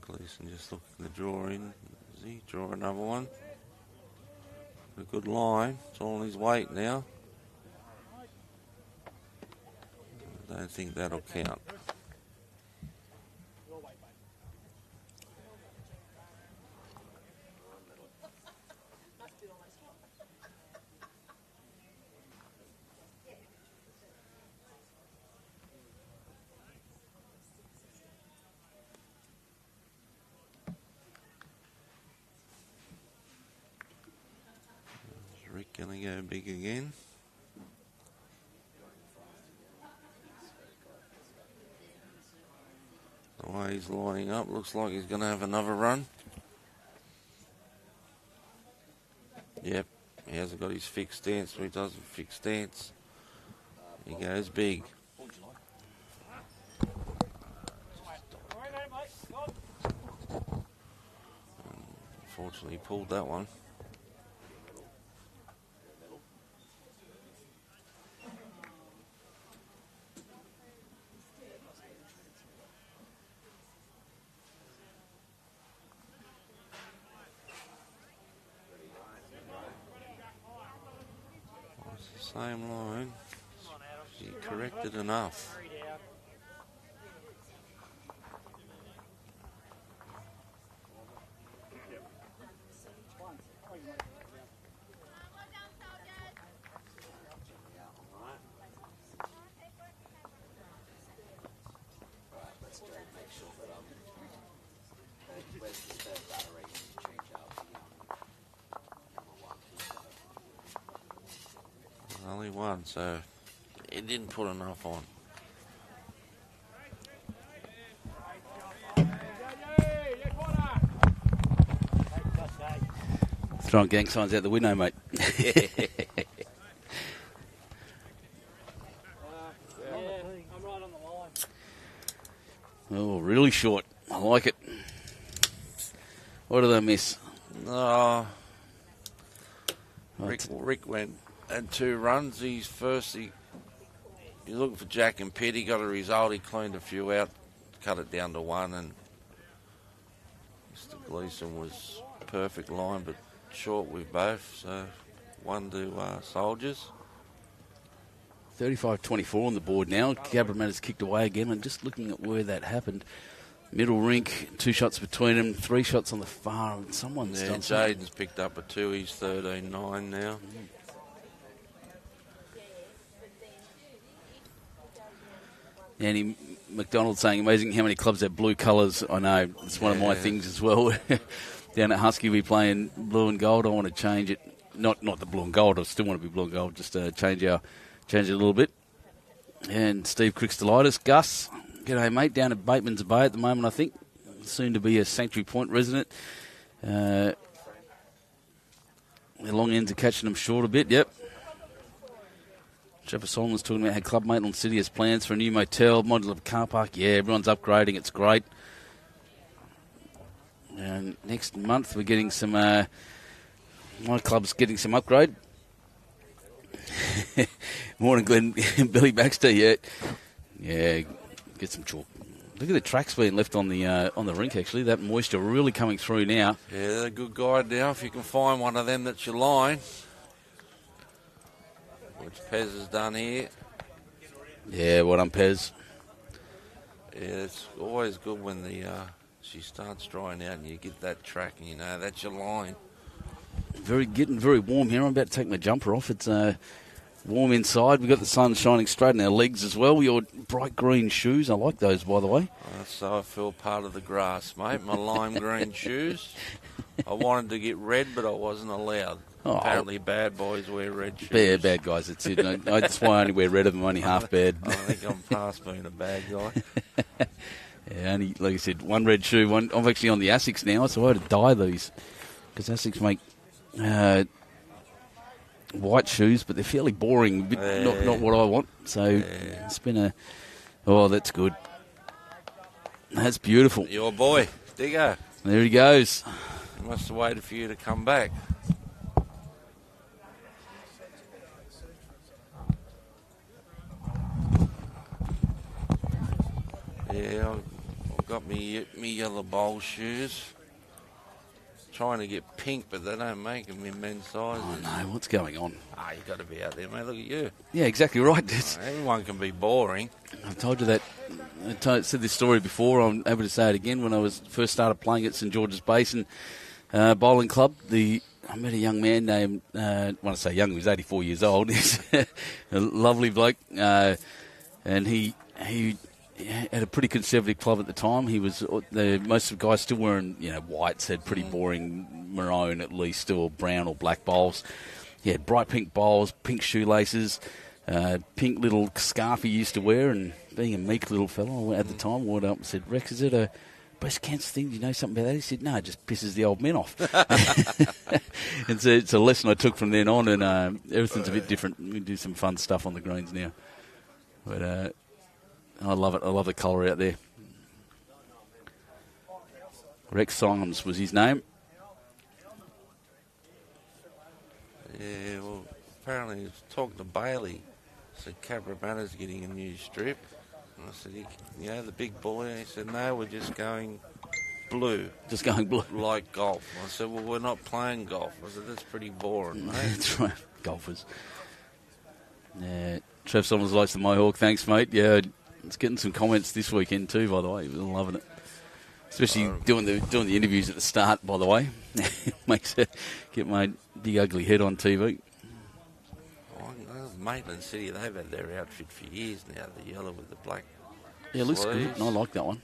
Gleeson just looking the draw in. Does he draw another one? A good line. It's all in his weight now. I don't think that'll count. Is Rick gonna go big again? The way he's lining up, looks like he's going to have another run. Yep, he hasn't got his fixed stance, so he doesn't fix stance. He goes big. Unfortunately, he pulled that one. Same line. He corrected enough. Only one, so he didn't put enough on. Throwing gang signs out the window, mate. Oh, really short. I like it. What did they miss? Oh, Rick went and 2 runs. He's looking for Jack and Pitt. He got a result. He cleaned a few out. cut it down to 1, and Mr. Gleeson was perfect line, but short with both. So 1 to Soldiers. 35-24 on the board now. Cabramatta's kicked away again, and just looking at where that happened. Middle rink, 2 shots between them, 3 shots on the far, and someone's done something. Jaden's picked up a 2. He's 13-9 now. Andy McDonald saying, amazing how many clubs have blue colours. I know, it's one of my things as well. Down at Husky, we playing blue and gold. I want to change it. Not the blue and gold, I still want to be blue and gold, just change it a little bit. And Steve Crick's delighted. Gus, g'day mate, down at Bateman's Bay at the moment, I think. Soon to be a Sanctuary Point resident. The long ends are catching them short a bit, yep. Trevor Solomon's talking about how Club Maitland City has plans for a new motel, modular car park. Yeah, everyone's upgrading. It's great. And next month we're getting some... my club's getting some upgrade. Morning, Glen. Billy Baxter, yeah. Yeah, get some chalk. Look at the tracks being left on the rink, actually. That moisture really coming through now. Yeah, they're a good guide now. If you can find one of them that's your line, which Pez has done here. Yeah, well done, Pez. Yeah, it's always good when she starts drying out and you get that track and you know that's your line. Getting very warm here. I'm about to take my jumper off. It's warm inside. We've got the sun shining straight in our legs as well. Your bright green shoes. I like those, by the way. So I feel part of the grass, mate. My lime green shoes. I wanted to get red, but I wasn't allowed. Oh, apparently bad boys wear red shoes. Bad guys, that's it. That's why I only wear red of them, only half bad. I think I'm past being a bad guy. Yeah, only, like I said, one red shoe. I'm actually on the Asics now, so I had to dye these. Because Asics make white shoes, but they're fairly boring. Not what I want. So it's been a... Oh, that's good. That's beautiful. Your boy, Digger. There he goes. He must have waited for you to come back. Yeah, I've got me yellow bowl shoes. Trying to get pink, but they don't make them in men's sizes. Oh, no, what's going on? You got to be out there, mate. Look at you. Yeah, exactly right. Everyone can be boring. I've told you that. I said this story before. I'm able to say it again. When I first started playing at St George's Basin Bowling Club, I met a young man named, when I say young, he was 84 years old. He's a lovely bloke. And he had a pretty conservative club at the time. He was most of the guys still wearing whites, had pretty boring maroon at least, or brown or black bowls. He had bright pink bowls, pink shoelaces, pink little scarf he used to wear. And being a meek little fellow at the time, I went up and said, "Rex, is it a breast cancer thing? Do you know something about that?" He said, "No, it just pisses the old men off." And so it's a lesson I took from then on, and everything's a bit different. We do some fun stuff on the greens now, but. I love it. I love the colour out there. Rex Symes was his name. Yeah, well, apparently he was talking to Bailey. Said Cabramatta's getting a new strip. And I said, the big boy. And he said, no, we're just going blue. Just going blue. Like golf. I said, well, we're not playing golf. I said, that's pretty boring, mate. That's right. Golfers. Yeah. Trev Summers likes the Mohawk. Thanks, mate. Yeah. It's getting some comments this weekend too, by the way. We're loving it, especially doing the interviews at the start. By the way, makes it get my big ugly head on TV. Maitland City, they've had their outfit for years now. The yellow with the black. Yeah, it looks good. And I like that one.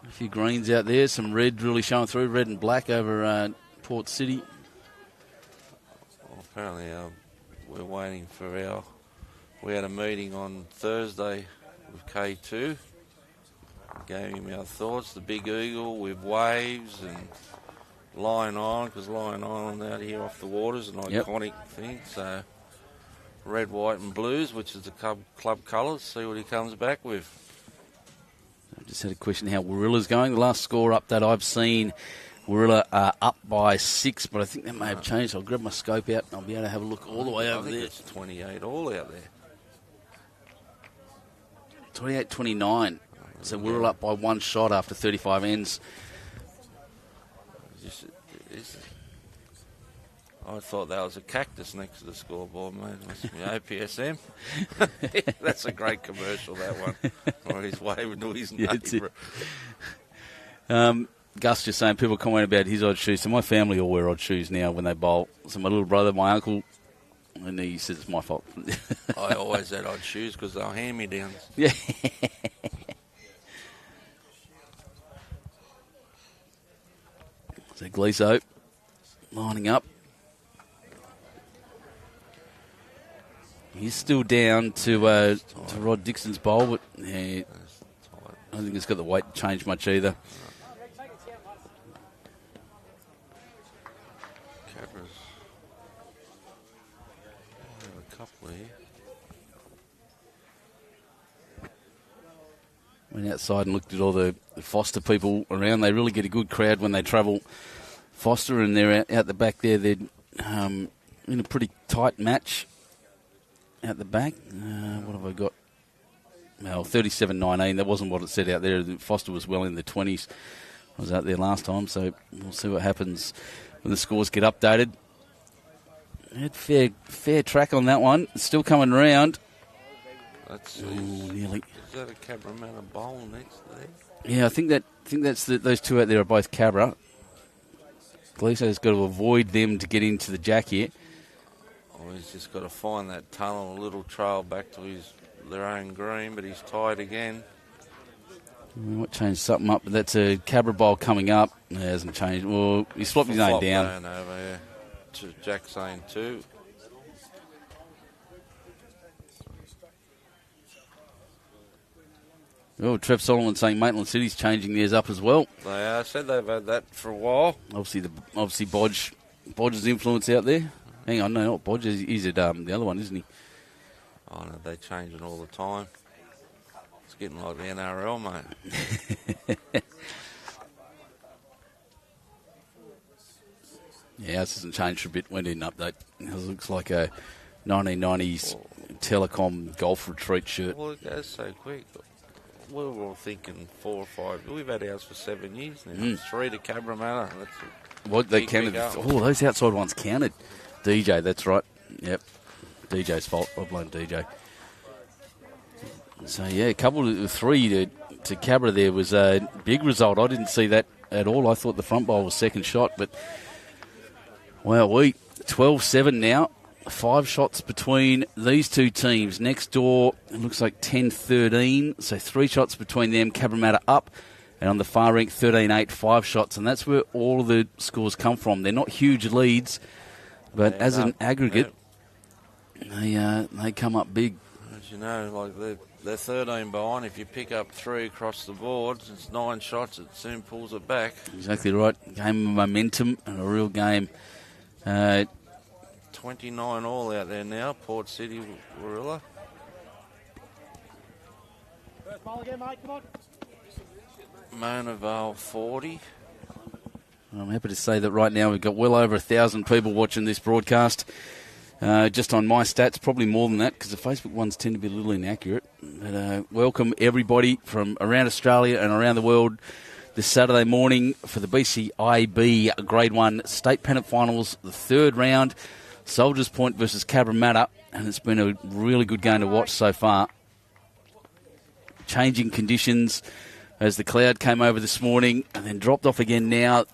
A few greens out there, some red really showing through, red and black over Port City. Well, apparently, we're waiting for our. We had a meeting on Thursday with K2. Gave him our thoughts. The Big Eagle with waves and Lion Island, because Lion Island out here off the water is an iconic thing. So red, white and blues, which is the club colours. See what he comes back with. I just had a question how Warilla's going. The last score up that I've seen, Warilla are up by 6, but I think that may have changed. I'll grab my scope out and I'll be able to have a look all the way over there. It's 28 all out there. 28-29. So we're all up by one shot after 35 ends. I thought that was a cactus next to the scoreboard, mate. It must be OPSM. That's a great commercial, that one. Or he's waving to his neighbour. Gus just saying, people comment about his odd shoes. So my family all wear odd shoes now when they bowl. So my little brother, my uncle, and he says it's my fault. I always had odd shoes because they were hand-me-downs. Yeah. So Gleeson lining up. He's still down to Rod Dixon's bowl, but yeah, I don't think it's got the weight to change much either. Cabra's a couple here. Went outside and looked at all the Foster people around. They really get a good crowd when they travel Foster, and they're out the back there. They're in a pretty tight match out the back. What have I got? Well, 37-19. That wasn't what it said out there. Foster was well in the 20s. I was out there last time, so we'll see what happens when the scores get updated. Had fair track on that one. It's still coming round. That's nearly. Is that a Cabramatta bowl next to there? Yeah, I think that's those two out there are both Cabra. Gleeson's got to avoid them to get into the jack here. Oh, he's just got to find that tunnel, a little trail back to their own green, but he's tied again. We might change something up, but that's a Cabra bowl coming up. It hasn't changed. Well, he swapped his name down. Over here to Jack saying 2. Oh, Trev Solomon saying Maitland City's changing theirs up as well. They are. Said they've had that for a while. Obviously Bodge's influence out there. Hang on, no, not Bodge. He's at the other one, isn't he? Oh, no, they change it all the time. It's getting like the NRL, mate. Yeah, this hasn't changed for a bit. Went in an update. It looks like a 1990s telecom golf retreat shirt. Well, it goes so quick. We were all thinking 4 or 5. We've had ours for 7 years now. 3 to Cabramatta. What they counted? Oh, those outside ones counted. DJ, that's right. Yep. DJ's fault. I blame DJ. So, yeah, a couple of 3 to Cabra there was a big result. I didn't see that at all. I thought the front bowl was second shot, but, well, 12-7 now. 5 shots between these two teams. Next door, it looks like 10-13, so 3 shots between them. Cabramatta up, and on the far rank, 13-8, 5 shots, and that's where all of the scores come from. They're not huge leads, but as an aggregate, they come up big. As you know, like they're 13 behind. If you pick up 3 across the board, it's 9 shots. It soon pulls it back. Exactly right. Game of momentum and a real game. 29 all out there now, Port City Warilla. First ball again, mate, come on. Mona Vale 40. I'm happy to say that right now we've got well over 1,000 people watching this broadcast. Just on my stats, probably more than that because the Facebook ones tend to be a little inaccurate. But welcome everybody from around Australia and around the world this Saturday morning for the BCIB Grade 1 State Pennant Finals, the 3rd round. Soldiers Point versus Cabramatta, and it's been a really good game to watch so far. Changing conditions as the cloud came over this morning and then dropped off again now.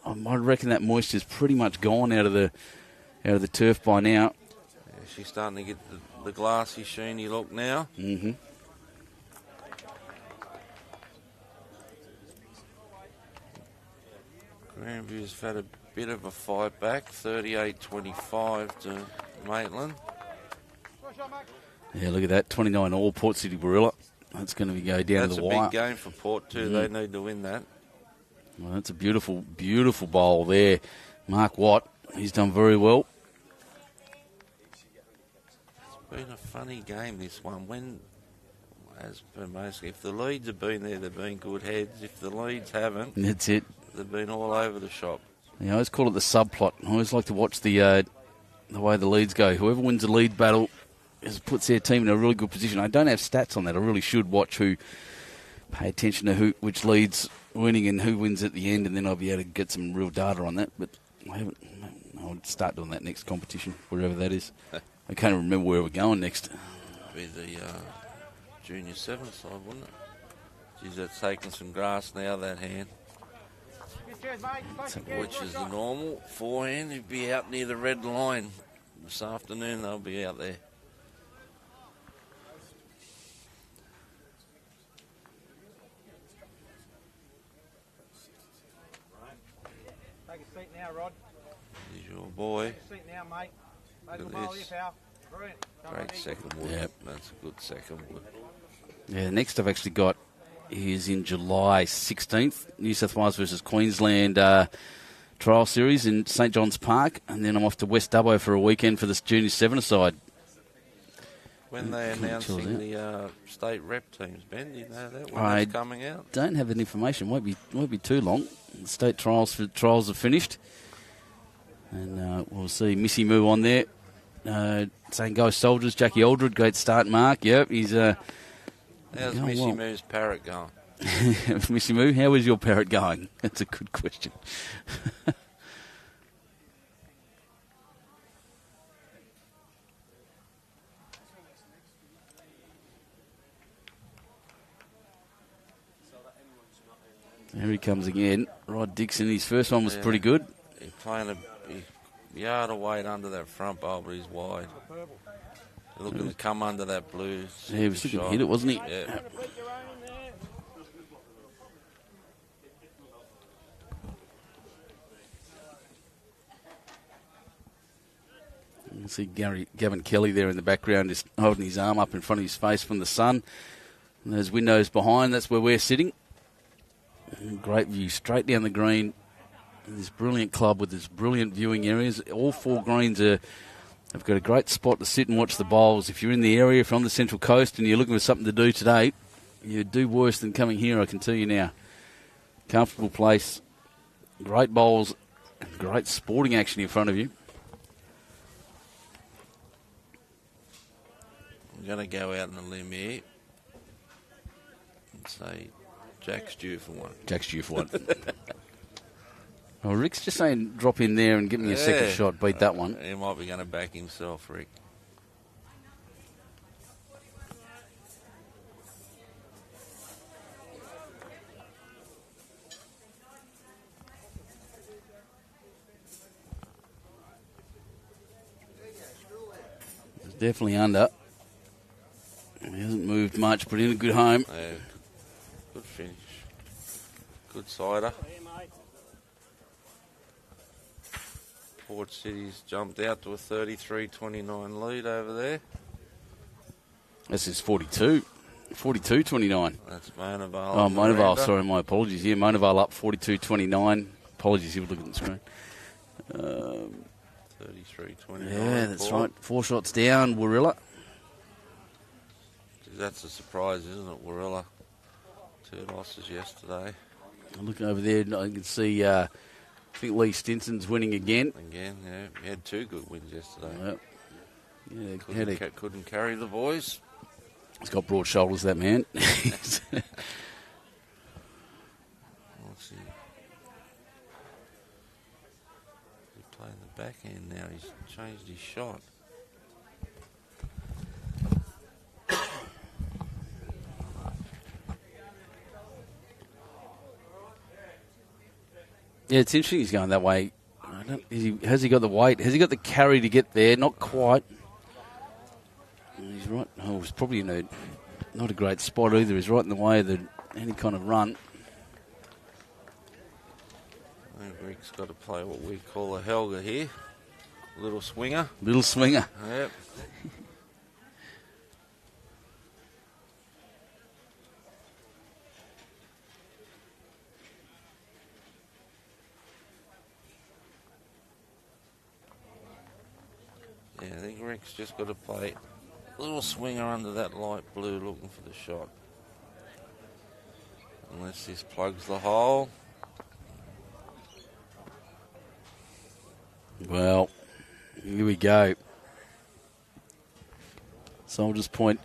I reckon that moisture's pretty much gone out of the turf by now. Yeah, she's starting to get the glassy, sheeny look now. Mm-hmm. Grandview's had a bit of a fight back, 38-25 to Maitland. Yeah, look at that, 29 all, Port City Warilla. That's going to go down to the wire. That's a big game for Port too. They need to win that. Well, that's a beautiful, beautiful bowl there. Mark Watt, he's done very well. It's been a funny game, this one. As per most, if the leads have been there, they've been good heads. If the leads haven't, that's it. They've been all over the shop. Yeah, I always call it the subplot. I always like to watch the way the leads go. Whoever wins the lead battle puts their team in a really good position. I don't have stats on that. I really should watch who pay attention to which leads winning and who wins at the end, and then I'll be able to get some real data on that. But I haven't. I'll start doing that next competition, wherever that is. I can't remember where we're going next. Be the junior 7 side, wouldn't it? Geez, that's taking some grass now, that hand. Which is the normal forehand. He'd be out near the red line this afternoon. They'll be out there. Take a seat now, Rod. Here's your boy. Take a seat now, mate. Look Make at a this. here, pal. Brilliant. Great second wood. Yep. That's a good second wood. Yeah, next I've actually got is in July 16th, New South Wales versus Queensland trial series in St John's Park, and then I'm off to West Dubbo for a weekend for this junior 7-a-side. When they announcing the state rep teams, Ben, do you know that? When I that's coming out? Don't have that information. Won't be too long. The state trials are finished, and we'll see Missy Moo on there. Saying go Soldiers, Jackie Aldred, great start, Mark. Yep, he's How's Missy Moo's parrot going? Missy Moo, how is your parrot going? That's a good question. Here he comes again. Rod Dixon, his first one was pretty good. He's playing a yard of weight under that front bowl, but he's wide. Looking to come under that blue. Yeah, he was looking to hit it, wasn't he? Yeah. You can see Gavin Kelly there in the background, just holding his arm up in front of his face from the sun. And there's windows behind, that's where we're sitting. And great view straight down the green. This brilliant club with this brilliant viewing areas. All 4 greens have got a great spot to sit and watch the bowls. If you're in the area, if you're on the Central Coast and you're looking for something to do today, you'd do worse than coming here, I can tell you now. Comfortable place, great bowls, great sporting action in front of you. I'm going to go out on a limb here and say Jack's due for one. Jack's due for one. Well, Rick's just saying drop in there and give me a second shot, beat that one. He might be going to back himself, Rick. He's definitely under. He hasn't moved much, but in a good home. Yeah, good finish. Good cider. Port City's jumped out to a 33-29 lead over there. This is 42. 42-29. That's Monavale. Oh, Monavale, sorry, my apologies. Yeah, Monavale up 42-29. Apologies, you were looking at the screen. 33-29. Yeah, that's right. 4 shots down, Warilla. That's a surprise, isn't it, Warilla? 2 losses yesterday. Look over there, I can see, I think Lee Stinson's winning again. Again, yeah. He had 2 good wins yesterday. Yep. Yeah, Couldn't carry the boys. He's got broad shoulders, that man. Let's see. He's playing the backhand now. He's changed his shot. Yeah, it's interesting he's going that way. Has he got the weight? Has he got the carry to get there? Not quite. He's right. Oh, he's probably in not a great spot either. He's right in the way of any kind of run. I think Rick's got to play what we call a Helga here. Little swinger. Little swinger. Yep. Yeah, I think Rick's just got to play a little swinger under that light blue looking for the shot. Unless this plugs the hole. Well, here we go. Soldiers Point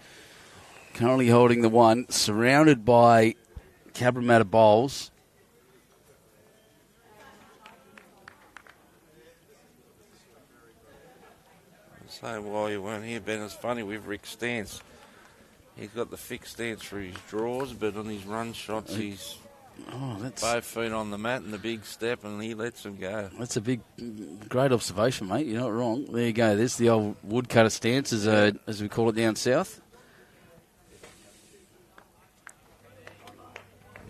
currently holding the one, surrounded by Cabramatta bowls. So while you weren't here, Ben, it's funny with Rick's stance. He's got the fixed stance for his draws, but on his run shots, he's both feet on the mat and the big step, and he lets them go. That's a great observation, mate. You're not wrong. There you go. There's the old woodcutter stance, as we call it down south.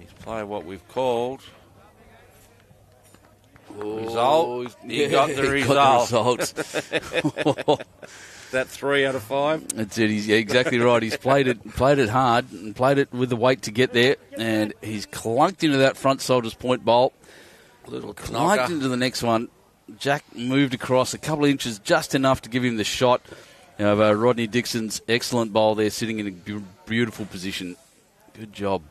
He's played what we've called result. He got the result. That 3 out of 5. That's it. He's exactly right. He's played it hard and played it with the weight to get there, and he's clunked into that front soldier's point bowl. Little Clunked into the next one. Jack moved across a couple of inches, just enough to give him the shot of Rodney Dixon's excellent bowl there, sitting in a beautiful position. Good job.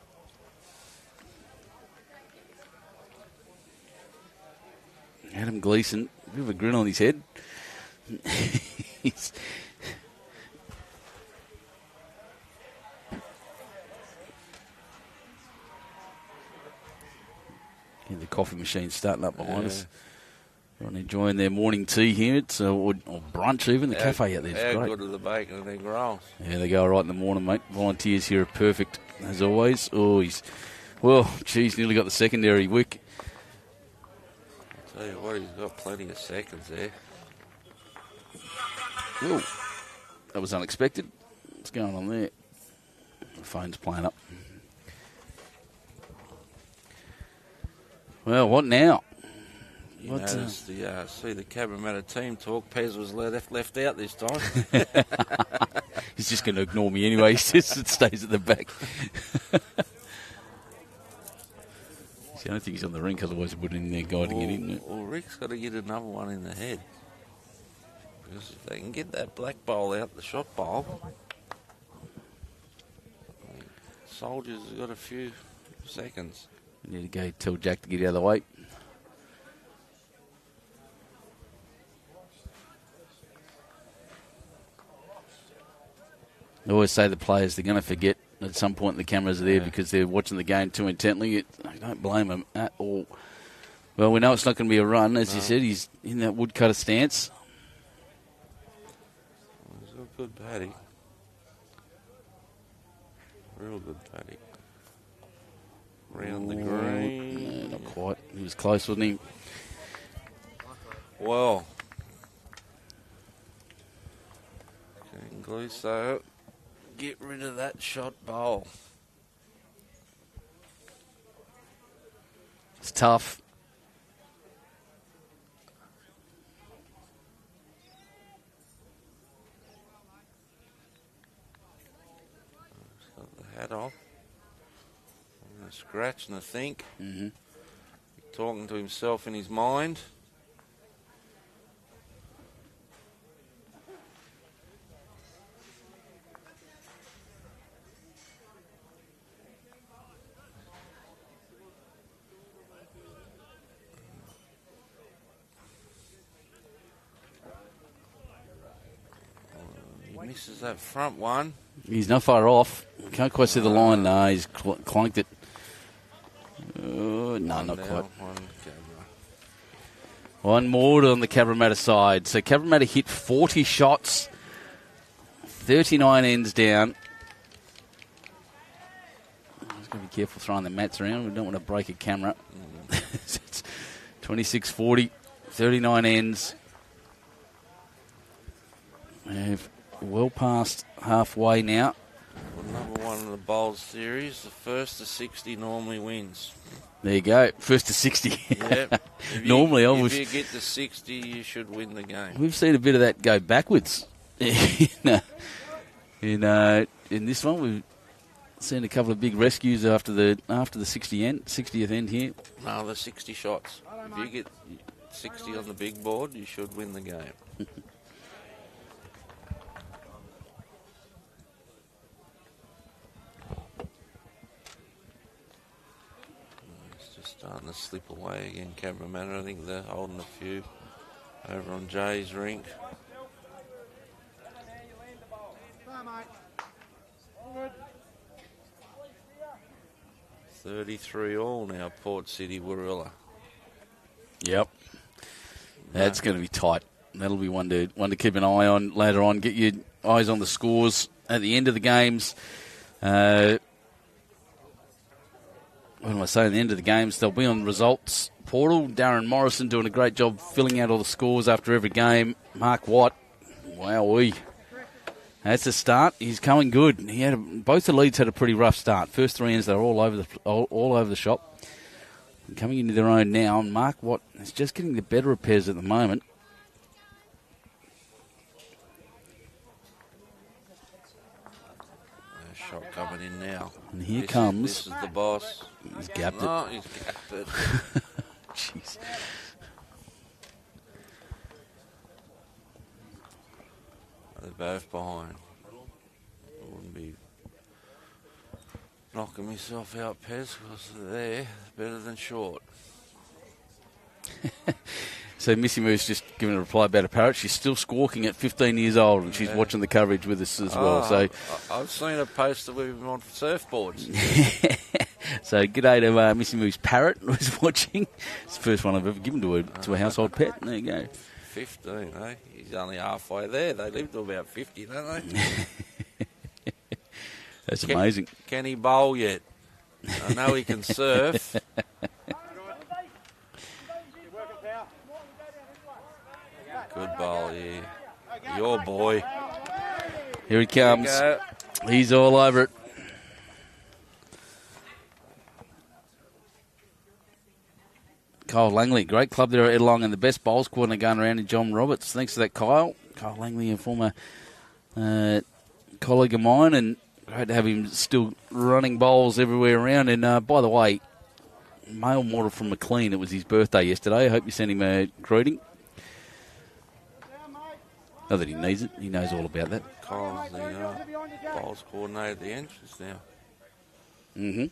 Adam Gleeson, a bit of a grin on his head. He's the coffee machine's starting up behind us. Everyone enjoying their morning tea here. It's or brunch even. The cafe out there is great. How good are the bacon and egg rolls? Yeah, they go right in the morning, mate. Volunteers here are perfect, as always. Oh, nearly got the secondary wick. Tell you what, he's got plenty of seconds there. Oh, that was unexpected. What's going on there? The phone's playing up. Well, what now? You noticed see the Cabramatta team talk. Pez was left out this time. He's just going to ignore me anyway. He just stays at the back. See, I don't think he's on the rink, otherwise he wouldn't in there guiding it, isn't it? Well, Rick's got to get another one in the head. Because if they can get that black bowl out, the shot bowl, Soldiers have got a few seconds. You need to go tell Jack to get out of the way. I always say the players, they're going to forget at some point the cameras are there because they're watching the game too intently. I don't blame them at all. Well, we know it's not going to be a run. As you said, he's in that woodcutter stance. He's got a good paddock. Real good paddock. Round the green. No, not quite. He was close, wasn't he? Well. Can Gleeson get rid of that shot bowl? It's tough. He's got the hat off. A scratch and a think. Mm-hmm. Talking to himself in his mind. He misses that front one. He's not far off. Can't quite see the line. No, he's clunked it. No, not quite. One more on the Cabramatta side. So Cabramatta hit 40 shots, 39 ends down. Just got to be careful throwing the mats around. We don't want to break a camera. It's 26-40, 39 ends. We've well past halfway now. Well, number one in the bowls series, the first to 60 normally wins. There you go, first to 60. Yep. Normally, if you get to 60, you should win the game. We've seen a bit of that go backwards. In this one, we've seen a couple of big rescues after the 60th end here. No, the 60 shots. If you get 60 on the big board, you should win the game. Starting to slip away again, Cabramatta. I think they're holding a few over on Jay's rink. 33 all now, Port City, Warilla. Yep. That's going to be tight. That'll be one to keep an eye on later on. Get your eyes on the scores at the end of the games. What am I saying? At the end of the games, they'll be on the results portal. Darren Morrison doing a great job filling out all the scores after every game. Mark Watt, wowee. That's a start. He's coming good. Both the leads had a pretty rough start. First 3 ends, they were all over the shop. And coming into their own now, and Mark Watt is just getting the better of Pez at the moment. Shot coming in now. And here comes. This is the boss. He's gapped it. Oh, he's gapped it. Jeez. They're both behind. I wouldn't be knocking myself out, Pez, because they're better than short. So Missy Moo's just given a reply about a parrot. She's still squawking at 15 years old, and she's watching the coverage with us as well. So I've seen her poster with him on surfboards. So g'day to Missy Moo's parrot who's watching. It's the first one I've ever given to a household pet. There you go. 15, eh? He's only halfway there. They live to about 50, don't they? That's amazing. Can he bowl yet? I know he can surf. Good bowl, yeah. Your boy. Here he comes. He's all over it. Kyle Langley, great club there at Edlong, and the best bowls coordinator going around in John Roberts. Thanks to that, Kyle. Kyle Langley, a former colleague of mine, and great to have him still running bowls everywhere around. And by the way, male model from McLean, it was his birthday yesterday. I hope you sent him a greeting. Not that he needs it. He knows all about that. Kyle's the bowls coordinator at the entrance now. Mm-hmm.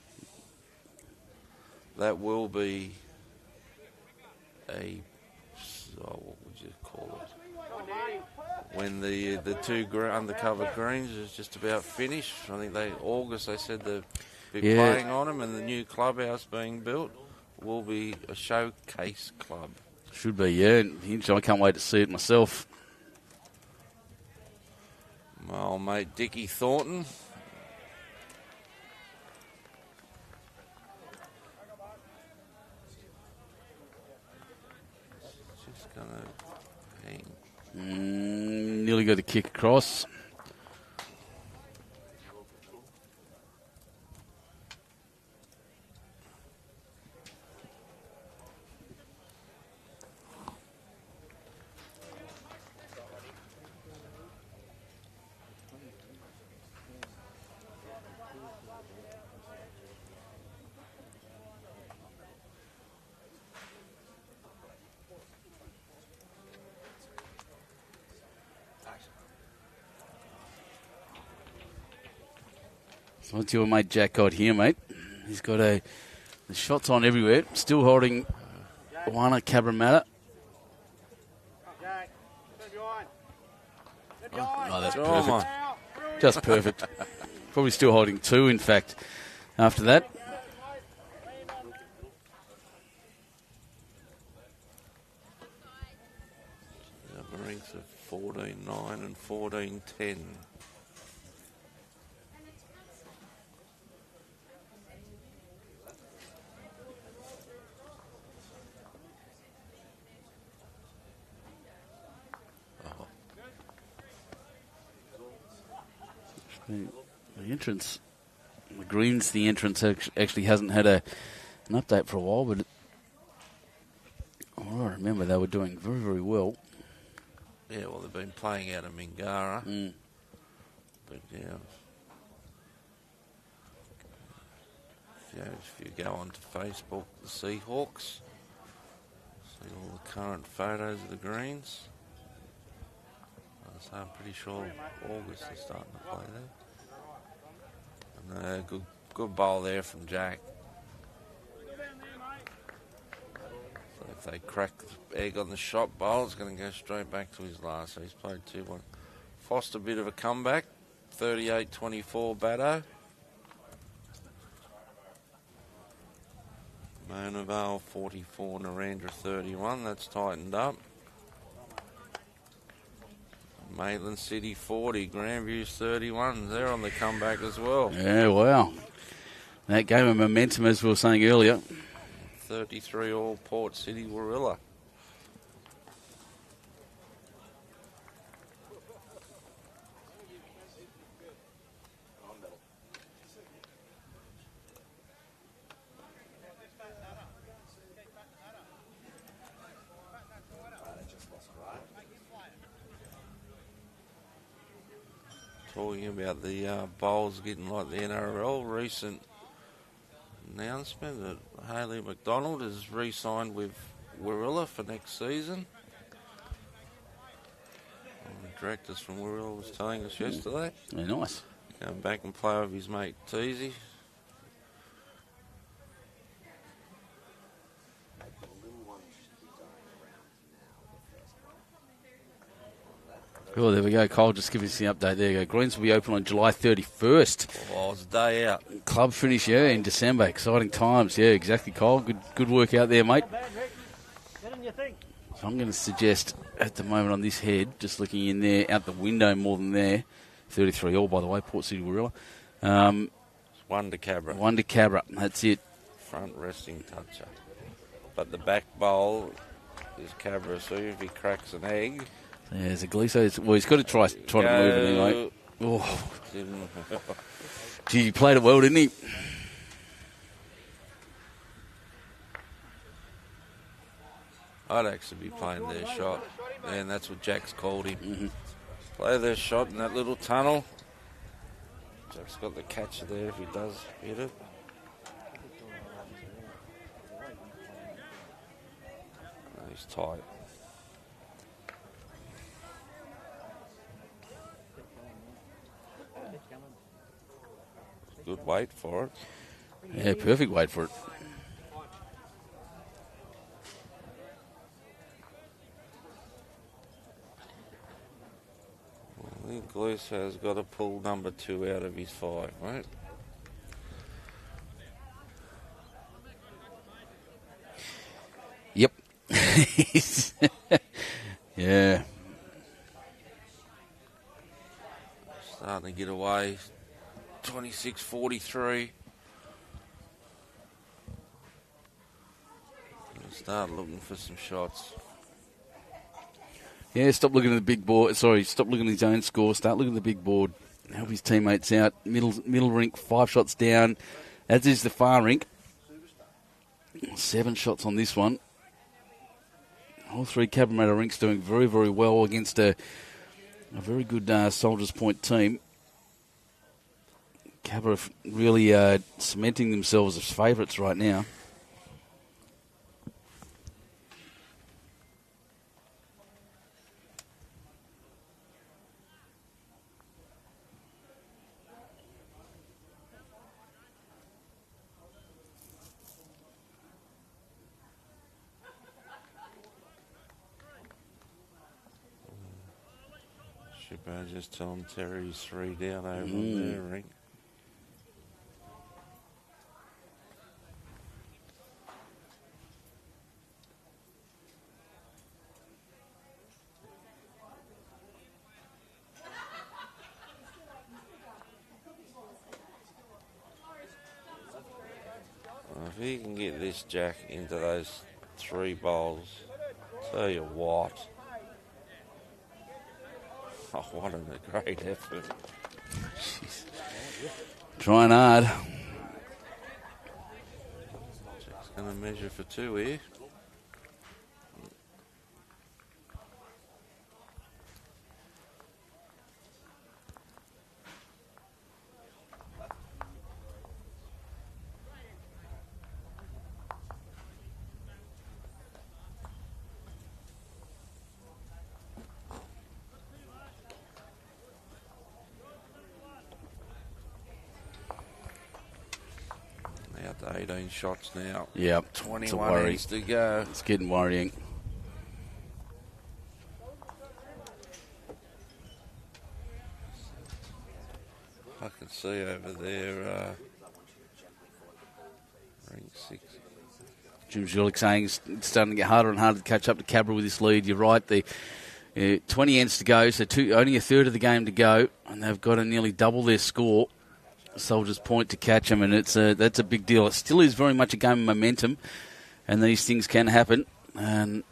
That will be what would you call it? When the two undercover greens is just about finished. I think August they said they'll be playing on them, and the new clubhouse being built will be a showcase club. Should be, yeah. I can't wait to see it myself. My old mate Dickie Thornton. Just going to hang. Nearly got the kick across. So what's your mate Jack got here, mate? He's got the shots on everywhere. Still holding one at Cabramatta. Oh, that's perfect. Just perfect. Probably still holding two, in fact, after that. The ranks of 14-9 and 14-10. The entrance, the greens, the entrance actually hasn't had an update for a while, but I remember they were doing very, very well. Yeah, well, they've been playing out of Mingara. But, yeah, if you go onto Facebook, the Seahawks, see all the current photos of the greens. So I'm pretty sure August is starting to play there. And good bowl there from Jack. So if they crack the egg on the shot bowl, it's going to go straight back to his last. So he's played 2-1. Foster a bit of a comeback. 38-24 Batto. Mona Vale 44, Narendra 31. That's tightened up. Maitland City 40, Grandview's 31. They're on the comeback as well. Yeah, wow. That gave them momentum, as we were saying earlier. 33 all Port City Warilla. Talking about the bowls getting like the NRL, recent announcement that Hayley McDonald has re-signed with Warilla for next season. The directors from Warilla was telling us yesterday. Yeah, nice. Going back and play with his mate Teasy. Oh, there we go. Cole just give us the update. There you go. Greens will be open on July 31st. Oh, it's a day out. Club finish, yeah, in December. Exciting times. Yeah, exactly, Cole. Good work out there, mate. So I'm going to suggest at the moment on this head, just looking in there, out the window more than there, 33 all, by the way, Port City Warilla. One to Cabra. One to Cabra. That's it. Front resting toucher. But the back bowl is Cabra, so if he cracks an egg... There's a Gleeson. Well, he's got to try to move it anyway. Oh. Gee, he played it well, didn't he? I'd actually be playing their shot. And that's what Jack's called him. Mm-hmm. Play their shot in that little tunnel. Jack's got the catcher there if he does hit it. He's tight. Good weight for it. Yeah, perfect weight for it. I think Gleeson has got to pull number 2 out of his 5, right? Yep. Yeah. Starting to get away. 26-43. Start looking for some shots. Yeah, stop looking at the big board. Sorry, stop looking at his own score. Start looking at the big board. Help his teammates out. Middle rink, 5 shots down. As is the far rink. 7 shots on this one. All 3 Cabramatta rinks doing very, very well against a very good Soldiers Point team. Cabra really cementing themselves as favourites right now. Shipper just telling Terry's 3 down over on their ring. If he can get this Jack into those 3 bowls, tell you what. Oh, what a great effort. Jeez. Trying hard. Jack's going to measure for 2 here. Out to 18 shots now. Yep. 21 innings to go. It's getting worrying. I can see over there, ring 6. Jim Zulik saying it's starting to get harder and harder to catch up to Cabra with this lead. You're right. The 20 ends to go, so only a third of the game to go, and they've got to nearly double their score. Soldiers point to catch them, and that's a big deal. It still is very much a game of momentum, and these things can happen. And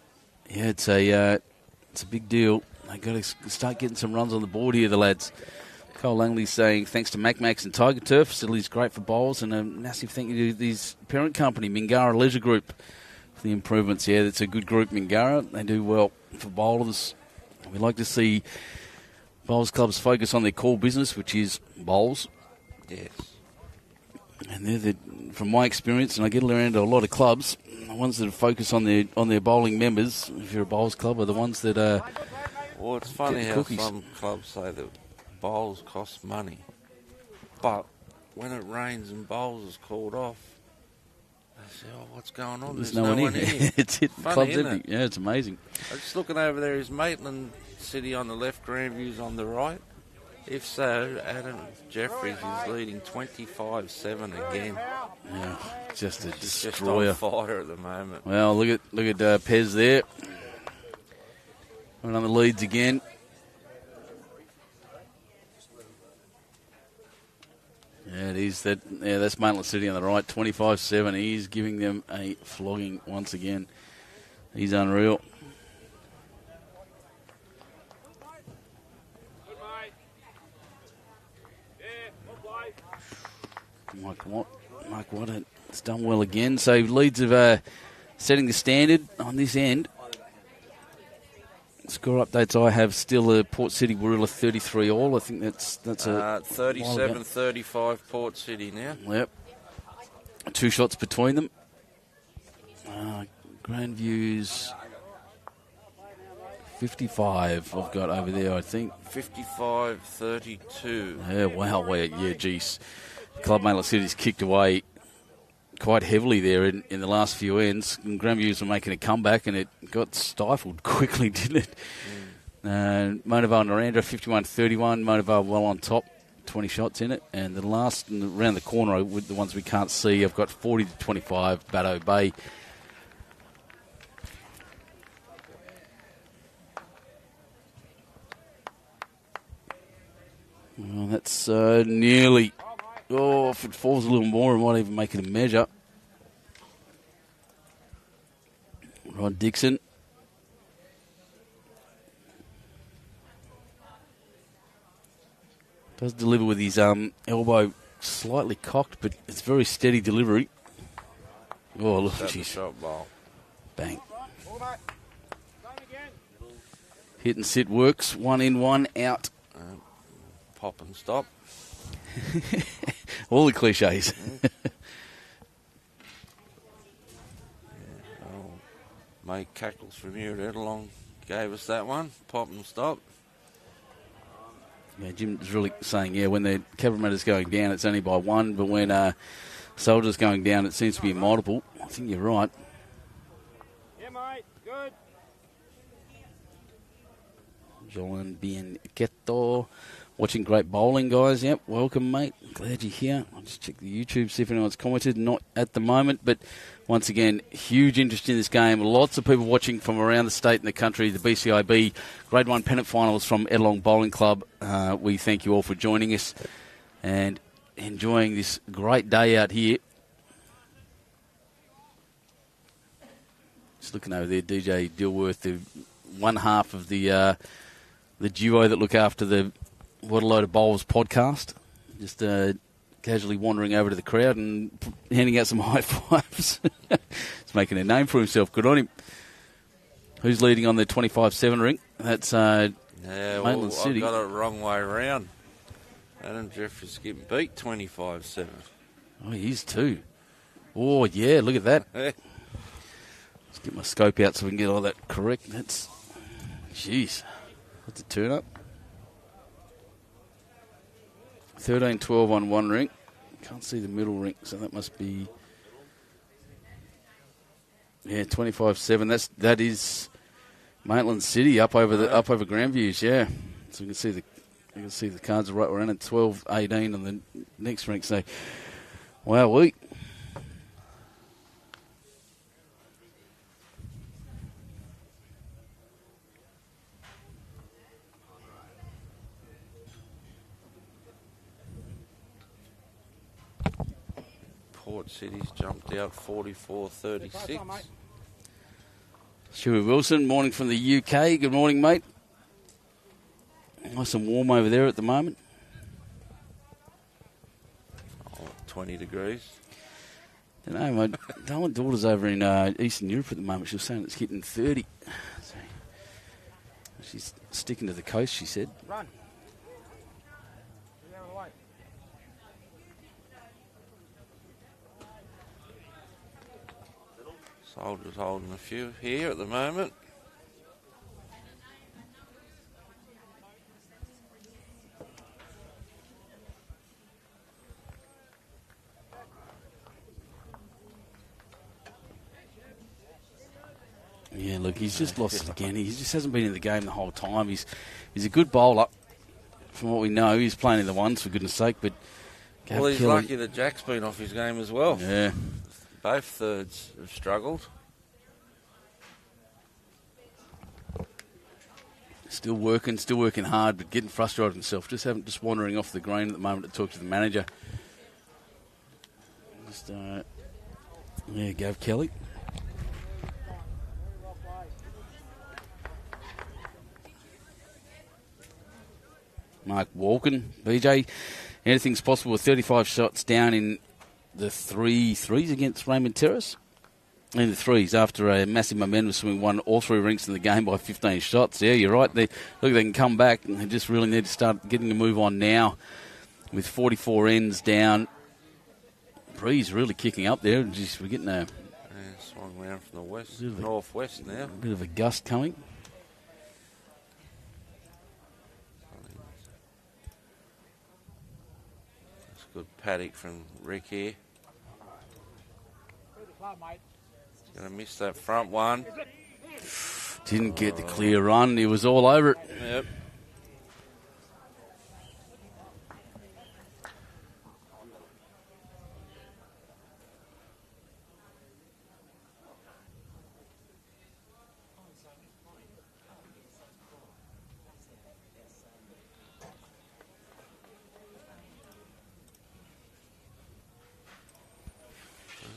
yeah, it's a big deal. They've got to start getting some runs on the board here, the lads. Cole Langley saying thanks to Max and Tiger Turf, facility's great for bowls, and a massive thank you to his parent company, Mingara Leisure Group, for the improvements. Yeah, that's a good group, Mingara. They do well for bowlers. We like to see bowls clubs focus on their core business, which is bowls. Yes. And from my experience, and I get around to a lot of clubs, the ones that focus on their bowling members, if you're a bowls club, are the ones that are. Well, it's funny how some clubs say that bowls cost money, but when it rains and bowls is called off, they say, "Oh, what's going on? There's no one in here." It's it. Club's empty. Yeah, it's amazing. I'm just looking over there. Is Maitland City on the left, Grandview's on the right? If so, Adam Jeffries is leading 25-7 again. Yeah, just a He's destroyer. just on fire at the moment. Well, look at Pez there. One on the leads again. Yeah, it is that. Yeah, that's Maitland City on the right, 25-7. He's giving them a flogging once again. He's unreal. Mike Watt has done well again. So Leeds have setting the standard on this end. Score updates I have still Port City Warilla 33 all. I think that's a 37-35 Port City now. Yep. 2 shots between them. Grandview's 55 I've got over there, I think. 55-32. Yeah, wow. Yeah, geez. Club Maitland City's kicked away quite heavily there in the last few ends. And Grandviews were making a comeback, and it got stifled quickly, didn't it? Monovar and Narandra, 51-31. Monovar well on top, 20 shots in it. And the last, around the corner, with the ones we can't see, I've got 40-25, Baddo Bay. Well, that's nearly... Oh, if it falls a little more, it might even make it a measure. Rod Dixon. Does deliver with his elbow slightly cocked, but it's very steady delivery. Oh, look, That's shot ball. Bang. Hit and sit works. 1 in, 1 out. Pop and stop. All the cliches. Mate Cackles from here at Edelong gave us that one. Pop and stop. Yeah, Jim's really saying, when the Cabramatta's going down, it's only by 1, but when Soldier's going down, it seems to be multiple. I think you're right. Yeah, mate. Good. Jolan Bienqueto. Watching great bowling, guys. Yep, welcome, mate. Glad you're here. I'll just check the YouTube, see if anyone's commented. Not at the moment, but once again, huge interest in this game. Lots of people watching from around the state and the country. The BCIB Grade 1 pennant finals from Edelong Bowling Club. We thank you all for joining us and enjoying this great day out here. Just looking over there, DJ Dilworth, the one half of the duo that look after the What a Load of Bowls podcast. Just casually wandering over to the crowd and handing out some high fives. He's making a name for himself. Good on him. Who's leading on the 25-7 ring? That's Maitland City. I got it wrong way around. Adam Jeffries getting beat 25-7. Oh, he is too. Oh, yeah, look at that. Let's get my scope out so we can get all that correct. That's... Jeez. That's a turn up. 13-12 on one ring. Can't see the middle ring, so that must be... Yeah, 25-7. That is Maitland City up over Grandviews, yeah. So you can see the cards right around at 12-18 on the next ring. So, wow, Port City's jumped out 44-36. Stuart Wilson, morning from the UK. Good morning, mate. Nice and warm over there at the moment. 20 degrees. I don't know, my daughter's over in Eastern Europe at the moment. She was saying it's hitting 30. So she's sticking to the coast, she said. Run. Soldiers holding a few here at the moment. Yeah, look, he's just lost it again. He just hasn't been in the game the whole time. He's a good bowler. From what we know, he's playing in the ones, for goodness sake. But well, he's lucky that Jack's been off his game as well. Yeah. Both thirds have struggled. Still working hard, but getting frustrated himself. Just wandering off the green at the moment to talk to the manager. Just, 𝐒𝐭𝐚𝐝. Mark Walken, BJ. Anything's possible with 35 shots down in the 3-3s against Raymond Terrace. In the threes, after a massive momentum swing, won all 3 rinks in the game by 15 shots. Yeah, you're right. They can come back, and they just really need to start getting a move on now. With 44 ends down, breeze really kicking up there. Just, we're getting a swung round from the west, northwest now. A bit of a gust coming. That's good paddock from Rick here. Going to miss that front one. Didn't get the clear run. He was all over it. Yep.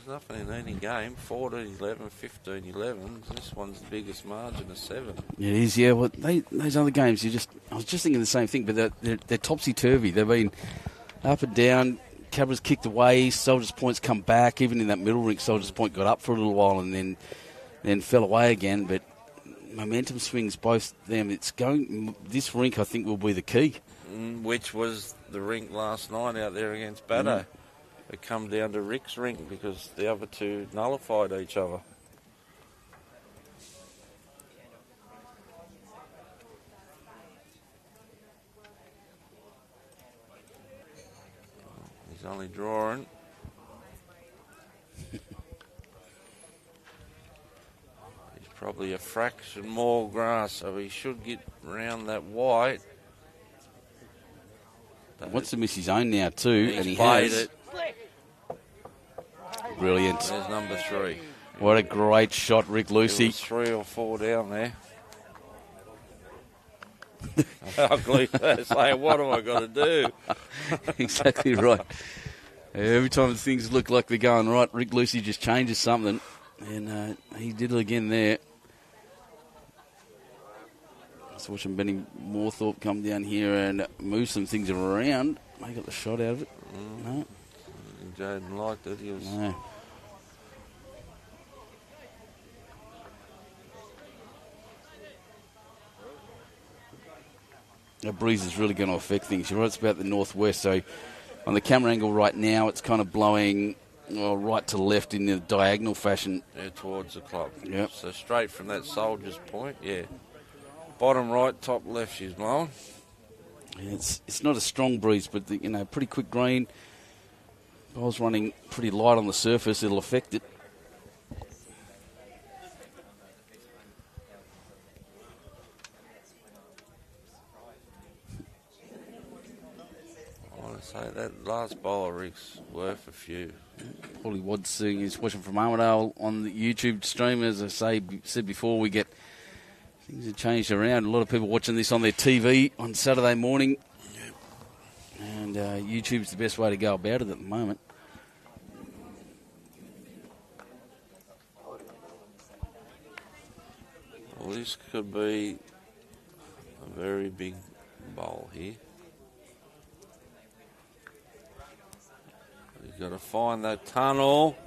Nothing in any game. 14-11, 15-11. This one's the biggest margin of 7. It is, yeah. Well, those other games, I was just thinking the same thing, but they're topsy-turvy. They've been up and down. Cabra's kicked away. Soldiers Point's come back. Even in that middle rink, Soldiers Point got up for a little while and then fell away again. But momentum swings both them. It's going. This rink, I think, will be the key. Which was the rink last night out there against Baddo. It come down to Rick's rink because the other two nullified each other. He's only drawing. He's probably a fraction more grass, so he should get round that white. He wants to miss his own now too, and he played has. It. Brilliant. There's number 3. What a great shot, Rick Lucey. It was 3 or 4 down there. Ugly. Saying, what have I got to do? Exactly right. Every time things look like they're going right, Rick Lucey just changes something, and he did it again there. Just watching Benny Moorthorpe come down here and move some things around. They got the shot out of it. No. Jaden liked it. He was. No. That breeze is really going to affect things. You're right, it's about the northwest. So on the camera angle right now, it's kind of blowing right to left in the diagonal fashion. Yeah, towards the club. Yep. So straight from that Soldiers Point, yeah. Bottom right, top left, she's blowing. Yeah, it's not a strong breeze, but pretty quick green. Ball's running pretty light on the surface. It'll affect it. I want to say that last bowler, Rick's worth a few. Paulie Wadsing is watching from Armidale on the YouTube stream. As I said before, we get things have changed around. A lot of people watching this on their TV on Saturday morning. And YouTube's the best way to go about it at the moment. Well, this could be a very big bowl here. He's got to find that tunnel.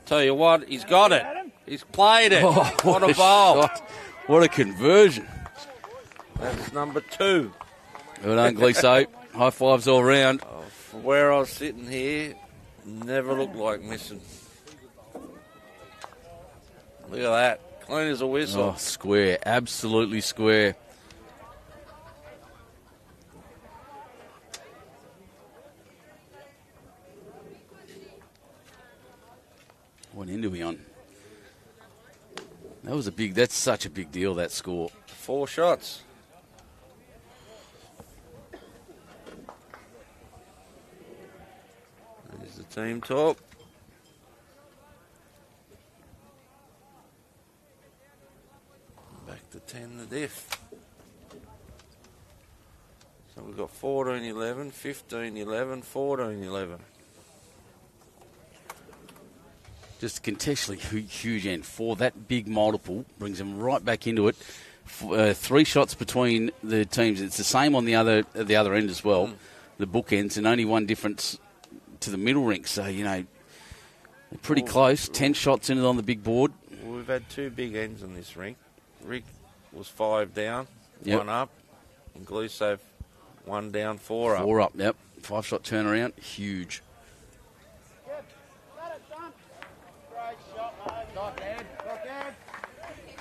Tell you what, he's got it. He's played it. Oh, what a bowl. Shot. What a conversion. That's number 2. Well done, Gleeson. High fives all round. From where I was sitting here, never looked like missing. Look at that. Clean as a whistle. Oh, square. Absolutely square. What end are we on? That's such a big deal, that score. 4 shots. There's the team talk. Back to 10 the diff. So we've got 14-11, 15-11, 14-11. Just contextually huge end. 4, that big multiple brings them right back into it. 3 shots between the teams. It's the same on the other end as well, the bookends, and only 1 difference to the middle rink. So, they're pretty close. 10 shots in it on the big board. We've had 2 big ends on this rink. Rick was 5 down, 1 up, and Gleeson 1 down, 4 up. 4 up, yep. 5-shot turnaround, huge.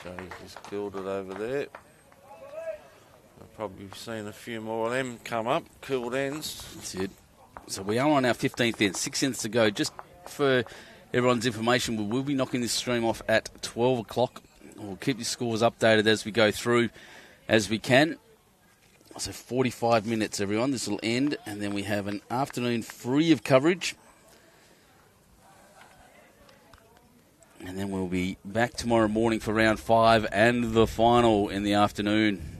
Jay's just killed it over there. I've probably seen a few more of them come up, killed ends. That's it. So we are on our 15th end, 6 ends to go. Just for everyone's information, we will be knocking this stream off at 12 o'clock. We'll keep the scores updated as we go through as we can. So 45 minutes, everyone. This will end, and then we have an afternoon free of coverage. And then we'll be back tomorrow morning for round 5 and the final in the afternoon.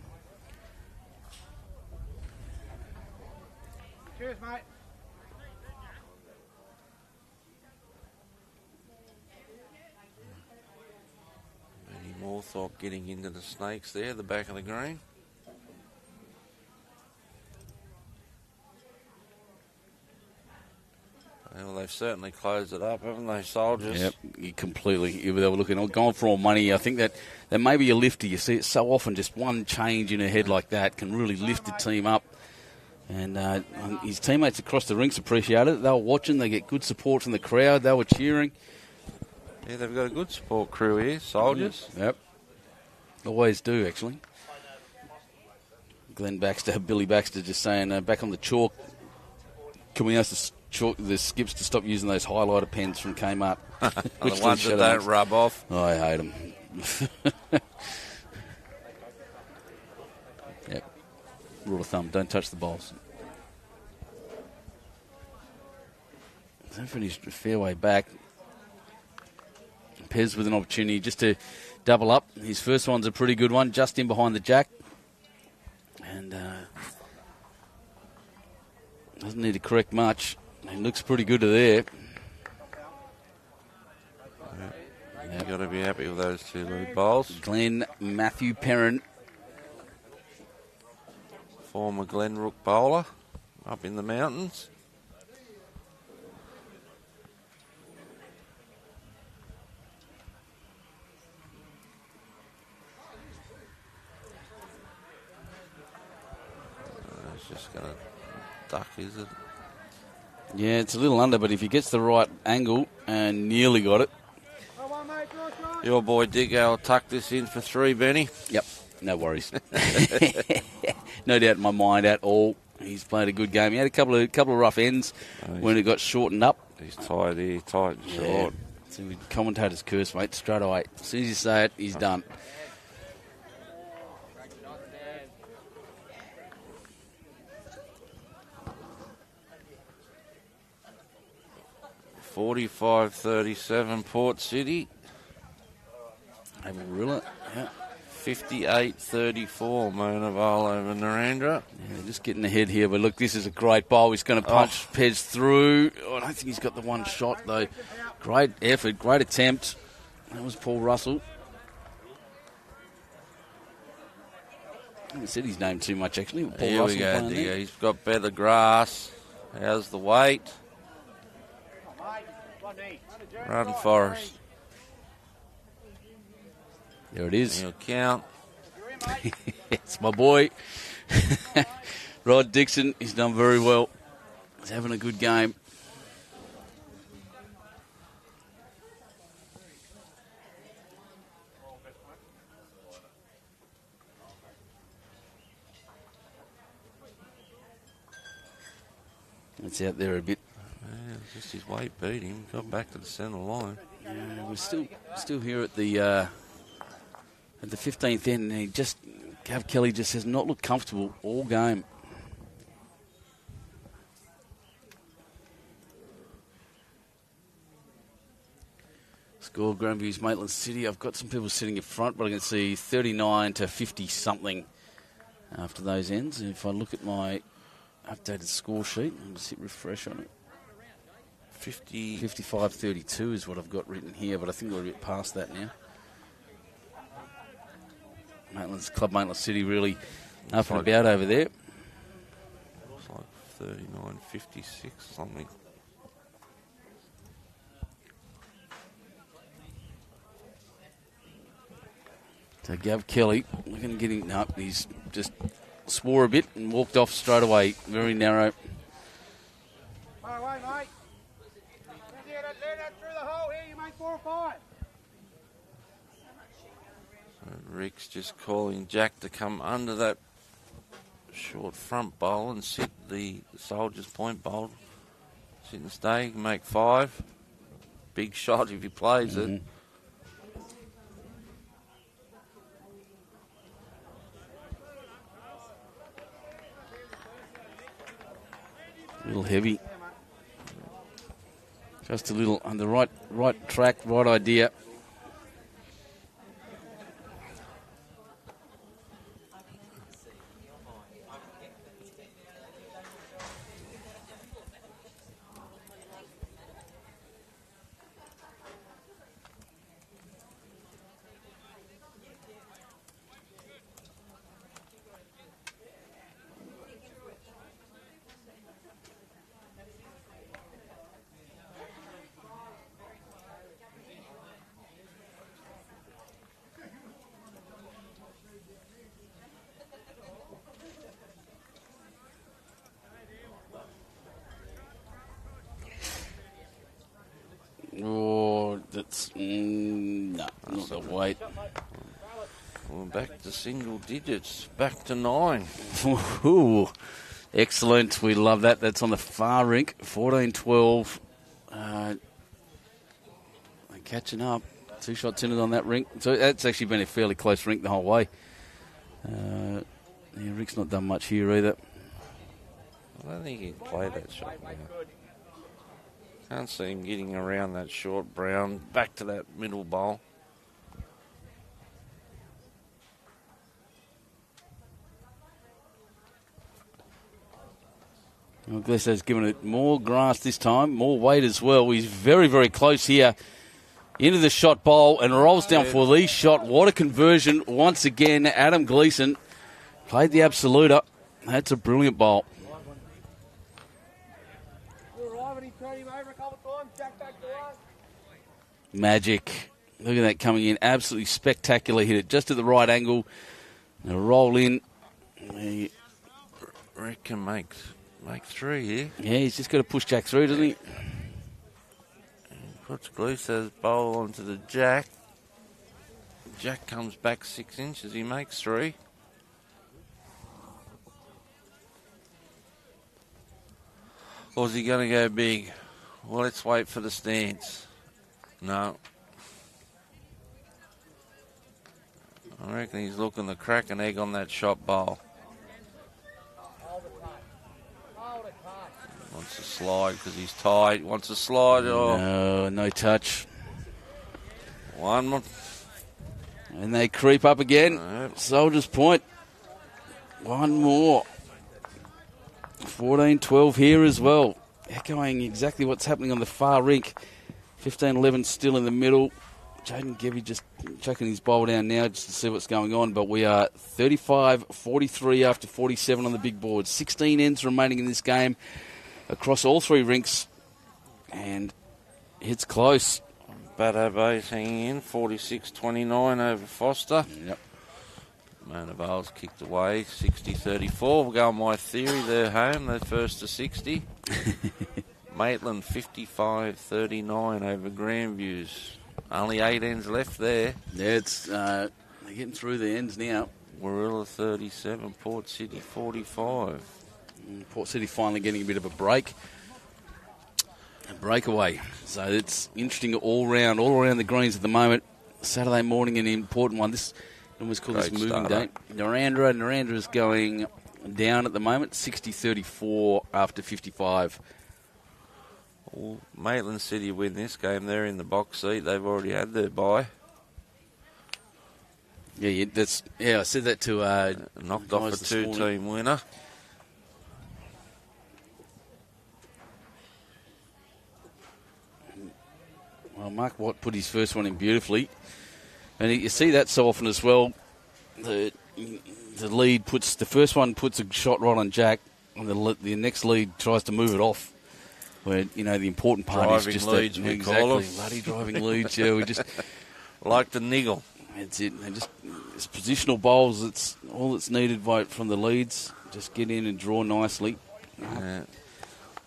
Cheers, mate. Any more thought getting into the snakes there, the back of the green. Well, they've certainly closed it up, haven't they, soldiers? Yep, completely. They were looking, going for all money. I think that may be a lifter. You see it so often, just one change in a head like that can really lift the team up. And his teammates across the rinks appreciate it. They were watching. They get good support from the crowd. They were cheering. Yeah, they've got a good support crew here, soldiers. Yep. Always do, actually. Glenn Baxter, Billy Baxter just saying, back on the chalk, can we ask the skips to stop using those highlighter pens from Kmart? The ones that don't rub off. Oh, I hate them. Yep. Rule of thumb, don't touch the bowls. So finished a fair way back. Pez with an opportunity just to double up. His first one's a pretty good one, just in behind the jack. And doesn't need to correct much. He looks pretty good to there. You've got to be happy with those 2 lead bowls. Glen, Matthew Perrin. Former Glenrook bowler up in the mountains. It's just going to duck, is it? Yeah, it's a little under, but if he gets the right angle and nearly got it. Your boy Diggo will tuck this in for 3, Benny. Yep, no worries. No doubt in my mind at all. He's played a good game. He had a couple of rough ends when it got shortened up. He's tight here, tight and short. It's a commentator's curse, mate, straight away. As soon as you say it, he's done. $45-37 Port City. Amarillo, yeah. 58-34 Mona Vale over Narendra. Yeah, just getting ahead here, but look, this is a great bowl. He's going to punch Pez through. Oh, I don't think he's got the one shot, though. Great effort, great attempt. That was Paul Russell. haven't said his name too much, actually. Paul Here Russell we go, playing there. Digger. He's got better grass. How's the weight? Run Forest. There it is. He'll count. It's my boy. Rod Dixon, he's done very well. He's having a good game. It's out there a bit. Yeah, just his weight beat him. Got back to the centre line. Yeah, we're still here at the 15th end, and Gav Kelly just has not looked comfortable all game. Score Grandview's Maitland City. I've got some people sitting in front, but I can see 39 to 50 something after those ends. And if I look at my updated score sheet, I'll just hit refresh on it. 55-32 is what I've got written here, but I think we're a bit past that now. Maitland City really up and about over there. Looks like 39-56 something. So Gav Kelly, we're going to get him up. He's just swore a bit and walked off straight away. Very narrow. Far away, mate. Let that through the hole here. You make 4 or 5. So Rick's just calling Jack to come under that short front bowl and sit the Soldiers Point bowl. Sit and stay, make 5. Big shot if he plays it. A little heavy. Just a little on the right track, right idea. Oh, that's no, not the weight. We're back to single digits, back to 9. Ooh, excellent. We love that. That's on the far rink. 14-12. They're catching up. 2 shots in it on that rink. So that's actually been a fairly close rink the whole way. Yeah, Rick's not done much here either. I don't think he can play that shot now. Can't see him getting around that short brown, back to that middle bowl. Well, Glesso's given it more grass this time, more weight as well. He's very, very close here into the shot bowl and rolls down for the shot. What a conversion once again. Adam Gleeson played the absoluter. That's a brilliant bowl. Magic. Look at that coming in. Absolutely spectacular. Hit it just at the right angle. And a roll in. Rick can make 3 here. Yeah, he's just got to push Jack through, doesn't he? Puts Gleeson's bowl onto the Jack. Jack comes back 6 inches. He makes 3. Or is he going to go big? Well, let's wait for the stance. No. I reckon he's looking to crack an egg on that shot bowl. Wants to slide because he's tight. Wants to slide. Oh. No, no touch. One more. And they creep up again. Yep. Soldiers Point. One more. 14-12 here as well. Echoing exactly what's happening on the far rink. 15-11 still in the middle. Jaden Gevy just chucking his bowl down now just to see what's going on. But we are 35-43 after 47 on the big board. 16 ends remaining in this game across all three rinks. And it's close. Baddo Bay's hanging in, 46-29 over Foster. Yep. Mona Vale's kicked away, 60-34. We'll go on my theory, they're home. They're first to 60. Maitland, 55-39 over Grandviews. Only 8 ends left there. Yeah, it's they're getting through the ends now. Warilla, 37. Port City, 45. Port City finally getting a bit of a break. A breakaway. So it's interesting all around the greens at the moment. Saturday morning, an important one. This almost call this moving day. Narandra's going down at the moment, 60-34 after 55. Well, Maitland City win this game. They're in the box seat. They've already had their bye. Yeah, I said that to knocked off a 2-team winner. Well, Mark Watt put his first one in beautifully. And you see that so often as well. The lead the first one puts a shot right on Jack, and the next lead tries to move it off. Where, the important part driving is just leads, that, we exactly, call them. bloody driving leads. Yeah, we just like to niggle. That's it. It's positional bowls. It's all that's needed from the leads. Just get in and draw nicely. Yeah.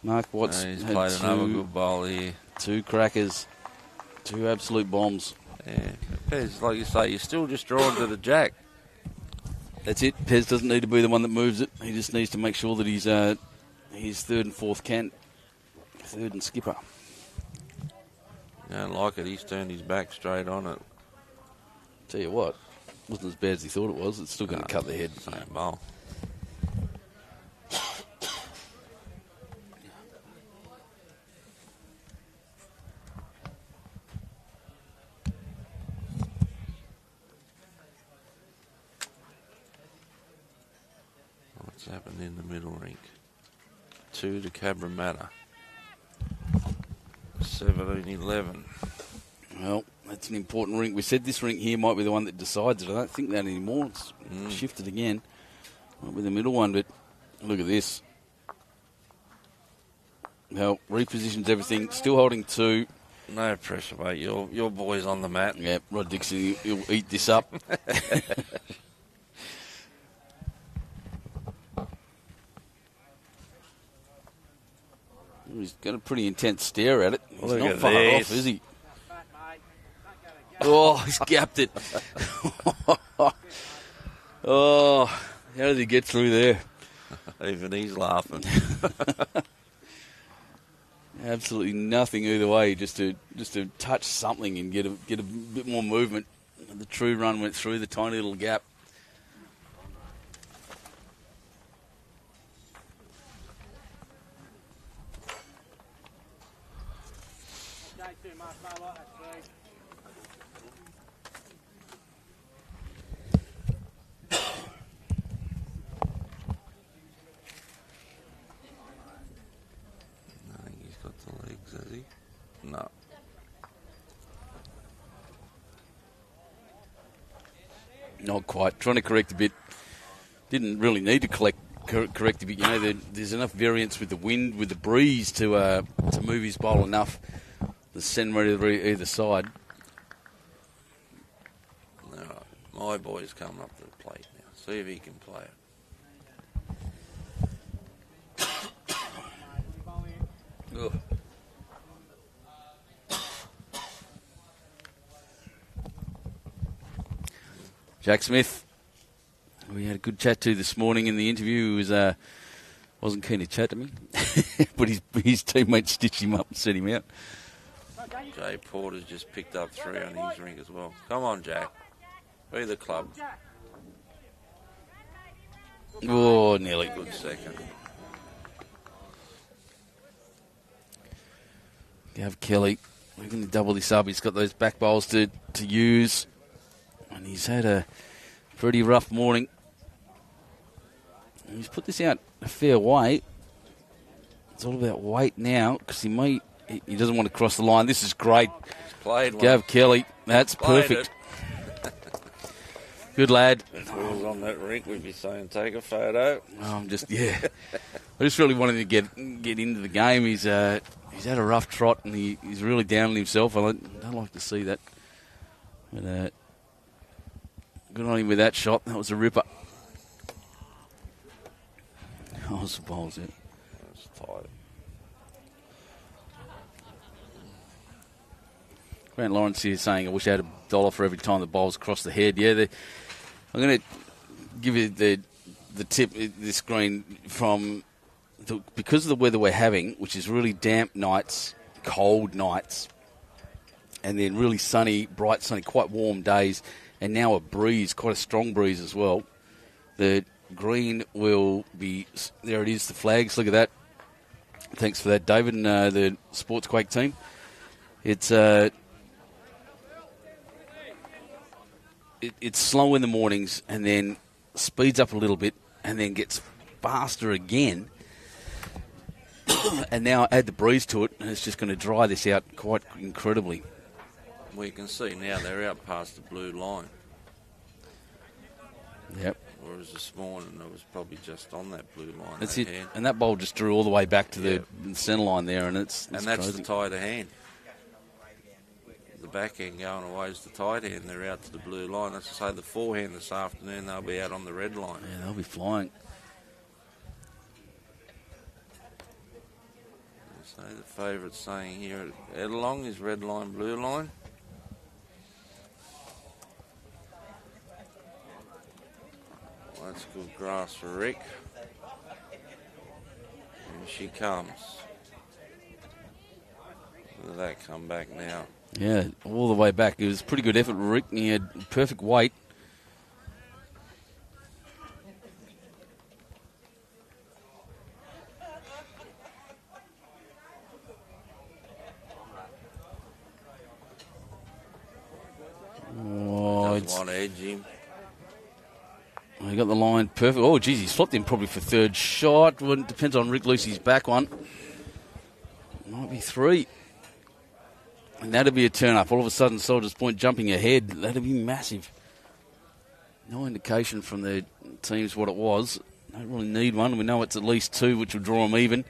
Mark Watts He's had played another good bowl here. 2 crackers, 2 absolute bombs. Yeah, Pez, like you say, you're still just drawn to the Jack. That's it. Pez doesn't need to be the one that moves it. He just needs to make sure that he's third and fourth can. Third and skipper. You don't like it. He's turned his back straight on it. Tell you what, wasn't as bad as he thought it was. It's still going to cut the head. Same bowl. What's happened in the middle rink? 2 to Cabramatta. 17-11. Well, that's an important rink. We said this rink here might be the one that decides it. I don't think that anymore. It's shifted again. Might be the middle one, but look at this. Well, repositions everything. Still holding 2. No pressure, mate. Your boy's on the mat. Yeah, Rod Dixon, he'll eat this up. He's got a pretty intense stare at it. He's Look not at far this. off, is he? Oh, he's gapped it. Oh, how did he get through there? Even he's laughing. Absolutely nothing either way. Just to touch something and get a bit more movement. The true run went through the tiny little gap. I think he's got the legs, has he? No. Not quite. Trying to correct a bit. Didn't really need to correct a bit. There's enough variance with the wind, with the breeze to move his bowl enough to send right to either side. All right. My boy's coming up to the plate now. See if he can play it. Ugh. Jack Smith, we had a good chat to this morning in the interview. He wasn't keen to chat to me, but his teammates stitched him up and set him out. Jay Porter's just picked up 3 on his ring as well. Come on, Jack. Be the club. Oh, nearly. Good second. Gav Kelly, we're going to double this up. He's got those back bowls to use, and he's had a pretty rough morning. And he's put this out a fair way. It's all about weight now, because he may he doesn't want to cross the line. This is great. Played one. Gav Kelly, that's Played perfect. Good lad. If we was on that rink, we'd be saying, take a photo. I just really wanted to get into the game. He's had a rough trot and he's really down on himself. I don't like to see that. But good on him with that shot. That was a ripper. Oh, it's the bowls, yeah. That's tight. Grant Lawrence here saying, I wish I had $1 for every time the bowls cross the head. Yeah, I'm going to give you the tip, this green, because of the weather we're having, which is really damp nights, cold nights, and then really sunny, bright sunny, quite warm days, and now a breeze, quite a strong breeze as well. The green will be, there it is, the flags, look at that. Thanks for that, David, and the Sports Quake team. It's it's slow in the mornings and then speeds up a little bit and then gets faster again. And now add the breeze to it, and it's just going to dry this out quite incredibly. Well, you can see now they're out past the blue line. Yep. Whereas this morning it was probably just on that blue line. That's it. And that bowl just drew all the way back to the centre line there, and it's that's crazy. the tighter hand. The backhand going away is the tight hand. They're out to the blue line. That's to say the forehand this afternoon, they'll be out on the red line. Yeah, they'll be flying. So the favourite saying here at Edlong is red line, blue line. Well, that's good grass for Rick. And she comes. Look at that come back now. Yeah, all the way back. It was a pretty good effort, Rick. He had perfect weight. Oh, doesn't want to edge him. He got the line perfect. Oh, geez, he swapped him probably for third shot. Well, it depends on Rick Lucey's back one. Might be 3. And that'd be a turn up. All of a sudden, Soldiers Point jumping ahead. That'd be massive. No indication from the teams what it was. Don't really need one. We know it's at least 2, which will draw them even.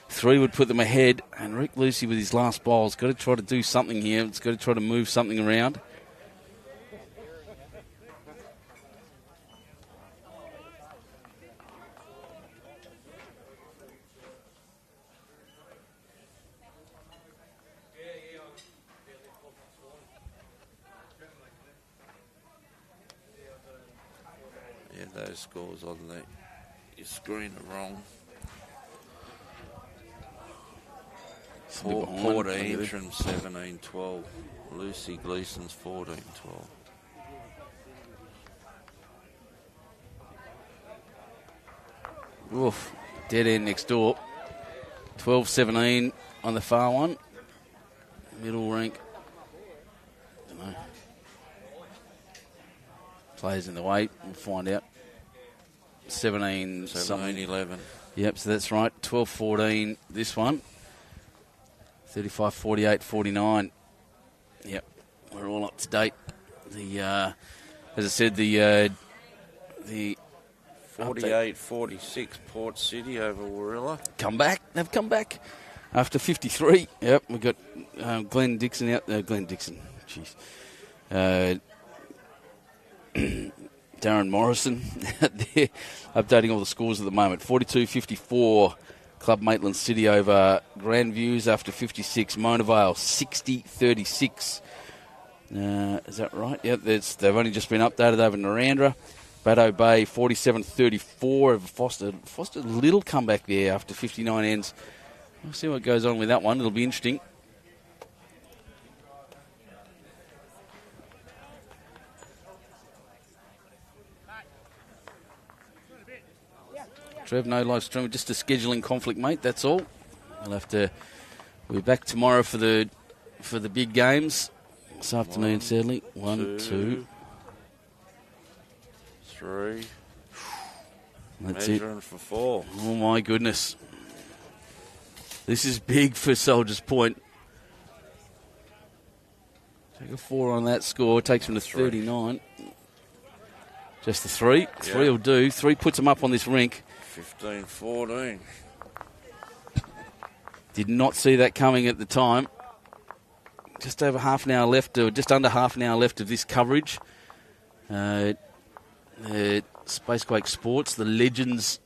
3 would put them ahead. And Rick Lucey with his last bowl has got to try to do something here. It's got to try to move something around. Those scores on your screen are wrong. 14 from 17-12. Lucey Gleeson's 14-12. Oof. Dead end next door. 12-17 on the far one. Middle rank. Don't know. Players in the way. We'll find out. 17-11. Yep, so that's right. 12-14 this one. 35-48-49. Yep, we're all up to date. The as I said, the 48-46 Port City over Warilla. They've come back after 53. Yep, we've got Glen Dixon out there. Glen Dixon, jeez. Darren Morrison there, updating all the scores at the moment. 42-54, Club Maitland City over Grandviews after 56. Mona Vale 60-36. Is that right? Yep, they've only just been updated over Narandra. Baddo Bay 47-34 over Foster. Foster a little comeback there after 59 ends. We'll see what goes on with that one. It'll be interesting. Trev, no live stream, just a scheduling conflict, mate. That's all. We'll be back tomorrow for the big games this afternoon. Sadly, 1, 2, 3. That's Measuring it. for 4. Oh my goodness. This is big for Soldiers Point. Take a 4 on that score. Takes them to 39. Just the 3. Yeah. 3 will do. 3 puts them up on this rink. 15-14. Did not see that coming at the time. Just over half an hour left, or just under half an hour left of this coverage. Spacequake Sports, the legends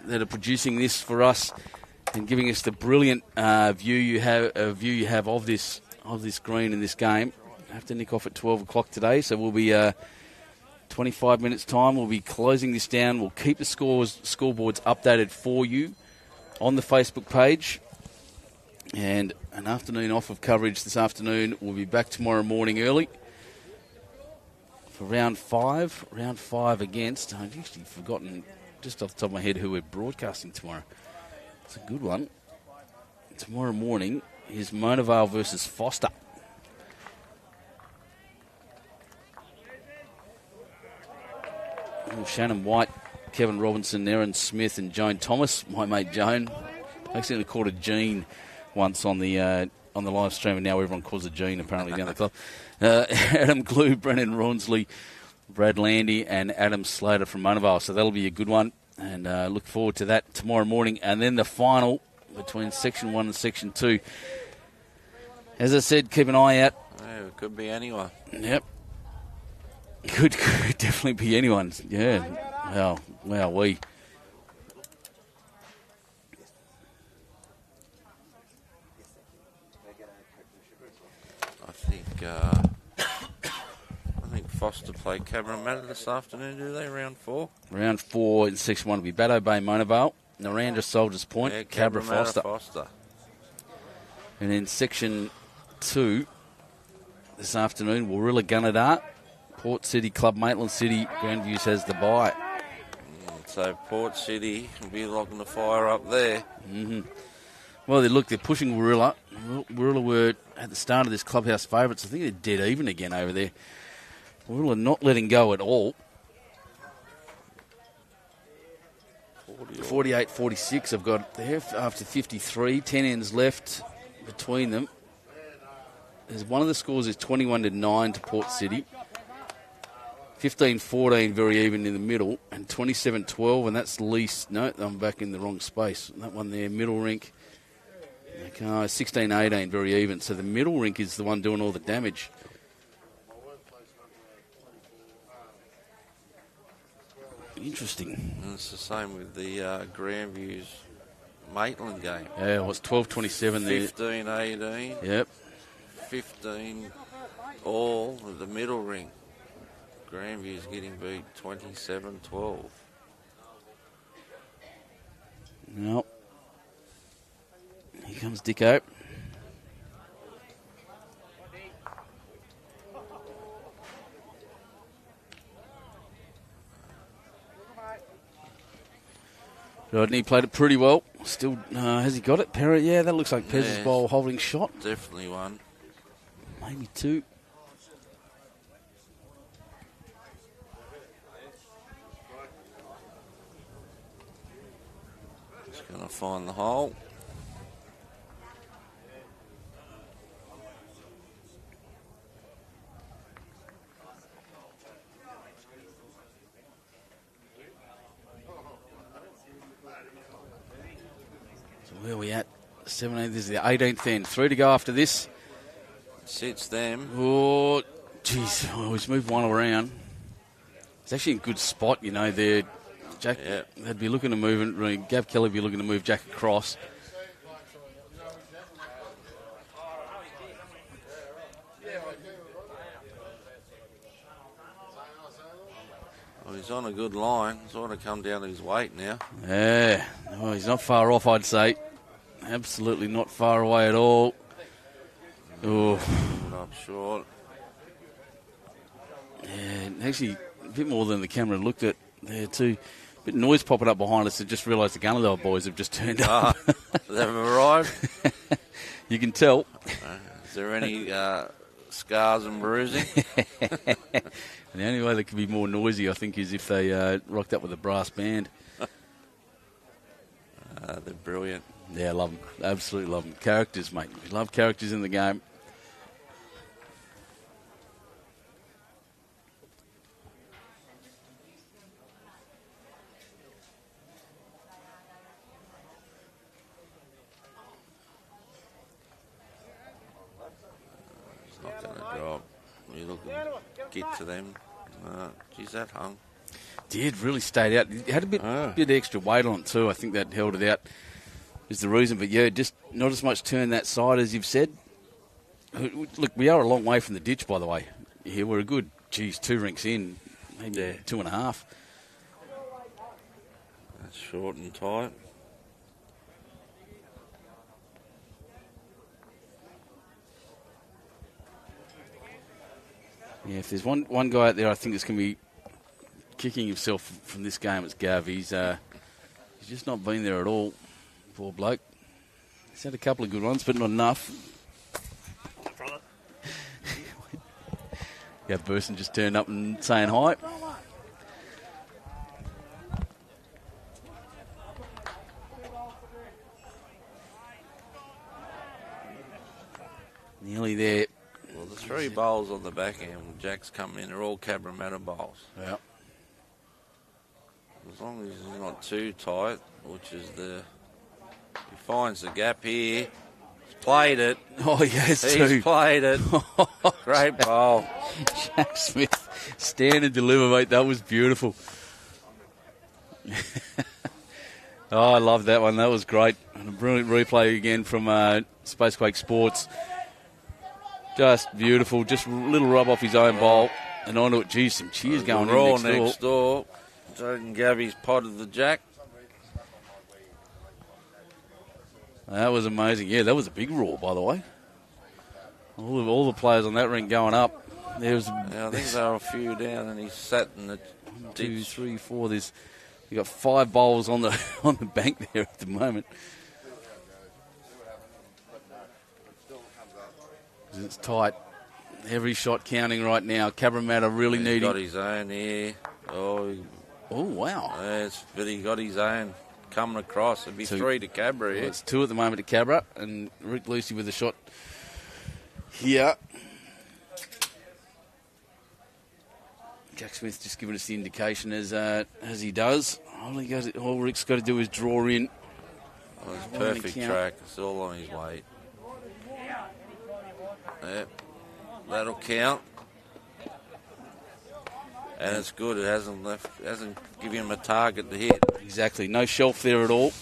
that are producing this for us and giving us the brilliant view you have of this green in this game. I have to nick off at 12 o'clock today, so we'll be 25 minutes time. We'll be closing this down. We'll keep the scoreboards updated for you on the Facebook page. And an afternoon off of coverage this afternoon. We'll be back tomorrow morning early for round 5. Round 5 against, I've actually forgotten just off the top of my head who we're broadcasting tomorrow. It's a good one. Tomorrow morning is Mona Vale versus Foster. Shannon White, Kevin Robinson, Erin Smith and Joan Thomas. My mate Joan. I accidentally called her Jean once on the live stream, and now everyone calls her Jean apparently down the club. Adam Glue, Brennan Rawnsley, Brad Landy and Adam Slater from Mona Vale. So that'll be a good one, and look forward to that tomorrow morning. And then the final between Section 1 and Section 2. As I said, keep an eye out. Yeah, it could be anyone. Yep. Could definitely be anyone. Yeah. Wow, we. I think Foster play Cabramatta this afternoon, do they? Round 4? Round 4 in Section 1 will be Baddo Bay, Mona Vale, Narandra, Soldiers Point, Yeah, Cabra, Cabramatta, Foster. And in Section 2 this afternoon, Warilla, Gunnedah, Port City, Club Maitland City, Grandviews has the bye. So Port City will be locking the fire up there. Mm-hmm. Well, they're pushing Warilla. Warilla were at the start of this clubhouse favourites. I think they're dead even again over there. Warilla not letting go at all. 48-46 I've got there after 53. 10 ends left between them. There's one of the scores is 21-9 to Port City. 15-14 very even in the middle. And 27-12, and that's least. No, I'm back in the wrong space. That one there, middle rink. 16-18 very even. So the middle rink is the one doing all the damage. Interesting. And it's the same with the Grandviews Maitland game. Yeah, it was 12-27 there. 15-18. Yep. 15 all at the middle ring. Grandview's getting beat 27-12. Nope. Here comes Dicko. Rodney played it pretty well. Still, has he got it? Perrin, yeah, that looks like Pez's bowl holding shot. Definitely one. Maybe 2. Just going to find the hole. Where are we at? 17th, this is the 18th end. 3 to go after this. Sits them. Oh, jeez. Oh, he's moved one around. It's actually in a good spot, you know, there. Jack, they'd be looking to move it. Gav Kelly would be looking to move Jack across. Well, he's on a good line. Sort of come down to his weight now. Yeah. Oh, he's not far off, I'd say. Absolutely not far away at all. Oh. Up short. Yeah, actually, a bit more than the camera looked at there too. A bit of noise popping up behind us. I just realised the Gunnedah boys have just turned up. They've arrived. You can tell. Is there any scars and bruising? The only way they could be more noisy, I think, is if they rocked up with a brass band. They're brilliant. Yeah, love them. Absolutely love them. Characters, mate. We love characters in the game. It's not going to drop. You look and get to them. Geez, that hung. Did really stayed out. It had a bit extra weight on it too. I think that held it out is the reason. But yeah, just not as much turn that side as you've said. Look, we are a long way from the ditch, by the way. Here we're a good, 2 rinks in, maybe 2.5. That's short and tight. Yeah, if there's one guy out there I think that's going to be kicking himself from this game, it's Gav. He's just not been there at all, poor bloke. He's had a couple of good ones, but not enough. Gav Burson just turned up and saying hi. Nearly there. Well, the 3 bowls on the back end when Jack's coming in are all Cabramatta bowls. Yeah. As long as he's not too tight, which is he finds the gap here. He's played it. Oh, he has He's played it. Great bowl. Jack Smith, stand and deliver, mate. That was beautiful. Oh, I love that one. That was great. And a brilliant replay again from Spacequake Sports. Just beautiful. Just a little rub off his own bowl and onto it. Geez, some cheers going in next door. Jordan Gabby's potted the Jack. That was amazing. Yeah, that was a big roar, by the way. All the players on that ring going up. I think there were a few down, and he sat in the 1, 2, 3, 4. You got 5 bowls on the bank there at the moment. It's tight. Every shot counting right now. Cabramatta really needing. He's got his own here. Oh, wow. Yes, but he got his own coming across. It'd be 3 to Cabra here. Well, it's 2 at the moment to Cabra, and Rick Lucey with a shot here. Jack Smith just giving us the indication as he does. All Rick's got to do is draw in. Well, it's perfect track. It's all on his weight. Yep, that'll count. And it's good. It hasn't given him a target to hit. Exactly. No shelf there at all.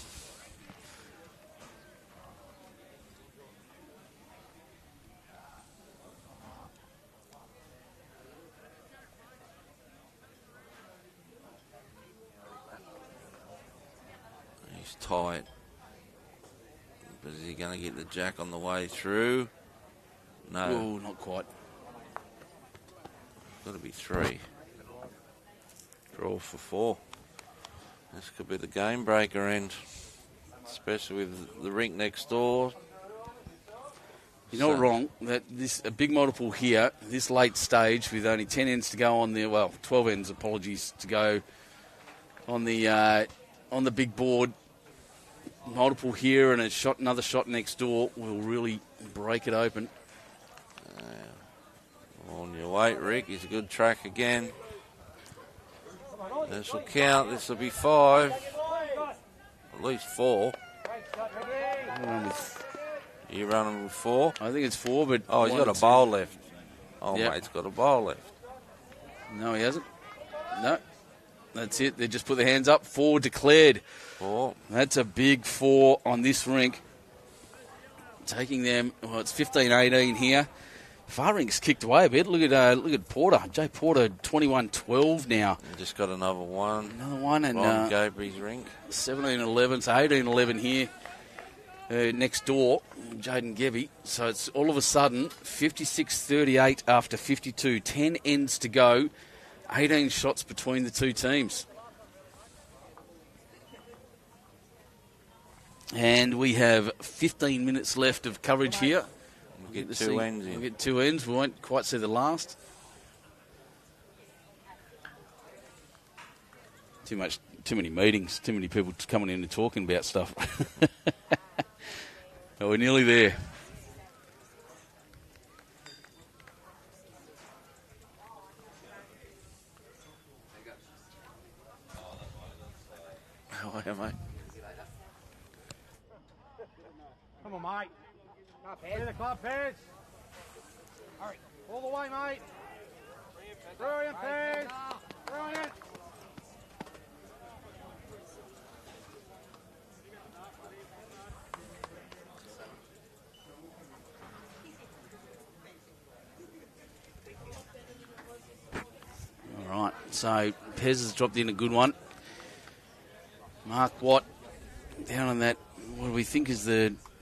He's tight. But is he going to get the Jack on the way through? No. Oh, not quite. Got to be 3. Draw for 4. This could be the game breaker end, especially with the rink next door. You're not wrong. A big multiple here, this late stage, with only 10 ends to go on the 12 ends. Apologies to go on the big board. Multiple here and another shot next door will really break it open. On your weight, Rick. He's a good track again. This will count. This will be 5. At least 4. You running with 4? I think it's 4, but... Oh, he's got a bowl left. Oh, yep. Mate's got a bowl left. No, he hasn't. No. That's it. They just put their hands up. 4 declared. 4. That's a big 4 on this rink. Taking them... Well, it's 15-18 here. Far rink's kicked away a bit. Look at Porter. Jay Porter, 21-12 now. Just got another one. Another one. And Gabriel's rink. 17-11. So 18-11 here. Next door, Jaden Gebby. So it's all of a sudden 56-38 after 52. 10 ends to go. 18 shots between the two teams. And we have 15 minutes left of coverage here. We'll get 2 ends in. We'll get 2 ends. We won't quite see the last. Too many meetings. Too many people coming in and talking about stuff. Oh, we're nearly there. How are you, mate? Come on, mate. Clear the club, Pez. Hurry. All the way, mate. Brilliant, Pez. Brilliant. All right, so Pez has dropped in a good one. Mark Watt down on that, what do we think is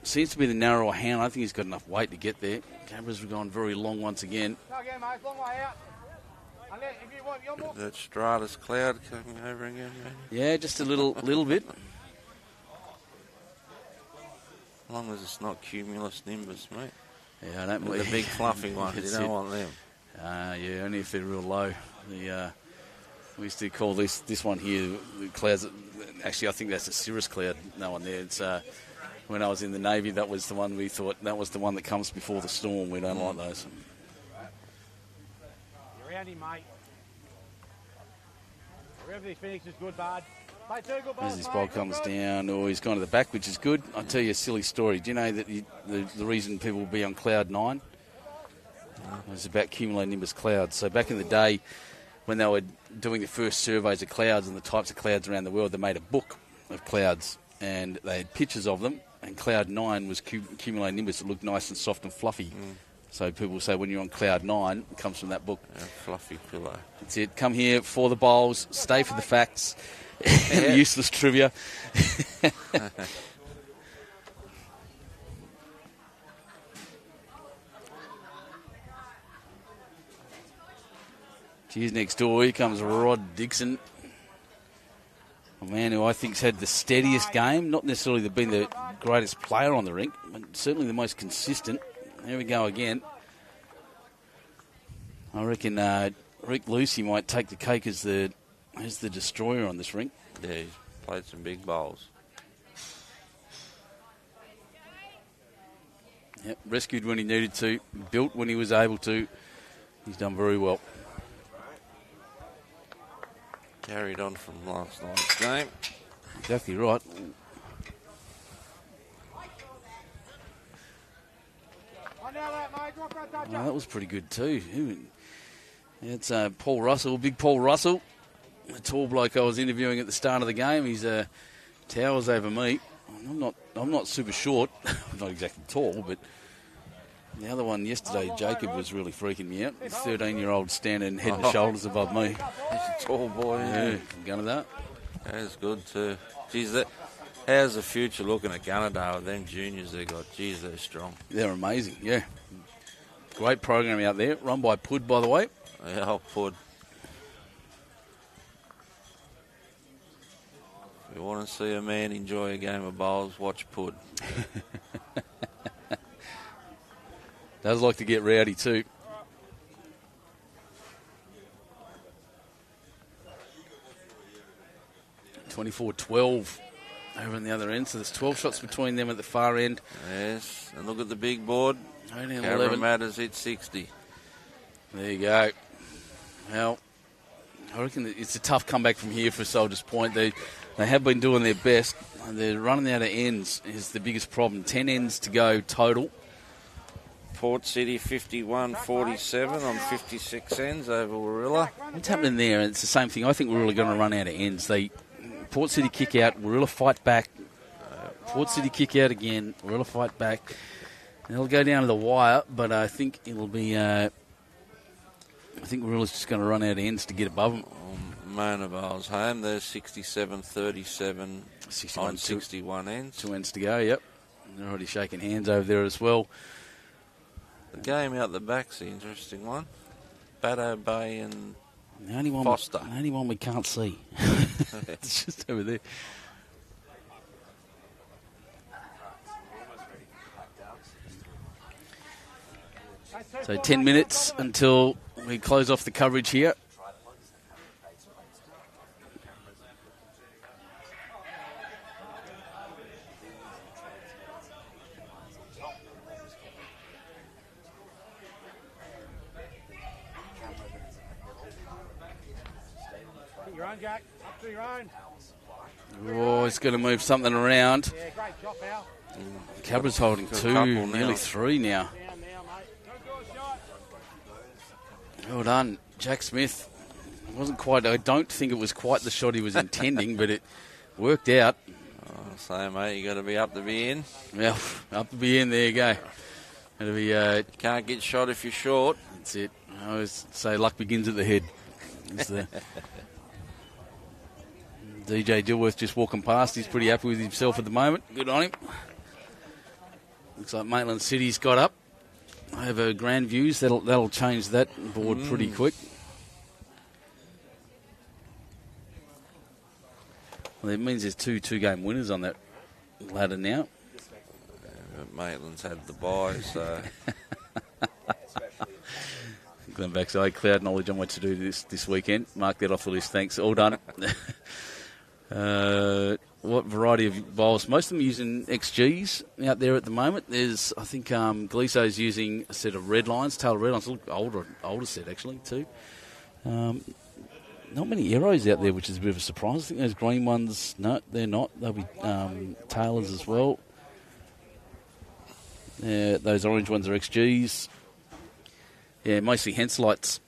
seems to be the narrower hand. I think he's got enough weight to get there. Cabra's gone very long once again. Go again, mate. Long way out. And then, if you want, you're more... That stratus cloud coming over again, mate. Yeah, just a little bit. As long as it's not cumulus nimbus, mate. Yeah, I don't The big fluffy ones, you don't want them. Yeah, only if they're real low. We used to call this one here the clouds. Actually, I think that's a cirrus cloud. No one there. It's when I was in the Navy, that was the one we thought that was the one that comes before the storm. We don't like those. You're around him, mate. Wherever he finishes, good, bud. Play two good balls, As his ball comes down, he's gone to the back, which is good. I'll tell you a silly story. Do you know that the reason people will be on cloud 9 was about cumulonimbus clouds? So back in the day, when they were doing the first surveys of clouds and the types of clouds around the world, they made a book of clouds, and they had pictures of them, and cloud 9 was cumulonimbus. It looked nice and soft and fluffy. So people say when you're on cloud 9, it comes from that book. A fluffy pillow. That's it. Come here for the bowls, stay for the facts, and useless trivia. Cheers next door. Here comes Rod Dixon. A man who I think's had the steadiest game. Not necessarily been the greatest player on the rink, but certainly the most consistent. There we go again. I reckon Rick Lucey might take the cake as the destroyer on this rink. Yeah, he's played some big bowls. Yep, rescued when he needed to, built when he was able to. He's done very well. Carried on from last night's game. Exactly right. Oh, that was pretty good too. It's Paul Russell, big Paul Russell, the tall bloke I was interviewing at the start of the game. He's towers over me. I'm not super short. I'm not exactly tall, but the other one yesterday, Jacob, was really freaking me out. The 13-year-old standing head and shoulders above me. He's a tall boy. Yeah, gun of that. That's good too. Geez, how's the future looking at Gunnedah with them juniors they got? Geez, they're strong. They're amazing, yeah. Great program out there, run by Pud, by the way. Yeah, I'll Pud. If you want to see a man enjoy a game of bowls, watch Pud. Does like to get rowdy too. 24-12 over on the other end. So there's 12 shots between them at the far end. Yes, and look at the big board. Only 11. Cabramatta's hit 60. There you go. Well, I reckon it's a tough comeback from here for Soldiers Point. They have been doing their best. They're running out of ends is the biggest problem. 10 ends to go total. Port City 51-47 on 56 ends over Warilla. What's happening there? It's the same thing. I think we're really going to run out of ends. Port City kick out, Warilla fight back. Port City kick out again, Warilla fight back. They'll go down to the wire, but I think it'll be. I think Warilla's just going to run out of ends to get above them. Mona Bowls home. There's 67-37 on 61 ends. 2 ends to go. Yep, they're already shaking hands over there as well. The game out the back's the interesting one. Baddo Bay and the only one Foster. The only one we can't see. It's just over there. So 10 minutes until we close off the coverage here. own, Jack. Up to your own. Oh, he's going to move something around. Yeah, great shot, pal. Cabra's holding Got a 2, couple nearly now. 3 now. Down now, mate. Don't do a shot. Well done, Jack Smith. Wasn't quite. I don't think it was quite the shot he was intending, but it worked out. So, mate, you got to be up to be in. Well, up to be in. There you go. It'll be. Can't get shot if you're short. That's it. I always say luck begins at the head. It's the DJ Dilworth just walking past. He's pretty happy with himself at the moment. Good on him. Looks like Maitland City's got up over Grand Views. That'll change that board pretty quick. Well, it means there's two-game winners on that ladder now. But Maitland's had the bye, so... Glen backside, cloud knowledge on what to do this weekend. Mark that off the list, thanks. All done. What variety of bowls? Most of them using XGs out there at the moment. There's, I think, Gleeson's using a set of red lines, tail red lines, a little older set actually too. Not many arrows out there, which is a bit of a surprise. I think those green ones, no, they're not. They'll be tailors as well. Yeah, those orange ones are XGs. Yeah, mostly Henselites.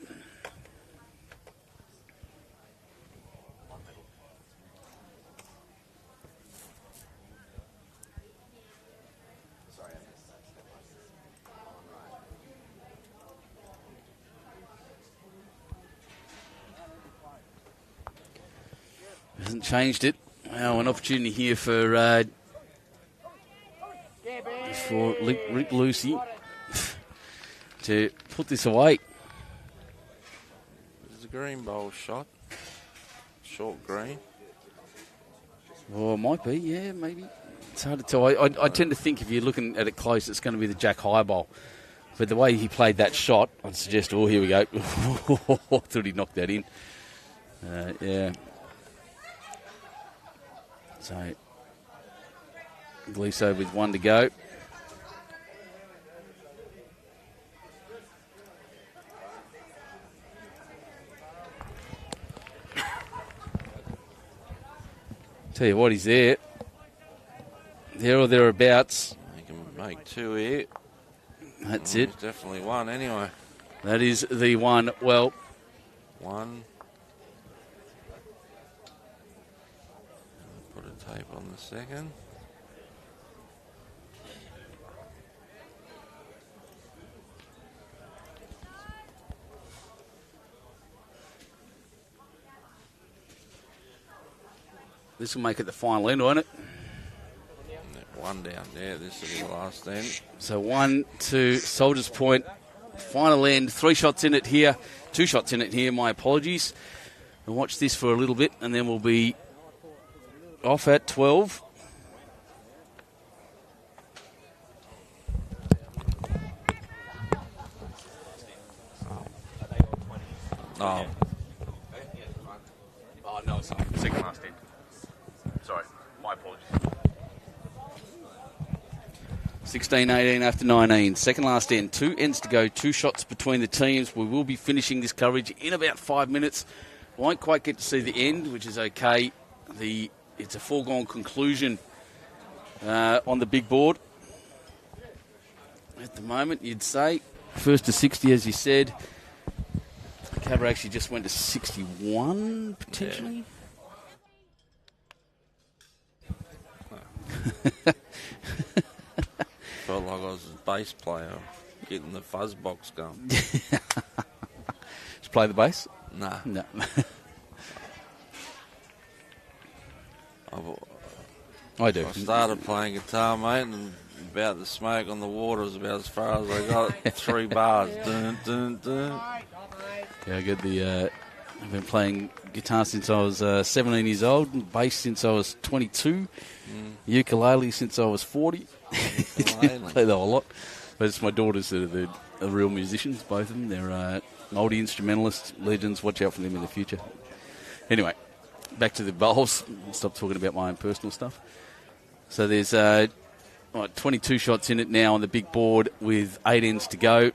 Hasn't changed it. Now an opportunity here for Rick Lucey to put this away. There's a green bowl shot. Short green. Well, it might be, yeah, maybe. It's hard to tell. I tend to think if you're looking at it close, it's going to be the Jack High bowl. But the way he played that shot, I'd suggest, oh, here we go. Thought he'd knocked that in. Yeah. So, Gleeson with 1 to go. Tell you what, he's there. There or thereabouts. You can make 2 here. That's it. There's definitely 1 anyway. That is the one. Well, 1. Put a tape on the second. this will make it the final end, won't it? 1 down there. This will be the last end. So 1 to Soldiers Point. Final end. 3 shots in it here. 2 shots in it here. My apologies. We'll watch this for a little bit and then we'll be off at 12. Oh. Oh, no, it's second last end. Sorry, my apologies. 16-18 after 19. Second last end. 2 ends to go. 2 shots between the teams. We will be finishing this coverage in about 5 minutes. Won't quite get to see the end, which is okay. It's a foregone conclusion on the big board. At the moment, you'd say. First to 60, as you said. Cabra actually just went to 61, potentially. Yeah. Felt like I was a bass player getting the fuzz box going. Just play the bass? Nah. No. I do. I started playing guitar, mate, and about the smoke on the water was about as far as I got. 3 bars. Dun, dun, dun. Yeah, I get the. I've been playing guitar since I was 17 years old, and bass since I was 22, ukulele since I was 40. Play that a lot. But it's my daughters that are the real musicians, both of them. They're multi-instrumentalists, legends. Watch out for them in the future. Anyway, back to the bowls. I'll stop talking about my own personal stuff. So there's 22 shots in it now on the big board with 8 ends to go.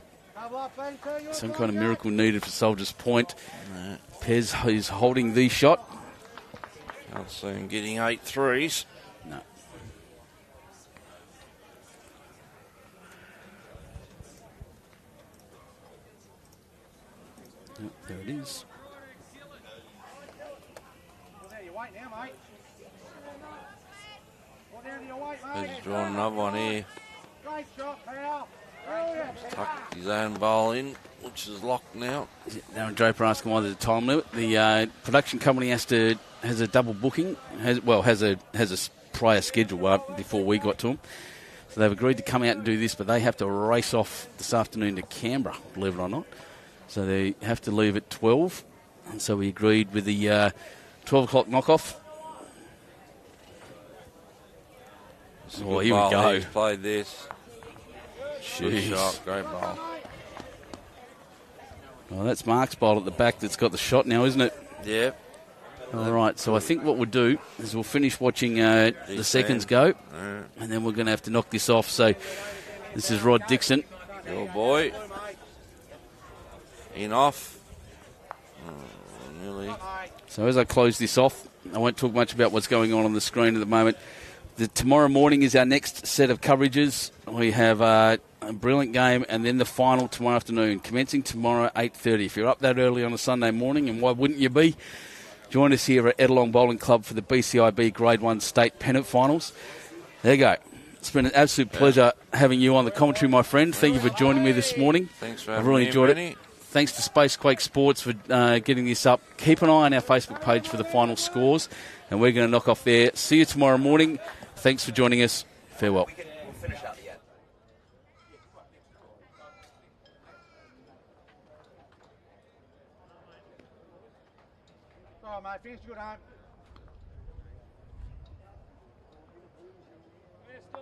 Some kind of miracle needed for Soldiers Point. Pez is holding the shot. Can't see him getting 8 threes. No. Yep, there it is. Well, there you wait now, mate. Well, there you wait, mate. He's drawn another one here. Great shot, pal. Brilliant. Tucked his own bowl in, which is locked now. Darren Draper asking why there's a time limit. The production company has a double booking, has a prior schedule before we got to them. So they've agreed to come out and do this, but they have to race off this afternoon to Canberra, believe it or not. So they have to leave at 12. And so we agreed with the 12 o'clock knockoff. Oh, here we go. He's played this. Good shot, great ball. Well, that's Mark's bowl at the back that's got the shot now, isn't it? Yep. All right, so I think what we'll do is we'll finish watching the seconds go, and then we're going to have to knock this off. So this is Rod Dixon. Your boy. In off. Nearly. So as I close this off, I won't talk much about what's going on the screen at the moment. Tomorrow morning is our next set of coverages. We have a brilliant game, and then the final tomorrow afternoon, commencing tomorrow at 8:30. If you're up that early on a Sunday morning, and why wouldn't you be, join us here at Ed-a-Long Bowling Club for the BCIB Grade 1 State Pennant Finals. There you go. It's been an absolute pleasure having you on the commentary, my friend. Thank you for joining me this morning. Thanks for I've having really me, enjoyed Benny. it. Thanks to Spacequake Sports for getting this up. Keep an eye on our Facebook page for the final scores, and we're going to knock off there. See you tomorrow morning. Thanks for joining us. Farewell. We'll finish out the end. All right, mate. Finish good, home.